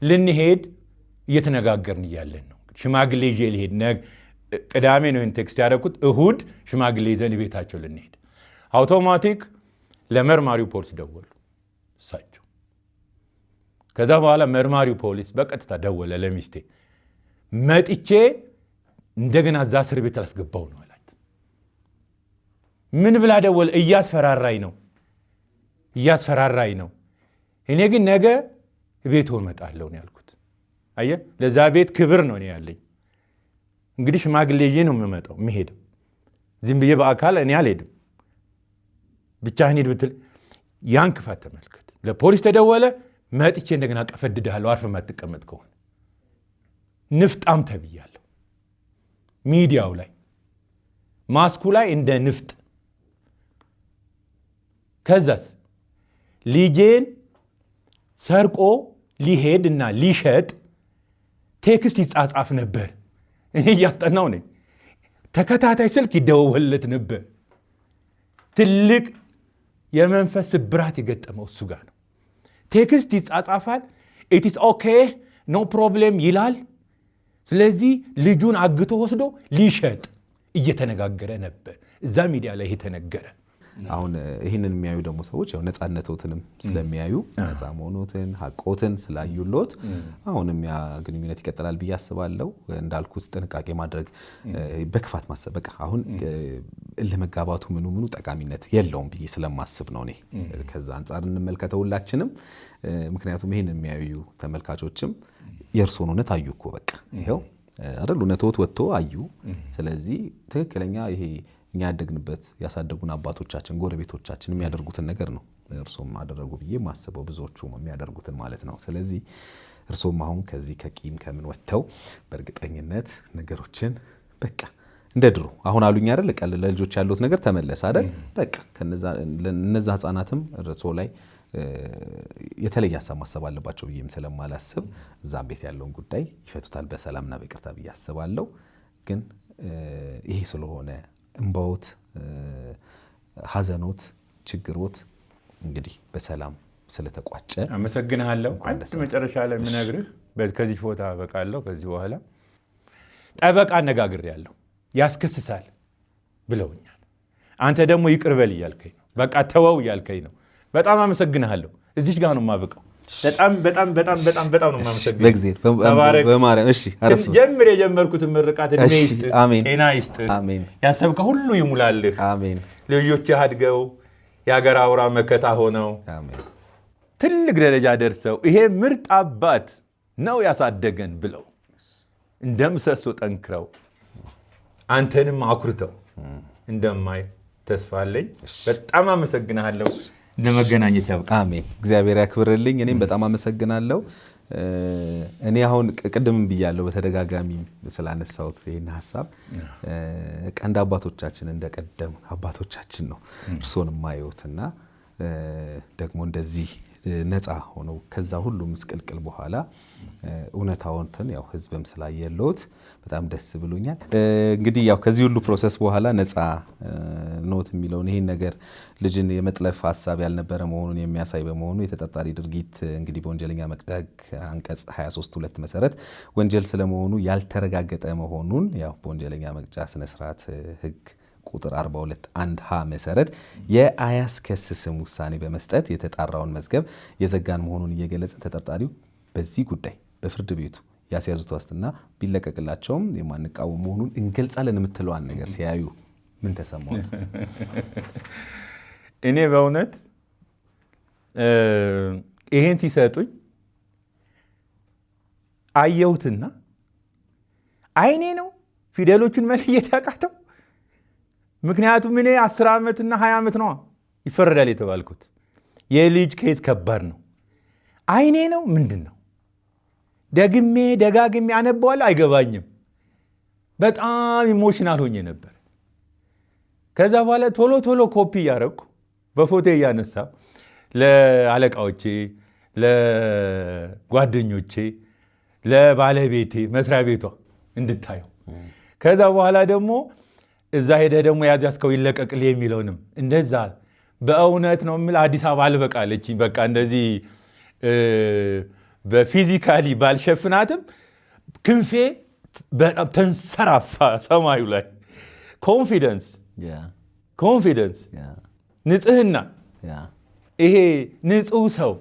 S2: ልንሄድ እየተነጋገርን እያለን ነው። ሽማግሌ ይዤ ልሄድ ቅዳሜ ነው ይህን ቴክስት ያደረኩት። እሁድ ሽማግሌ ይዘን ቤታቸው ልንሄድ አውቶማቲክ ለመርማሪው ፖሊስ ደወሉ እሳቸው። ከዛ በኋላ መርማሪው ፖሊስ በቀጥታ ደወለ ለሚስቴ። መጥቼ እንደገና እዛ እስር ቤት አላስገባው ነው አላት። ምን ብላ ደወለ? እያስፈራራኝ ነው። እኔ ግን ነገ ቤት እመጣለሁ ነው ያልኩት። አየህ፣ ለዛ ቤት ክብር ነው እኔ ያለኝ። እንግዲህ ሽማግሌ ይዤ ነው የምሄደው። ዝም ብዬ በአካል እኔ አልሄድም። ብቻህን ሂድ ብትል ያን ክፋት ተመልከት። ለፖሊስ ተደወለ። መጥቼ እንደገና ቀፈድድሃለሁ አርፈህ ማትቀመጥ ከሆነ ንፍጣም ተብያለሁ። ሚዲያው ላይ ማስኩ ላይ እንደ ንፍጥ። ከዛስ ልጄን ሰርቆ ሊሄድና ሊሸጥ ቴክስት ይጻጻፍ ነበር። እኔ እያስጠናው ነኝ። ተከታታይ ስልክ ይደወልለት ነበር። ትልቅ የመንፈስ ስብራት የገጠመው እሱ ጋር ነው። ቴክስት ይጻጻፋል። ኢትስ ኦኬ ኖ ፕሮብሌም ይላል። ስለዚህ ልጁን አግቶ ወስዶ ሊሸጥ እየተነጋገረ ነበር። እዛ ሚዲያ ላይ የተነገረ
S1: አሁን ይህንን የሚያዩ ደግሞ ሰዎች ያው ነፃነቶትንም ስለሚያዩ ነፃ መሆኖትን ሀቆትን ስላዩሎት አሁንም ያ ግንኙነት ይቀጥላል ብዬ አስባለሁ። እንዳልኩት ጥንቃቄ ማድረግ በክፋት ማሰብ በቃ አሁን ለመጋባቱ ምኑ ጠቃሚነት የለውም ብዬ ስለማስብ ነው እኔ ከዛ አንፃር እንመልከተው ሁላችንም። ምክንያቱም ይሄን የሚያዩ ተመልካቾችም የእርሶን እውነት አዩ እኮ በቃ ይሄው አይደል እውነቶት ወጥቶ አዩ። ስለዚህ ትክክለኛ ይሄ እኛ ያደግንበት ያሳደጉን አባቶቻችን ጎረቤቶቻችን የሚያደርጉትን ነገር ነው እርሶም አደረጉ ብዬ ማስበው ብዙዎቹ የሚያደርጉትን ማለት ነው። ስለዚህ እርሶም አሁን ከዚህ ከቂም ከምን ወጥተው በእርግጠኝነት ነገሮችን በቃ እንደ ድሮ አሁን አሉኝ አይደል ለልጆች ያሉት ነገር ተመለሰ አይደል በቃ እነዛ ህፃናትም እርሶ ላይ የተለየ ሀሳብ ማሰብ አለባቸው ብዬም ስለማላስብ እዛም ቤት ያለውን ጉዳይ ይፈቱታል በሰላምና በይቅርታ ብዬ አስባለሁ። ግን ይሄ ስለሆነ እንባዎት ሀዘኖት ችግሮት እንግዲህ በሰላም ስለተቋጨ
S2: አመሰግናለሁ። አንድ መጨረሻ ላይ የምነግርህ ከዚህ ፎታ በቃለሁ ከዚህ በኋላ ጠበቃ አነጋግሬያለሁ ያስከስሳል ብለውኛል። አንተ ደግሞ ይቅር በል እያልከኝ ነው በቃ ተወው እያልከኝ ነው። በጣም አመሰግናለሁ። እዚህ ጋር ነው የማበቃው። በጣም ነው የማመሰግነው
S1: በእግዚአብሔር በማርያም። እሺ አረፍ
S2: ጀምር የጀመርኩትን ምርቃት እድሜ ይስጥ ጤና ይስጥ ያሰብከው ሁሉ ይሙላልህ። አሜን። ልጆች አድገው የሀገር አውራ መከታ ሆነው አሜን ትልቅ ደረጃ ደርሰው ይሄ ምርጥ አባት ነው ያሳደገን ብለው እንደምሰሶ ጠንክረው አንተንም አኩርተው እንደማይ ተስፋ አለኝ። በጣም አመሰግናለሁ። ለመገናኘት ያብቃ።
S1: አሜን። እግዚአብሔር ያክብርልኝ። እኔም በጣም አመሰግናለሁ። እኔ አሁን ቅድም ብያለሁ በተደጋጋሚ ስላነሳሁት ይሄን ሐሳብ ቀንድ አባቶቻችን እንደቀደም አባቶቻችን ነው እርሶን ማየውትና ደግሞ እንደዚህ ነፃ ሆነው ከዛ ሁሉ ምስቅልቅል በኋላ እውነታውንትን ያው ህዝብም ስላየለውት በጣም ደስ ብሎኛል። እንግዲህ ያው ከዚህ ሁሉ ፕሮሰስ በኋላ ነፃ ኖት የሚለውን ይሄን ነገር ልጅን የመጥለፍ ሐሳብ ያልነበረ መሆኑን የሚያሳይ በመሆኑ የተጠርጣሪ ድርጊት እንግዲህ በወንጀለኛ መቅጫ አንቀጽ 23(2) መሰረት ወንጀል ስለመሆኑ ያልተረጋገጠ መሆኑን ያው በወንጀለኛ መቅጫ ስነ ስርዓት ህግ ቁጥር 42(1)(ሀ) መሰረት የአያስከስስም ውሳኔ በመስጠት የተጣራውን መዝገብ የዘጋን መሆኑን እየገለጸ ተጠርጣሪው በዚህ ጉዳይ በፍርድ ቤቱ ያስያዙት ዋስትና ቢለቀቅላቸውም የማንቃወም መሆኑን እንገልጻለን የምትለዋን ነገር ሲያዩ ምን ተሰማዎት?
S2: እኔ በእውነት ይሄን ሲሰጡኝ አየሁትና አይኔ ነው ፊደሎቹን መለየት ያቃተው። ምክንያቱም እኔ 10 ዓመትና 20 ዓመት ነው ይፈረዳል የተባልኩት። የልጅ ኬዝ ከባድ ነው። አይኔ ነው ምንድን ነው ደጋግሜ አነበዋለሁ አይገባኝም። በጣም ኢሞሽናል ሆኜ ነበር። ከዛ በኋላ ቶሎ ኮፒ እያደረኩ በፎቶ እያነሳ ለአለቃዎቼ፣ ለጓደኞቼ፣ ለባለቤቴ መስሪያ ቤቷ እንድታየው ከዛ በኋላ ደግሞ እዛ ሄደህ ደግሞ ያዝያዝከው ይለቀቅል የሚለውንም እንደዛ በእውነት ነው የምልህ አዲስ አበባ አልበቃለችኝ። በቃ እንደዚህ በፊዚካሊ ባልሸፍናትም ክንፌ በጣም ተንሰራፋ ሰማዩ ላይ። ኮንፊደንስ፣ ንጽህና፣ ይሄ ንጹህ ሰው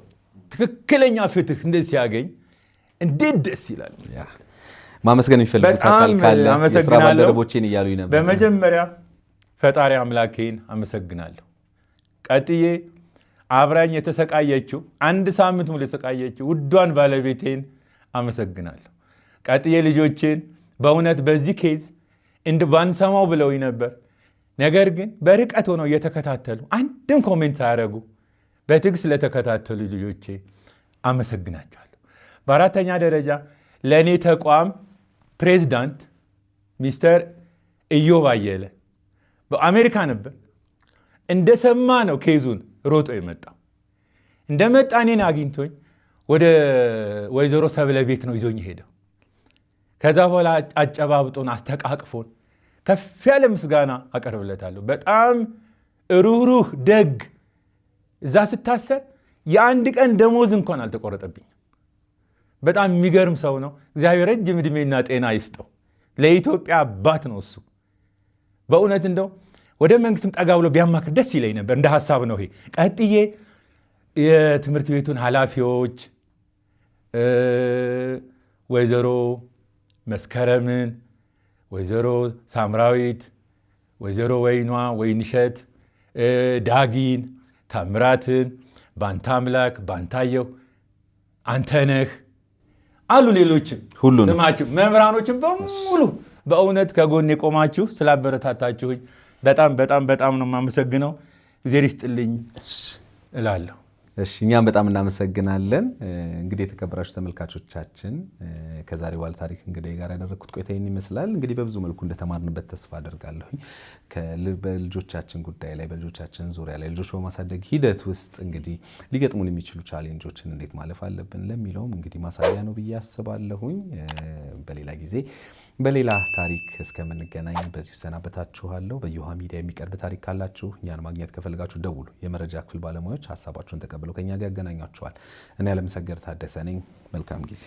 S2: ትክክለኛ ፍትህ እንደዚህ ሲያገኝ እንዴት ደስ ይላል።
S1: ማመስገን የሚፈልጉት አካል ካለ የስራ ባልደረቦቼን እያሉኝ ነበር።
S2: በመጀመሪያ ፈጣሪ አምላኬን አመሰግናለሁ። ቀጥዬ አብራኝ የተሰቃየችው 1 ሳምንት ሙሉ የተሰቃየችው ውዷን ባለቤቴን አመሰግናለሁ። ቀጥዬ ልጆቼን በእውነት በዚህ ኬዝ ባንሰማው ብለውኝ ነበር። ነገር ግን በርቀት ሆነው እየተከታተሉ አንድም ኮሜንት ሳያደርጉ በትዕግስት ስለተከታተሉ ልጆቼ አመሰግናቸዋለሁ። በአራተኛ ደረጃ ለእኔ ተቋም ፕሬዝዳንት ሚስተር ኢዮብ አየለ በአሜሪካ ነበር። እንደሰማ ነው ኬዙን ሮጦ የመጣው። እንደመጣ እኔን አግኝቶኝ ወደ ወይዘሮ ሰብለ ቤት ነው ይዞኝ ሄደው። ከዛ በኋላ አጨባብጦን አስተቃቅፎን ከፍ ያለ ምስጋና አቀርብለታለሁ። በጣም ሩህሩህ ደግ። እዛ ስታሰር የአንድ ቀን ደሞዝ እንኳን አልተቆረጠብኝም። በጣም የሚገርም ሰው ነው። እግዚአብሔር ረጅም ዕድሜና ጤና ይስጠው። ለኢትዮጵያ አባት ነው እሱ። በእውነት እንደው ወደ መንግስትም ጠጋ ብሎ ቢያማክር ደስ ይለኝ ነበር። እንደ ሀሳብ ነው ይሄ። ቀጥዬ የትምህርት ቤቱን ኃላፊዎች ወይዘሮ መስከረምን፣ ወይዘሮ ሳምራዊት፣ ወይዘሮ ወይኗ ወይንሸት፣ ዳጊን፣ ታምራትን፣ ባንታ አምላክ፣ ባንታየሁ፣ አንተነህ አሉ ሌሎችም ስማችሁ መምህራኖችም በሙሉ በእውነት ከጎን የቆማችሁ ስላበረታታችሁኝ በጣም በጣም በጣም ነው የማመሰግነው። እግዚአብሔር ይስጥልኝ እላለሁ።
S1: እሺ እኛም በጣም እናመሰግናለን። እንግዲህ የተከበራችሁ ተመልካቾቻችን ከዛሬ ባለ ታሪክ እንግዲህ ጋር ያደረኩት ቆይታ ይህን ይመስላል። እንግዲህ በብዙ መልኩ እንደተማርንበት ተስፋ አደርጋለሁኝ። በልጆቻችን ጉዳይ ላይ በልጆቻችን ዙሪያ ላይ ልጆች በማሳደግ ሂደት ውስጥ እንግዲህ ሊገጥሙን የሚችሉ ቻሌንጆችን እንዴት ማለፍ አለብን ለሚለውም እንግዲህ ማሳያ ነው ብዬ አስባለሁኝ። በሌላ ጊዜ በሌላ ታሪክ እስከምንገናኝ በዚሁ ሰናበታችኋለሁ። በዮሃ ሚዲያ የሚቀርብ ታሪክ ካላችሁ እኛን ማግኘት ከፈልጋችሁ ደውሉ። የመረጃ ክፍል ባለሙያዎች ሀሳባችሁን ተቀብለው ከኛ ጋር ያገናኟችኋል። እኔ አለምሰገድ ታደሰ ነኝ። መልካም ጊዜ